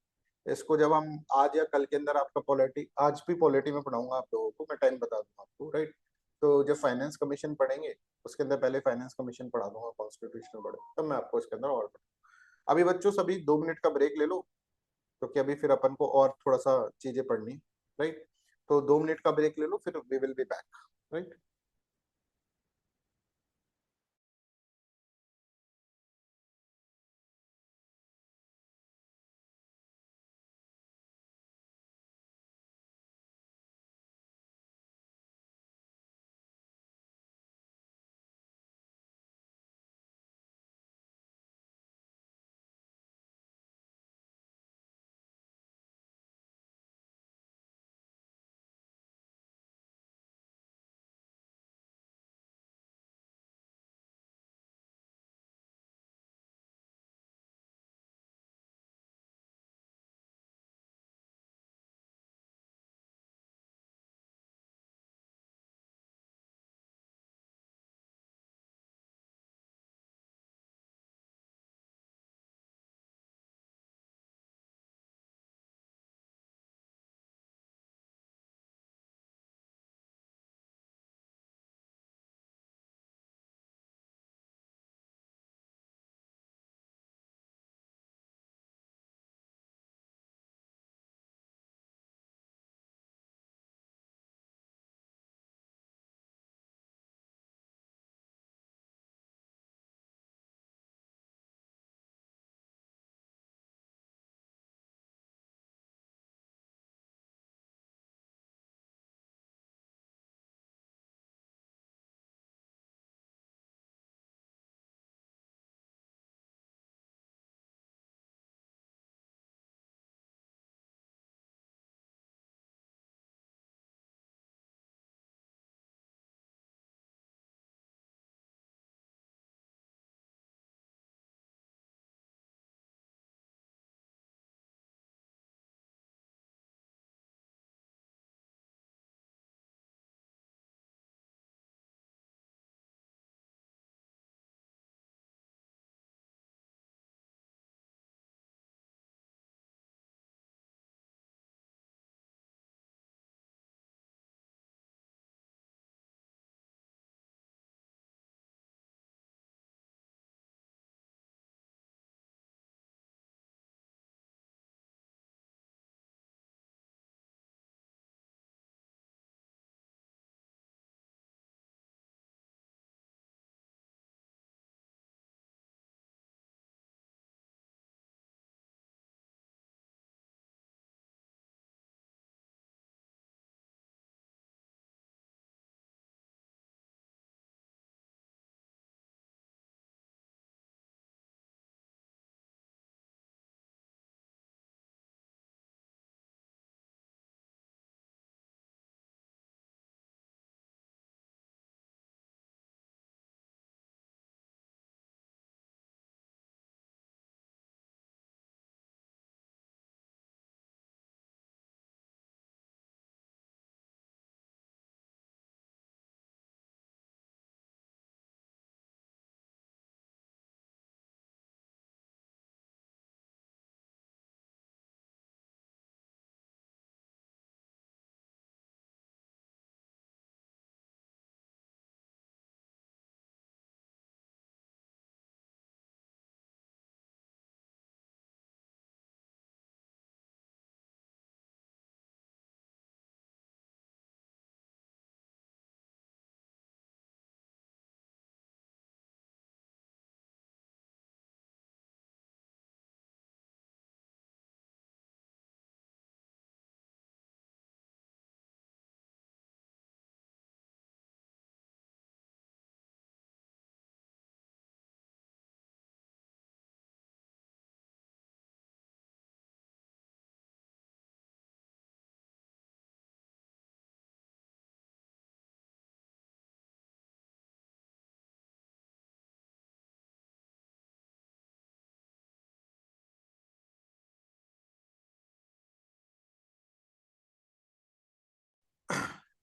इसको जब हम आज या कल के अंदर, आपका पॉलिटी आज भी पॉलिटी में पढ़ाऊंगा आप लोगों को, मैं टाइम बता दूंगा आपको, राइट। तो जब फाइनेंस कमीशन पढ़ेंगे उसके अंदर पहले फाइनेंस कमीशन पढ़ा दूंगा, कॉन्स्टिट्यूशनल पढ़े, तब मैं आपको इसके अंदर और पढ़ा। अभी बच्चों सभी 2 मिनट का ब्रेक ले लो, क्योंकि अभी फिर अपन को और थोड़ा सा चीजें पढ़नी, राइट। तो 2 मिनट का ब्रेक ले लो, फिर we will be back, right.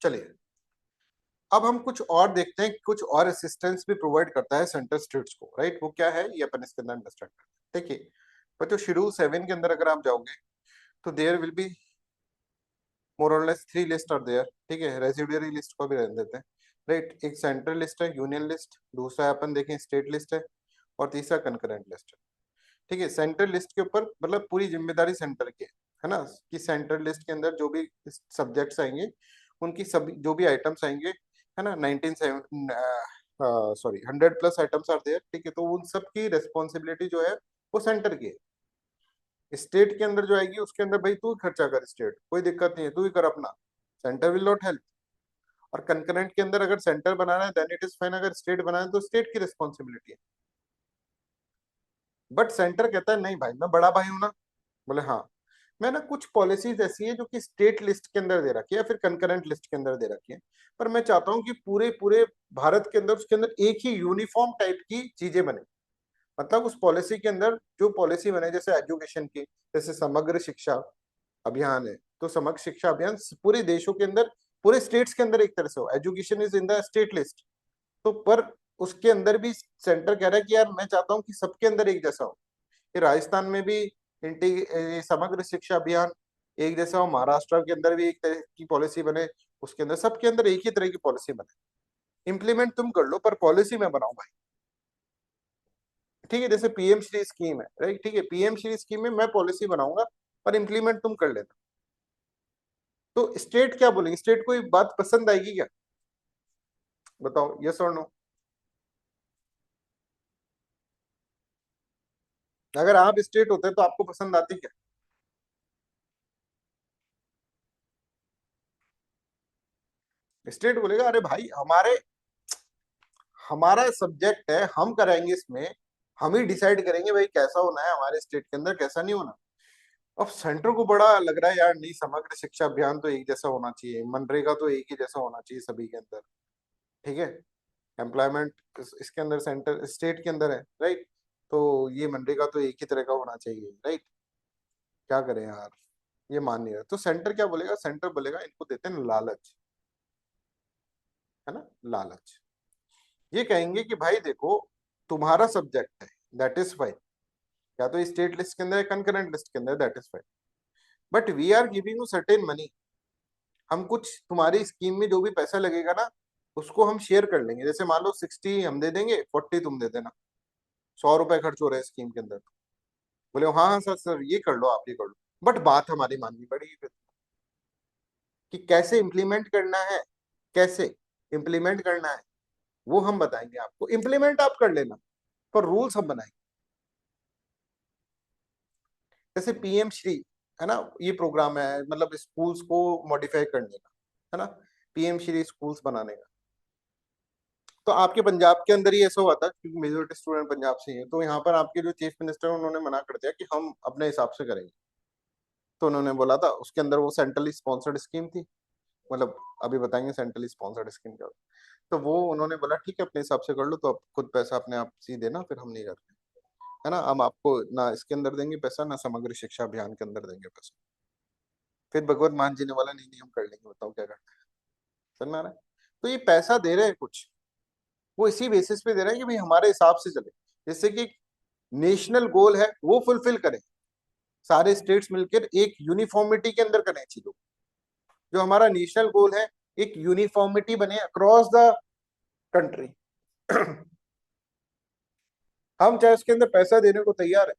चलिए अब हम कुछ और देखते हैं कि कुछ और असिस्टेंस भी प्रोवाइड करता है सेंटर स्टेट्स को, राइट? वो क्या है ये अपन इसके अंदर अंडरस्टैंड करते हैं। देखिए बच्चों शेड्यूल 7 के अंदर अगर आप जाओगे तो देयर विल बी मोर और लेस 3 लिस्ट आर देयर, ठीक है? रेसिडुअरी लिस्ट को भी रहने देते हैं, राइट? एक सेंट्रल लिस्ट है, यूनियन लिस्ट, दूसरा अपन देखें स्टेट लिस्ट है, और तीसरा कंकरेंट लिस्ट है, ठीक है? सेंट्रल लिस्ट के ऊपर मतलब पूरी जिम्मेदारी सेंटर की है ना, कि सेंट्रल लिस्ट के अंदर जो भी सब्जेक्ट्स आएंगे उनकी सभी जो भी आइटम्स आएंगे, है ना, 100 प्लस आइटम्स आर देयर, ठीक है? तो उन सब की रेस्पॉन्सिबिलिटी जो है वो सेंटर की है। स्टेट के अंदर जो आएगी उसके अंदर भाई तू खर्चा कर, स्टेट कोई दिक्कत नहीं है, तू ही कर अपना, सेंटर विल नॉट हेल्प। और कंकरेंट के अंदर अगर सेंटर बनाना है देन इट इज फाइन, अगर स्टेट बनाना है तो स्टेट की रिस्पॉन्सिबिलिटी है। बट सेंटर कहता है नहीं भाई मैं बड़ा भाई हूं ना, बोले हाँ मैं ना, कुछ पॉलिसीज ऐसी है जो कि स्टेट लिस्ट के अंदर दे रखी है या फिर कंकरेंट लिस्ट के अंदर दे रखी है, पर मैं चाहता हूँ कि पूरे पूरे भारत के अंदर उसके अंदर एक ही यूनिफॉर्म टाइप की चीजें बने। मतलब उस पॉलिसी के अंदर जो पॉलिसी बने, जैसे एजुकेशन की, जैसे समग्र शिक्षा अभियान है, तो समग्र शिक्षा अभियान पूरे देशों के अंदर, पूरे स्टेट्स के अंदर एक तरह से हो, education is in the state list. तो पर उसके अंदर भी सेंटर कह रहा है कि यार मैं चाहता हूँ कि सबके अंदर एक जैसा हो। ये राजस्थान में भी समग्र शिक्षा अभियान एक जैसा हो, महाराष्ट्र के अंदर भी एक तरह की पॉलिसी बने, उसके अंदर सबके अंदर एक ही तरह की पॉलिसी बने। इम्प्लीमेंट तुम कर लो पर पॉलिसी मैं बनाऊं भाई, ठीक है? जैसे पीएम श्री स्कीम है, राइट? ठीक है, पीएम श्री स्कीम में मैं पॉलिसी बनाऊंगा पर इम्प्लीमेंट तुम कर लेना। तो स्टेट क्या बोलेंगे? स्टेट को ये बात पसंद आएगी क्या? बताओ यस और नो। अगर आप स्टेट होते तो आपको पसंद आती क्या? स्टेट बोलेगा अरे भाई हमारे हमारा सब्जेक्ट है, हम कराएंगे इसमें, हम ही डिसाइड करेंगे भाई कैसा होना है हमारे स्टेट के अंदर, कैसा नहीं होना। अब सेंटर को बड़ा लग रहा है यार नहीं, समग्र शिक्षा अभियान तो एक जैसा होना चाहिए, मनरेगा तो एक ही जैसा होना चाहिए सभी के अंदर, ठीक है? एम्प्लॉयमेंट इसके अंदर सेंटर स्टेट के अंदर है, राइट? तो ये मनरेगा तो एक ही तरह का होना चाहिए, राइट? क्या करें यार, ये मान नहीं रहा। तो सेंटर क्या बोलेगा? सेंटर बोलेगा इनको देते हैं लालच, है ना, लालच। ये कहेंगे कि भाई देखो तुम्हारा सब्जेक्ट है, दैट इज फाइन, या तो स्टेट लिस्ट के अंदर या कंकरेंट लिस्ट के अंदर, that is fine, but we are giving you certain money. हम कुछ तुम्हारी स्कीम में जो भी पैसा लगेगा ना उसको हम शेयर कर लेंगे, जैसे मान लो 60 हम दे देंगे, 40 तुम दे देना, 100 रुपए खर्च हो रहे हैं स्कीम के अंदर। बोले हाँ हाँ सर सर ये कर लो, आप ये कर लो, बट बात हमारी माननी पड़ेगी फिर कि कैसे इम्प्लीमेंट करना है, कैसे इम्प्लीमेंट करना है वो हम बताएंगे आपको, इम्प्लीमेंट आप कर लेना पर रूल्स हम बनाएंगे। जैसे पीएम श्री है ना, ये प्रोग्राम है मतलब स्कूल्स को मॉडिफाई करने का, है ना, पीएम श्री स्कूल्स बनाने का। तो आपके पंजाब के अंदर ही ऐसा हुआ था क्योंकि मेजोरिटी स्टूडेंट पंजाब से ही है, तो यहाँ पर आपके जो चीफ मिनिस्टर है उन्होंने मना कर दिया कि हम अपने हिसाब से करेंगे। तो उन्होंने बोला था उसके अंदर वो सेंट्रली स्पॉन्सर्ड स्कीम थी, मतलब अभी बताएंगे सेंट्रली स्पॉन्सर्ड स्कीम क्या होता है। तो वो उन्होंने बोला ठीक है अपने हिसाब से कर लो, तो आप खुद पैसा अपने आप से देना, फिर हम नहीं करते, है ना, हम आपको ना इसके अंदर देंगे पैसा ना समग्र शिक्षा अभियान के अंदर देंगे पैसा। फिर भगवत मान जी ने बोला नहीं नहीं हम कर लेंगे, बताओ क्या करना है। समझ में आ रहा है? तो ये पैसा दे रहे हैं कुछ, वो इसी बेसिस पे दे रहे हैं कि भाई हमारे हिसाब से चले, जैसे कि नेशनल गोल है वो फुलफिल करें, सारे स्टेट्स मिलकर एक यूनिफॉर्मिटी के अंदर करें चीजों। जो हमारा नेशनल गोल है एक यूनिफॉर्मिटी बने अक्रॉस द कंट्री। हम चाहे उसके अंदर पैसा देने को तैयार है।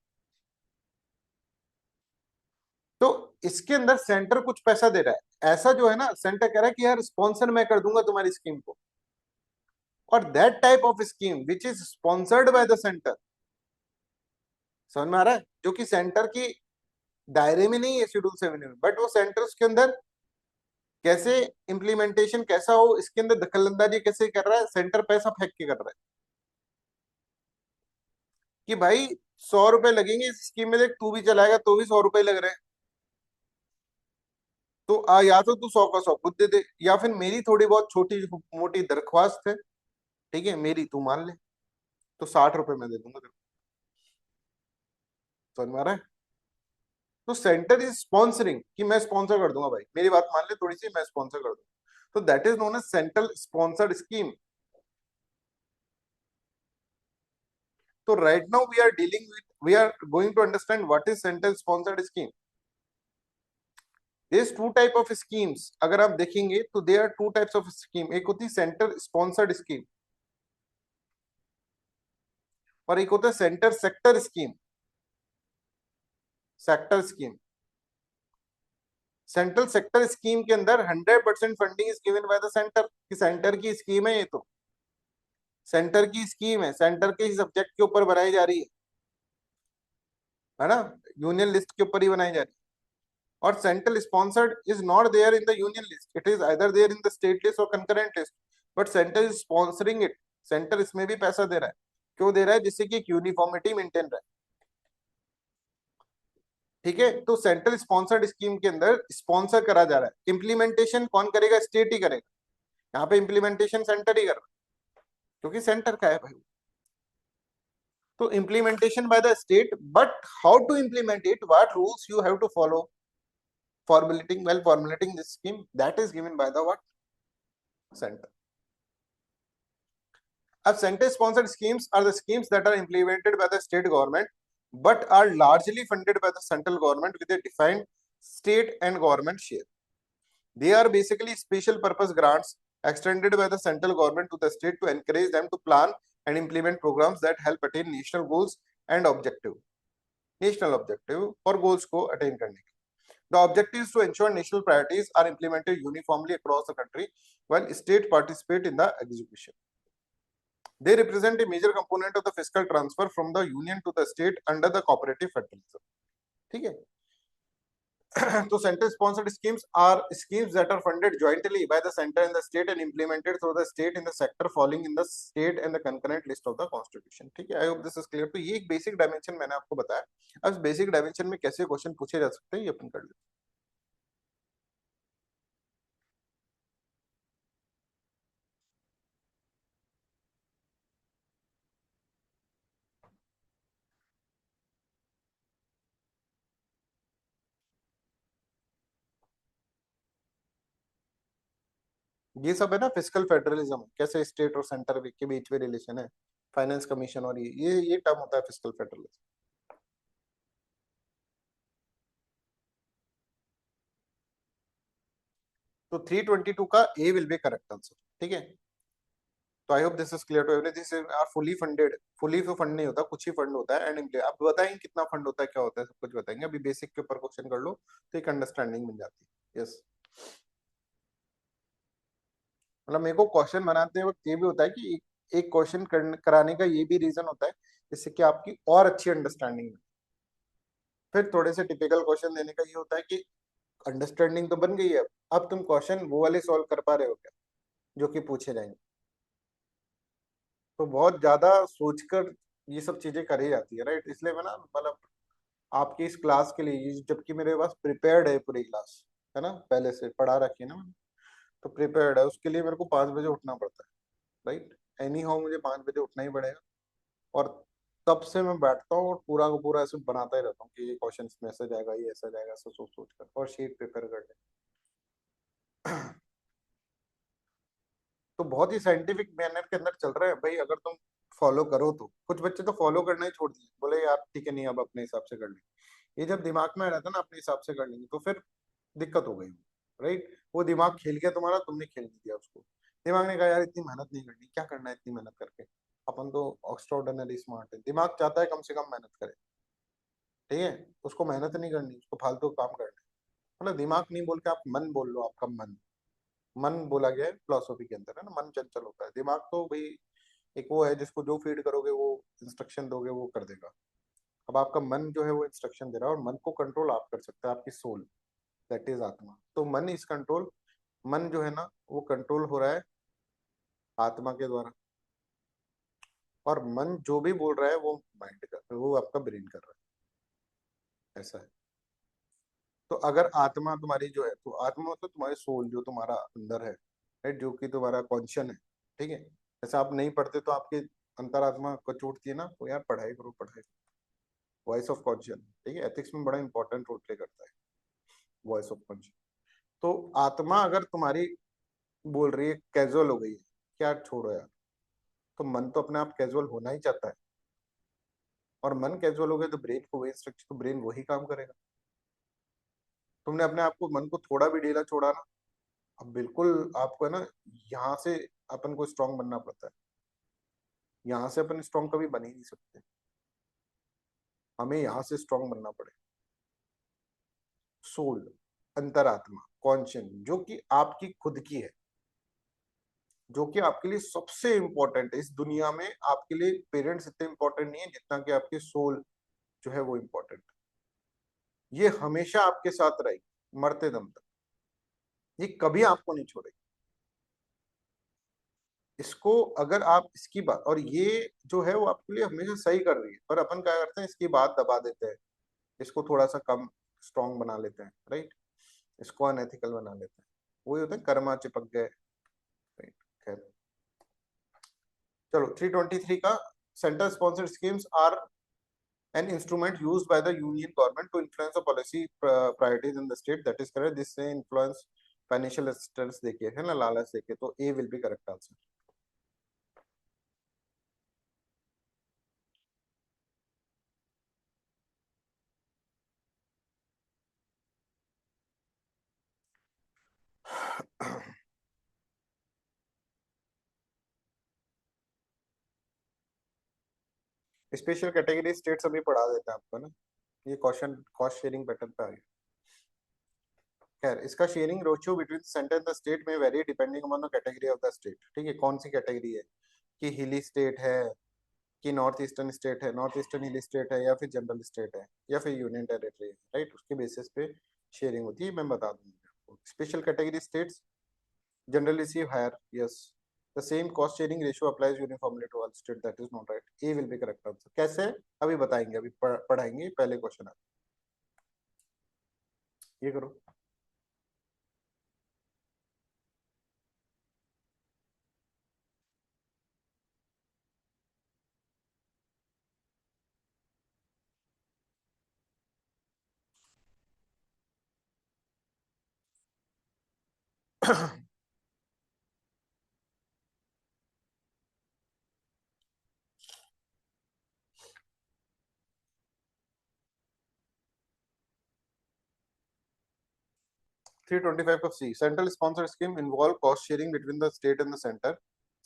तो इसके अंदर सेंटर कुछ पैसा दे रहा है, ऐसा जो है ना सेंटर कह रहा है कि यार स्पॉन्सर मैं कर दूंगा तुम्हारी स्कीम को, और that type of scheme which is sponsored by the centre. समझ में आ रहा है? जो कि सेंटर की दायरे में नहीं है शेड्यूल 7 में, बट वो सेंटर उसके अंदर कैसे इम्प्लीमेंटेशन कैसा हो इसके अंदर दखल अंदाजी कैसे कर रहा है, सेंटर पैसा फेंक के कर रहा है कि भाई 100 रुपए लगेंगे इस स्कीम में, देख तू भी चलाएगा तो भी 100 रुपए लग रहे हैं, तो या तो तू 100 का 100 खुद दे दे, या फिर मेरी थोड़ी बहुत छोटी मोटी दरख्वास्त है, ठीक है, मेरी तू मान ले, तो 60 रुपए मैं दे दूंगा तेरे को। समझ में आ रहा है? तो सेंटर इज स्पॉन्सरिंग कि मैं स्पॉन्सर कर दूंगा भाई, मेरी बात मान ले थोड़ी सी, मैं स्पॉन्सर कर दूंगा। तो that is known as central sponsored scheme. तो right now we are going to understand what is central sponsored scheme. There's two type of schemes. अगर आप देखेंगे तो there are two types of scheme. एक होती है सेंटर स्पॉन्सर्ड स्कीम और एक होता है centre sector scheme. Sector scheme, central sector scheme के अंदर 100% funding is given by the centre. कि सेंटर की स्कीम है, ये तो सेंटर की स्कीम है, सेंटर के ही सब्जेक्ट के ऊपर बनाई जा रही है ना, यूनियन लिस्ट के ऊपर ही बनाई जा रही है. और central sponsored is not there in the union list, it is either there in the state list और concurrent list, but centre is sponsoring it. Centre इसमें भी पैसा दे रहा है. क्यों दे रहा है? जिससे कि एक यूनिफॉर्मिटी मेंटेन रहे. ठीक है, तो सेंट्रल स्पॉन्सर्ड स्कीम के अंदर स्पॉन्सर करा जा रहा है. इम्प्लीमेंटेशन कौन करेगा? स्टेट ही करेगा. यहाँ पे इम्प्लीमेंटेशन सेंटर ही कर रहा है क्योंकि सेंटर का है भाई. तो implementation by the state, but how to implement it, what rules you have to follow formulating this scheme, that is given by the what? Center. अब center sponsored schemes are the schemes that are implemented by the state government but are largely funded by the central government with a defined state and government share. They are basically special purpose grants extended by the central government to the state to encourage them to plan and implement programs that help attain national goals and objective. National objective और goals को attain करने के. The objective is to ensure national priorities are implemented uniformly across the country while state participate in the execution. They represent a major component of the fiscal transfer from the union to the state under the cooperative federalism. ठीक है. So center sponsored schemes are schemes that are funded jointly by the center and the state and implemented through the state in the sector falling in the state and the concurrent list of the constitution. ठीक है, I hope this is clear. तो ये एक basic dimension मैंने आपको बताया. अब इस बेसिक डायमेंशन में कैसे क्वेश्चन पूछे जा सकते हैं ये अपन कर लेते हैं. ये सब है ना फिजिकल फेडरलिज्म, कैसे स्टेट और सेंटर के बीच में रिलेशन है, फाइनेंस कमीशन, और ये टर्म होता है फिजिकल फेडरलिज्म. तो 322 का A will be correct answer. ठीक है, तो I hope this is clear to everyone. This is are fully funded. Fully तो फंड नहीं होता, कुछ ही फंड होता है. एंड आप बताएंगे कितना फंड होता है, क्या होता है, सब कुछ बताएंगे. अभी बेसिक के ऊपर क्वेश्चन कर लो तो एक अंडरस्टैंडिंग मिल जाती है. यस, मतलब मेरे को क्वेश्चन बनाते वक्त ये भी होता है कि एक क्वेश्चन कराने का ये भी रीजन होता है जिससे कि आपकी और अच्छी अंडरस्टैंडिंग. फिर थोड़े से टिपिकल क्वेश्चन देने का ये होता है कि अंडरस्टैंडिंग तो बन गई है, अब तुम क्वेश्चन वो वाले सॉल्व कर पा रहे हो क्या जो कि पूछे जाएंगे. तो बहुत ज्यादा सोचकर ये सब चीजें करी जाती है, राइट. इसलिए मैं ना, मतलब आपकी इस क्लास के लिए, जबकि मेरे पास प्रिपेयर्ड है पूरी क्लास, है ना, पहले से पढ़ा रखी है ना मैंने, तो प्रिपेयर्ड है. उसके लिए मेरे को 5 बजे उठना पड़ता है, राइट. एनी हाउ मुझे 5 बजे उठना ही पड़ेगा. और तब से मैं बैठता हूँ और पूरा का पूरा ऐसे बनाता ही रहता हूँ कि ये क्वेश्चन में ऐसा जाएगा, ये ऐसा जाएगा, ऐसा सोच सोच कर, और शीट प्रिपेयर कर ले. तो बहुत ही साइंटिफिक मैनर के अंदर चल रहा है भाई. अगर तुम फॉलो करो तो, कुछ बच्चे तो फॉलो करना ही छोड़ दिए, बोले यार ठीक है नहीं अब अपने हिसाब से कर लेंगे. ये जब दिमाग में आ रहा था ना अपने हिसाब से कर लेंगे, तो फिर दिक्कत हो गई, राइट. वो दिमाग खेल गया तुम्हारा, तुमने खेल नहीं दिया उसको. दिमाग ने कहा यार इतनी मेहनत नहीं करनी, क्या करना है इतनी मेहनत करके, अपन तो ऑक्स्ट्राऑर्डिनरी स्मार्ट है. दिमाग चाहता है कम से कम मेहनत करे. ठीक है, उसको मेहनत नहीं करनी, उसको फालतू काम करना है. मतलब दिमाग नहीं बोल के आप मन बोल लो. आपका मन, मन बोला गया है फिलोसॉफी के अंदर, है ना. मन चंचल होता है, दिमाग तो भाई एक वो है जिसको जो फीड करोगे, वो इंस्ट्रक्शन दोगे वो कर देगा. अब आपका मन जो है वो इंस्ट्रक्शन दे रहा है, और मन को कंट्रोल आप कर सकते हैं, आपकी सोल, दैट इज आत्मा. तो मन इज कंट्रोल, मन जो है ना वो कंट्रोल हो रहा है आत्मा के द्वारा. और मन जो भी बोल रहा है वो माइंड कर, वो आपका ब्रेन कर रहा है, ऐसा है. तो अगर आत्मा तुम्हारी जो है, तो आत्मा मतलब तुम्हारी सोल, जो तुम्हारा अंदर है, राइट, जो कि तुम्हारा कॉन्शियन है. ठीक है, जैसे आप नहीं पढ़ते तो आपके अंतरात्मा को छूटती है ना, तो यार पढ़ाई करो, पढ़ाई. वॉइस ऑफ कॉन्शियस, ठीक है, एथिक्स में बड़ा इंपॉर्टेंट रोल प्ले करता है वॉइस ऑफ कॉन्शियस. तो आत्मा अगर तुम्हारी बोल रही है कैजुअल हो गई है। क्या छोड़ो यार, तो मन तो अपने आप कैजुअल होना ही चाहता है, और मन कैजुअल हो गया तो ब्रेन को वही इंस्ट्रक्शन, तो ब्रेन वही काम करेगा। तुमने अपने आप को, मन को थोड़ा भी ढीला छोड़ा ना, अब बिल्कुल आपको है ना, यहाँ से अपन को स्ट्रांग बनना पड़ता है। यहाँ से अपन स्ट्रांग कभी बन ही नहीं सकते, हमें यहाँ से स्ट्रांग बनना पड़े। सोल, अंतरात्मा, कॉन्शियस, जो कि आपकी खुद की है, जो कि आपके लिए सबसे इंपॉर्टेंट है इस दुनिया में। आपके लिए पेरेंट्स इतने इंपॉर्टेंट नहीं है जितना कि आपकी सोल जो है वो इम्पोर्टेंट। ये हमेशा आपके साथ रहेगी मरते दम तक, ये कभी आपको नहीं छोड़ेगी। इसको अगर आप इसकी बात, और ये जो है वो आपके लिए हमेशा सही कर रही है, पर अपन क्या करते हैं, इसकी बात दबा देते हैं, इसको थोड़ा सा कम स्ट्रांग बना लेते हैं, राइट, इसको अनएथिकल बना लेते हैं। वही होता है, कर्मा चिपक गए, राइट। खैर, चलो 323 का, centre sponsored schemes are an instrument used by the union government to influence the policy priorities in the state, that is correct. This से influence financial assistance देके है ना, लालच देके, तो A will be correct answer. Special category states अभी पढ़ा देते हैं आपको ना, ये क्वेश्चन कॉस्ट शेयरिंग पैटर्न पे आ गया। खैर, इसका sharing ratio between centre and the state में vary depending on the category of the state. ठीक है, कौन सी कैटेगरी है, कि हिली स्टेट है, कि नॉर्थ ईस्टर्न स्टेट है, नॉर्थ ईस्टर्न हिली स्टेट है, या फिर जनरल स्टेट है, या फिर यूनियन टेरिटरी है, राइट, उसके बेसिस पे शेयरिंग होती है, मैं बता दूंगा आपको। Special category states generally see higher, yes, the same cost sharing ratio applies uniformly to all state, that is not right. A will be correct answer. कैसे, अभी बताएंगे, अभी पढ़ाएंगे, पहले क्वेश्चन है, ये करो। 325 of C, central sponsored scheme involve cost sharing between the state and the center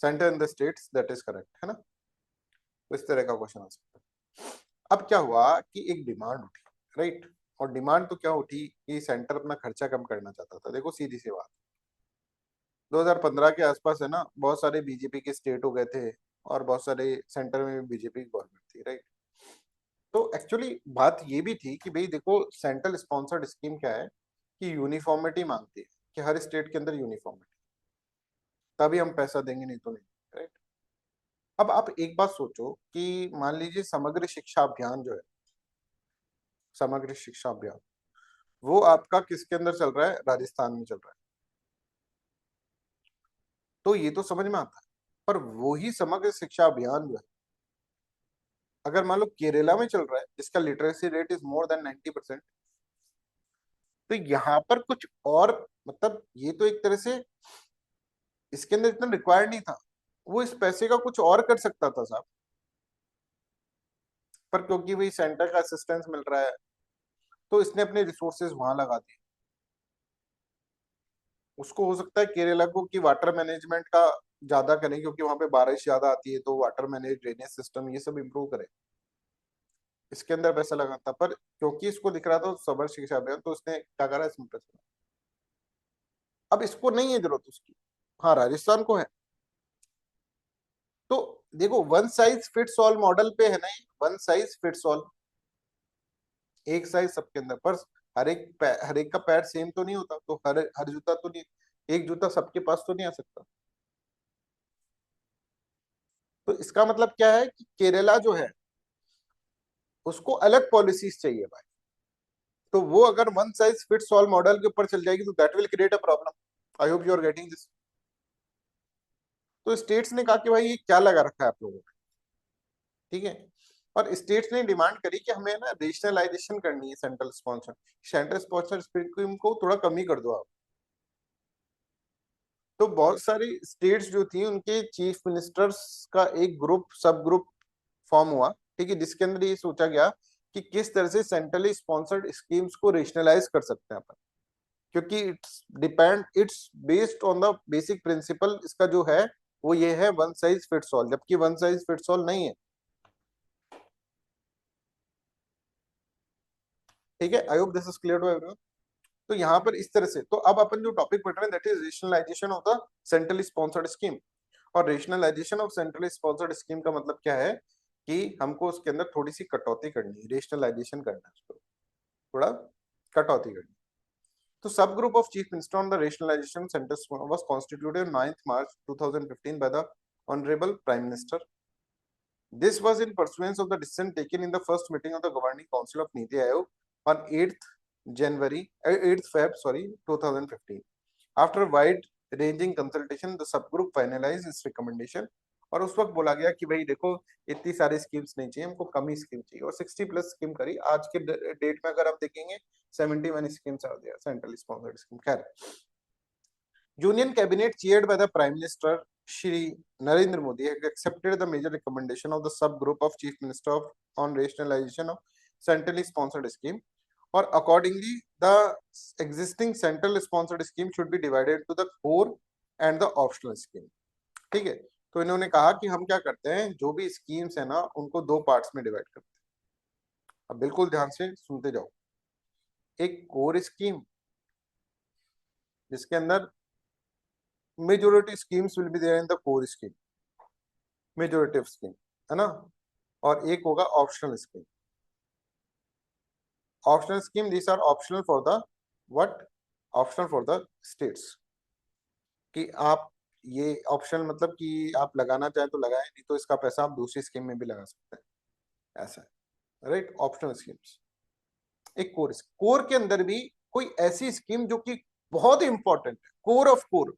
and the states, that is correct है ना, तो इस तरह का क्वेश्चन आ सकता है। अब क्या हुआ कि एक डिमांड उठी, राइट, और डिमांड तो क्या उठी कि सेंटर अपना खर्चा कम करना चाहता था। देखो सीधी सी बात, 2015 के आसपास है ना, बहुत सारे बीजेपी के स्टेट हो गए थे, और बहुत सारे सेंटर में बीजेपी की गवर्नमेंट थी, राइट। तो एक्चुअली बात ये भी थी कि भाई देखो, सेंट्रल स्पॉन्सर्ड स्कीम क्या है, कि यूनिफॉर्मिटी मांगती है, कि हर स्टेट के अंदर यूनिफॉर्मिटी, तभी हम पैसा देंगे, नहीं तो नहीं, राइट। अब आप एक बात सोचो कि मान लीजिए समग्र शिक्षा अभियान जो है, समग्र शिक्षा अभियान, वो आपका किसके अंदर चल रहा है, राजस्थान में चल रहा है, तो ये तो समझ में आता है। पर वही समग्र शिक्षा अभियान जो है, अगर मान लो केरला में चल रहा है, जिसका literacy rate is more than 90%, तो यहाँ पर कुछ और, मतलब ये तो एक तरह से इसके अंदर इतना रिक्वायर्ड नहीं था, वो इस पैसे का कुछ और कर सकता था साहब, पर क्योंकि वही सेंटर का असिस्टेंस मिल रहा है, तो इसने अपने रिसोर्सेज वहां लगा दिए। उसको हो सकता है केरला को कि वाटर मैनेजमेंट का ज्यादा करें, क्योंकि वहां पे बारिश ज्यादा आती है, तो वाटर मैनेज, ड्रेनेज सिस्टम, ये सब इम्प्रूव करे, इसके अंदर पैसा लगाता। पर क्योंकि इसको दिख रहा था समर शिक्षा अभियान, तो उसने क्या करा, इसमें पैसा। अब इसको नहीं है जरूरत उसकी, हाँ राजस्थान को है। तो देखो, one size fits all model पे है ना, वन साइज फिट्स ऑल, एक साइज सबके अंदर, पर हर एक का पैर सेम तो नहीं होता, तो हर हर जूता तो नहीं, एक जूता सबके पास तो नहीं आ सकता। तो इसका मतलब क्या है कि केरला जो है, उसको अलग पॉलिसीज चाहिए भाई। तो वो अगर one size fits all model के ऊपर चल जाएगी, तो that will create a problem. I hope you are getting this. तो स्टेट्स ने कहा कि भाई ये क्या लगा रखा है आप लोगों ने, ठीक है, और स्टेट्स ने डिमांड करी कि हमें ना रेशनलाइजेशन करनी है सेंट्रल स्पॉन्सर स्कीम को, थोड़ा कम ही कर दो आप। तो बहुत सारी स्टेट्स जो थी उनके चीफ मिनिस्टर्स का एक ग्रुप सब ग्रुप फॉर्म हुआ, ठीक है, जिसके अंदर ये सोचा गया कि किस तरह से सेंट्रली स्पॉन्सर्ड स्कीम्स को रेशनलाइज कर सकते हैं अपन, क्योंकि it's based on the basic principle, इसका जो है वो ये है वन साइज फिट्स ऑल, जबकि वन साइज फिट्स ऑल नहीं है, ठीक है। I hope this is clear to everyone. तो यहाँ पर इस तरह से, तो अब अपन जो टॉपिक पढ़ रहे हैं that is rationalisation of the centrally sponsored scheme. और rationalisation of centrally sponsored scheme का मतलब क्या है कि हमको उसके अंदर थोड़ी सी कटौती करनी है, रेशनलाइजेशन करना है, उसको थोड़ा कटौती करनी है। तो sub group of chief minister on the rationalization centre was constituted 9th March 2015 by the honorable prime minister. This was in pursuance of the decision taken in the first meeting of the governing council of Niti Aayog on 8th Feb 2015. After wide ranging consultation, the subgroup finalized its recommendation. और उस वक्त बोला गया कि भाई देखो इतनी सारी स्कीम्स नहीं चाहिए, हमको कम ही स्कीम चाहिए, और 60+ स्कीम करी। आज के डेट में अगर आप देखेंगे 71 schemes are there central sponsored scheme. खैर, union cabinet chaired by the prime minister Shri Narendra Modi has accepted the major recommendation of the subgroup of chief minister on rationalization of centrally sponsored scheme, or accordingly the existing central sponsored scheme should be divided to the core and the optional scheme, ठीक है। तो इन्होंने कहा कि हम क्या करते हैं, जो भी स्कीम्स है ना उनको दो पार्ट्स में डिवाइड करते हैं। अब बिल्कुल ध्यान से सुनते जाओ। एक कोर स्कीम जिसके अंदर majority schemes will be there in the core scheme, majority of scheme, है ना। और एक होगा optional scheme. Optional scheme this are optional for the what, optional for the states, कि आप ये ऑप्शनल मतलब कि आप लगाना चाहें तो लगाएं, नहीं तो इसका पैसा आप दूसरी स्कीम में भी लगा सकते हैं, ऐसा है, राइट। Optional schemes. एक कोर के अंदर भी कोई ऐसी स्कीम जो कि बहुत इंपॉर्टेंट है, कोर ऑफ कोर,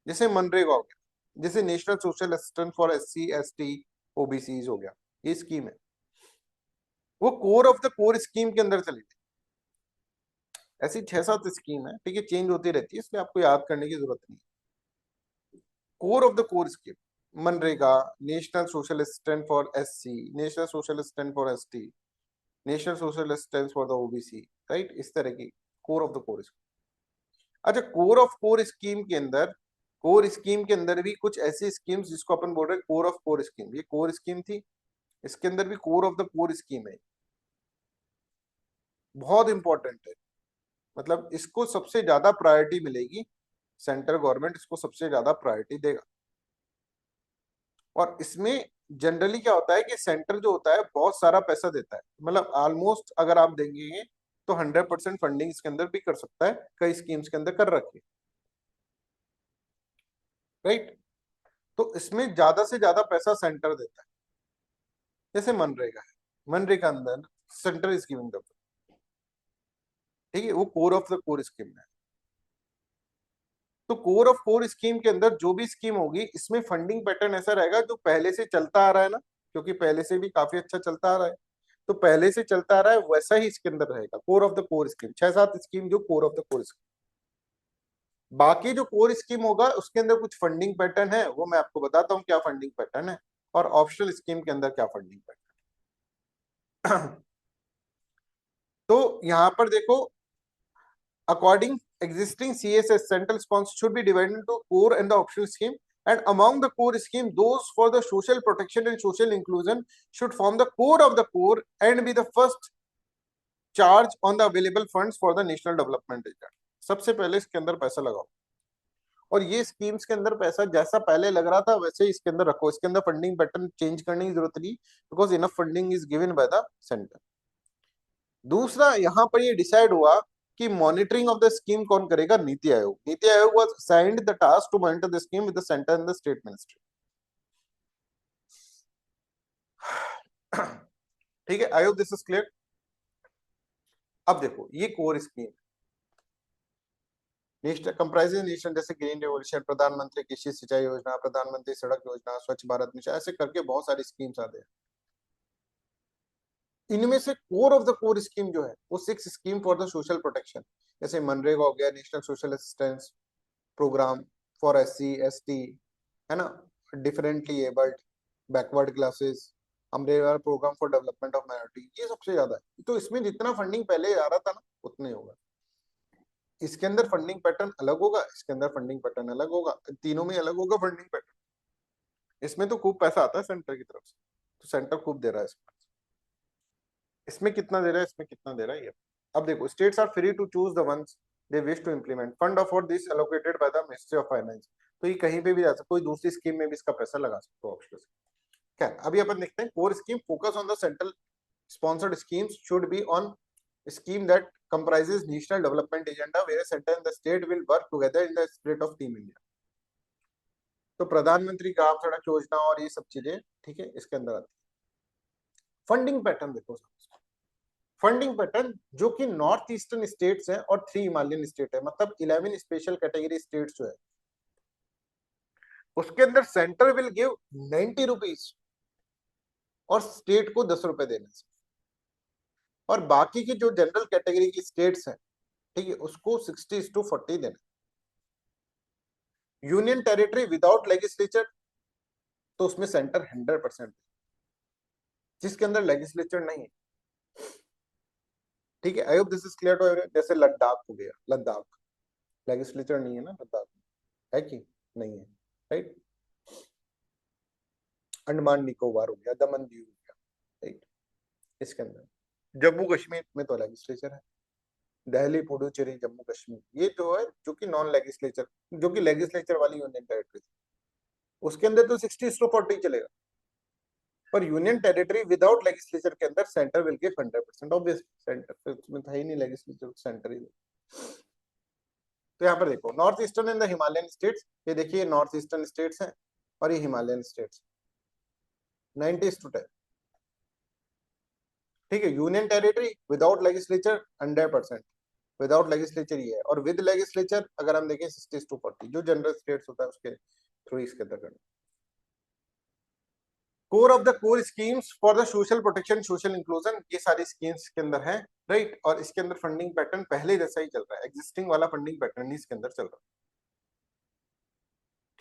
जैसे मनरेगा हो गया, जैसे national social assistance for SC ST OBC हो गया, ये स्कीम है, वो core of the core scheme के अंदर चली गई। ऐसी 6-7 स्कीम है, ठीक है, चेंज होती रहती है, इसलिए आपको याद करने की जरूरत नहीं। Core of the core scheme, MNREGA, national social assistance for SC, national social assistance for ST, national social assistance for the OBC, right, इस तरह की core of the core scheme. अच्छा, कोर ऑफ कोर स्कीम के अंदर, core scheme के अंदर भी कुछ ऐसी स्कीम्स जिसको अपन बोल रहे हैं कोर ऑफ कोर स्कीम। ये कोर स्कीम थी, इसके अंदर भी core of the core scheme है, बहुत इंपॉर्टेंट है, मतलब इसको सबसे ज्यादा प्रायोरिटी मिलेगी, सेंट्रल गवर्नमेंट इसको सबसे ज्यादा प्रायोरिटी देगा। और इसमें जनरली क्या होता है कि सेंटर जो होता है बहुत सारा पैसा देता है, मतलब ऑलमोस्ट अगर आप देंगे तो 100% फंडिंग इसके अंदर भी कर सकता है, कई स्कीम्स के अंदर कर रखी है, राइट। तो इसमें ज्यादा से ज्यादा पैसा सेंटर देता है, जैसे मनरेगा है, मनरेगा अंदर सेंटर इज गिविंग द, ठीक है, वो core of the core scheme है। तो कोर ऑफ कोर स्कीम के अंदर जो भी स्कीम होगी, इसमें फंडिंग पैटर्न ऐसा रहेगा जो पहले से चलता आ रहा है ना, क्योंकि पहले से भी काफी अच्छा चलता आ रहा है, तो पहले से चलता आ रहा है वैसा ही इसके अंदर रहेगा, core of the core scheme. 6-7 scheme जो core of the core scheme, बाकी जो कोर स्कीम होगा उसके अंदर कुछ फंडिंग पैटर्न है, वो मैं आपको बताता हूँ क्या फंडिंग पैटर्न है, और ऑप्शनल स्कीम के अंदर क्या फंडिंग पैटर्न। तो यहाँ पर देखो, according existing CSS, central sponsor should be divided into core and the optional scheme, and among the core scheme, those for the social protection and social inclusion should form the core of the core and be the first charge on the available funds for the national development agenda. सबसे पहले इसके अंदर पैसा लगाओ, और ये schemes के अंदर पैसा जैसा पहले लग रहा था वैसे ही इसके अंदर रखो, इसके अंदर फंडिंग पैटर्न चेंज करने की जरूरत नहीं, because enough funding is given by the centre. दूसरा, यहाँ पर ये डिसाइड हुआ कि मॉनिटरिंग ऑफ द स्कीम कौन करेगा, नीति Aayog. NITI Aayog was assigned the task to monitor the scheme with the centre and the state ministry, ठीक है। Aayog, this is clear. अब देखो, ये core scheme national comprising national, जैसे ग्रीन रेवोल्यूशन, प्रधानमंत्री कृषि सिंचाई योजना, प्रधानमंत्री सड़क योजना, स्वच्छ भारत मिशन, ऐसे करके बहुत सारी स्कीम्स आते हैं। इनमें से core of the core scheme जो है वो 6 scheme for the social protection, जैसे मनरेगा हो गया, national social assistance, program for SC ST, है ना, differently abled, backward classes, umbrella program for development of minority, ये सबसे ज्यादा है। तो इसमें जितना फंडिंग पहले आ रहा था ना उतने होगा। इसके अंदर फंडिंग पैटर्न अलग होगा, इसके अंदर फंडिंग पैटर्न अलग होगा, तीनों में अलग होगा फंडिंग पैटर्न। इसमें तो खूब पैसा आता है सेंटर की तरफ से, तो सेंटर खूब दे रहा है इसमें। इसमें कितना दे रहा है, इसमें कितना दे रहा है ये। अब देखो, states are free to choose the ones they wish to implement, fund of this allocated by the ministry of finance. तो ये कहीं पे भी जा सकता, कोई दूसरी स्कीम में भी इसका पैसा लगा सकते हो ऑप्शन से। क्या अभी अपन देखते हैं, core scheme focus on the central sponsored schemes should be on scheme that comprises national development agenda where center and the state will work together in the spirit of team India। तो प्रधानमंत्री ग्राम सड़क योजना और ये सब चीजें, ठीक है, इसके अंदर आती है। फंडिंग पैटर्न देखो, फंडिंग पैटर्न जो कि नॉर्थ ईस्टर्न स्टेट्स है और 3 हिमालयन स्टेट है, मतलब 11 स्पेशल कैटेगरी स्टेट्स जो है, उसके अंदर सेंटर विल गिव 90 रुपीज और स्टेट को 10 रुपए देने से, और बाकी की जो जनरल कैटेगरी की स्टेट्स हैं, ठीक है, उसको 60:40 देना। यूनियन टेरिटरी विदाउट लेजिस्लेचर, तो उसमें सेंटर 100%, जिसके अंदर लेजिस्लेचर नहीं है, ठीक है। I hope this is clear to everyone. जैसे लद्दाख हो गया, लद्दाख लेजिस्लेचर नहीं है ना, लद्दाख है कि नहीं है, राइट। अंडमान निकोबार हो गया, दमन दीव हो गया, राइट। इसके अंदर जम्मू कश्मीर में तो लेजिस्लेचर है, दिल्ली, पुडुचेरी, जम्मू कश्मीर, ये तो है जो कि नॉन लेजिस्लेचर, जो कि लेजिस्लेचर वाली यूनियन टेरिटरी, उसके अंदर तो 60:40 चलेगा। पर यूनियन टेरिटरी विदाउट लेजिस्लेचर के अंदर centre will give 100%, obvious centre में था ही नहीं लेजिस्लेचर, सेंटर ही। तो यहाँ पर देखो, north eastern and the Himalayan states, ये देखिए नॉर्थ ईस्टर्न स्टेट्स हैं और ये हिमालयन स्टेट्स, 90:10, ठीक है। Union territory without legislature 100%, without legislature ये है, और विद लेजिस्लेचर अगर हम देखें 60:40, जो जनरल स्टेट्स होता है उसके थ्रू इसके अंदर करना। Core of the core schemes for the social protection, social inclusion, ये सारी स्कीम्स के अंदर है, राइट। और इसके अंदर फंडिंग पैटर्न पहले जैसा ही चल रहा है, एग्जिस्टिंग वाला फंडिंग पैटर्न ही इसके अंदर चल रहा है,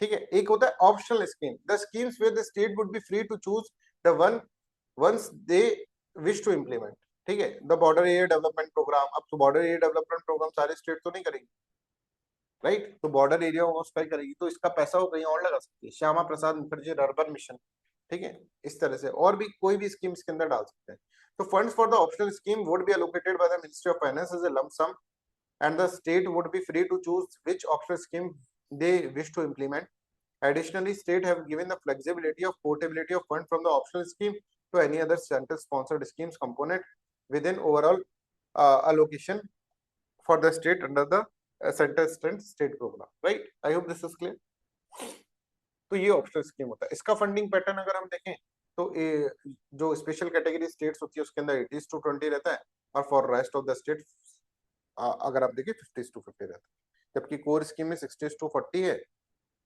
ठीक है। एक होता है optional scheme, the schemes where the state would be free to choose the one once they wish to implement, ठीक है। The border area development program, अब तो बॉर्डर एरिया डेवलपमेंट प्रोग्राम सारे स्टेट तो नहीं करेंगे, राइट। तो बॉर्डर एरिया वो उसका ही करेगी, तो इसका पैसा वो कहीं और लगा सकती है, श्यामा प्रसाद मुखर्जी अर्बन मिशन, ठीक है। इस तरह से और भी कोई भी स्कीम इसके अंदर डाल सकते हैं। तो funds for the optional scheme would be allocated by the ministry of finance as a lump sum and the state would be free to choose which optional scheme they wish to implement. Additionally, state have given the flexibility of portability of fund from the optional scheme to any other center sponsored schemes component within overall allocation for the state under the center strength state program, right? I hope this is clear. तो ये optional scheme होता है। इसका funding pattern अगर हम देखें तो जो स्पेशल कैटेगरी स्टेट्स होती है उसके अंदर 80:20 रहता है, और for rest of the state अगर आप देखिए 50:50 रहता है, जबकि कोर स्कीम में 60:40 है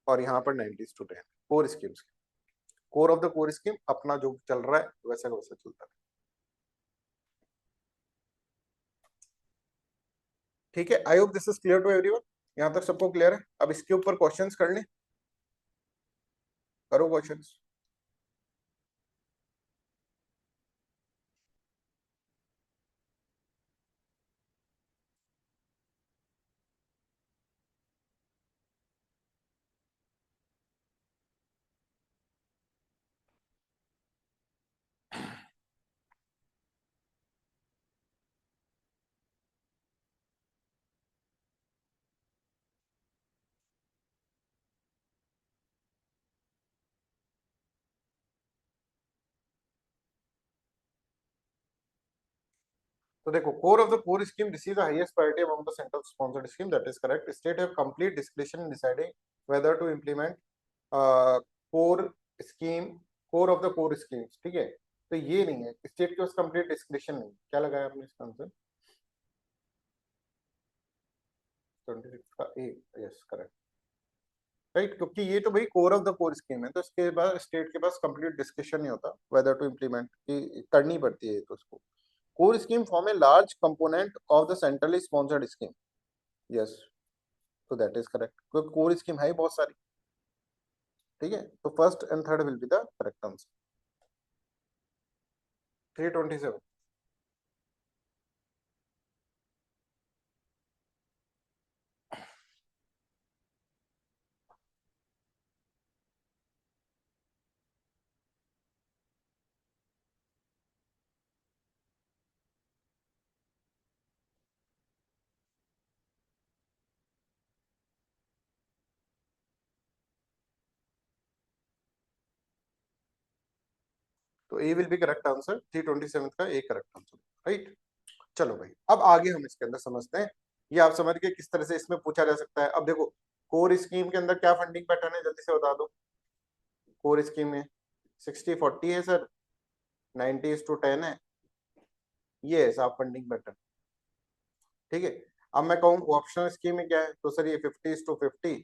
और यहाँ पर 90:10 core schemes. Core of the core scheme अपना जो चल रहा है वैसा का वैसा चलता है, ठीक है। I hope this is clear to everyone. यहाँ तक सबको क्लियर है? अब इसके ऊपर क्वेश्चंस कर लें, करो क्वेश्चंस। तो देखो, core of the core scheme receive the highest priority among the central sponsored scheme, that is correct. State have complete discretion in deciding whether to implement core scheme, core of the core schemes, ठीक है। तो ये नहीं है, state के पास complete discretion नहीं। क्या लगाया आपने इसका आंसर? 26 का ए, यस करेक्ट, राइट। क्योंकि ये तो भाई core of the core scheme है, तो इसके बाद स्टेट के पास कंप्लीट डिस्कशन नहीं होता वेदर टू इम्प्लीमेंट, करनी पड़ती है तो उसको। Core scheme form a large component of the centrally sponsored scheme, yes. तो दैट इज करेक्ट, क्योंकि कोर स्कीम है ही बहुत सारी। ठीक है, तो first and third will be the correct answer. 327। तो ए विल बी करेक्ट आंसर, 327 का ए करेक्ट आंसर। राइट। चलो भाई, अब आगे हम इसके अंदर समझते हैं। ये आप समझ गए किस तरह से इसमें पूछा जा सकता है। अब देखो, कोर स्कीम के अंदर क्या फंडिंग पैटर्न है, जल्दी से बता दो। कोर स्कीम में 60-40 है सर, 90:10 है, ये है साहब फंडिंग पैटर्न। ठीक है। अब मैं कहूँ ऑप्शनल स्कीम में क्या है, तो सर ये 50:50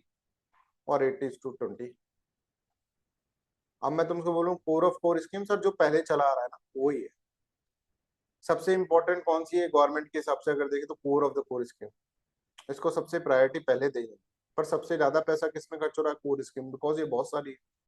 और 80:20। अब मैं तुमको बोलूँ core of core scheme, sir जो पहले चला आ रहा है ना वो ही है। सबसे इंपॉर्टेंट कौन सी है गवर्नमेंट के हिसाब से अगर देखें तो core of the core scheme, इसको सबसे प्रायोरिटी पहले देंगे। पर सबसे ज्यादा पैसा किसमें खर्च हो रहा है, कोर स्कीम, बिकॉज ये बहुत सारी है।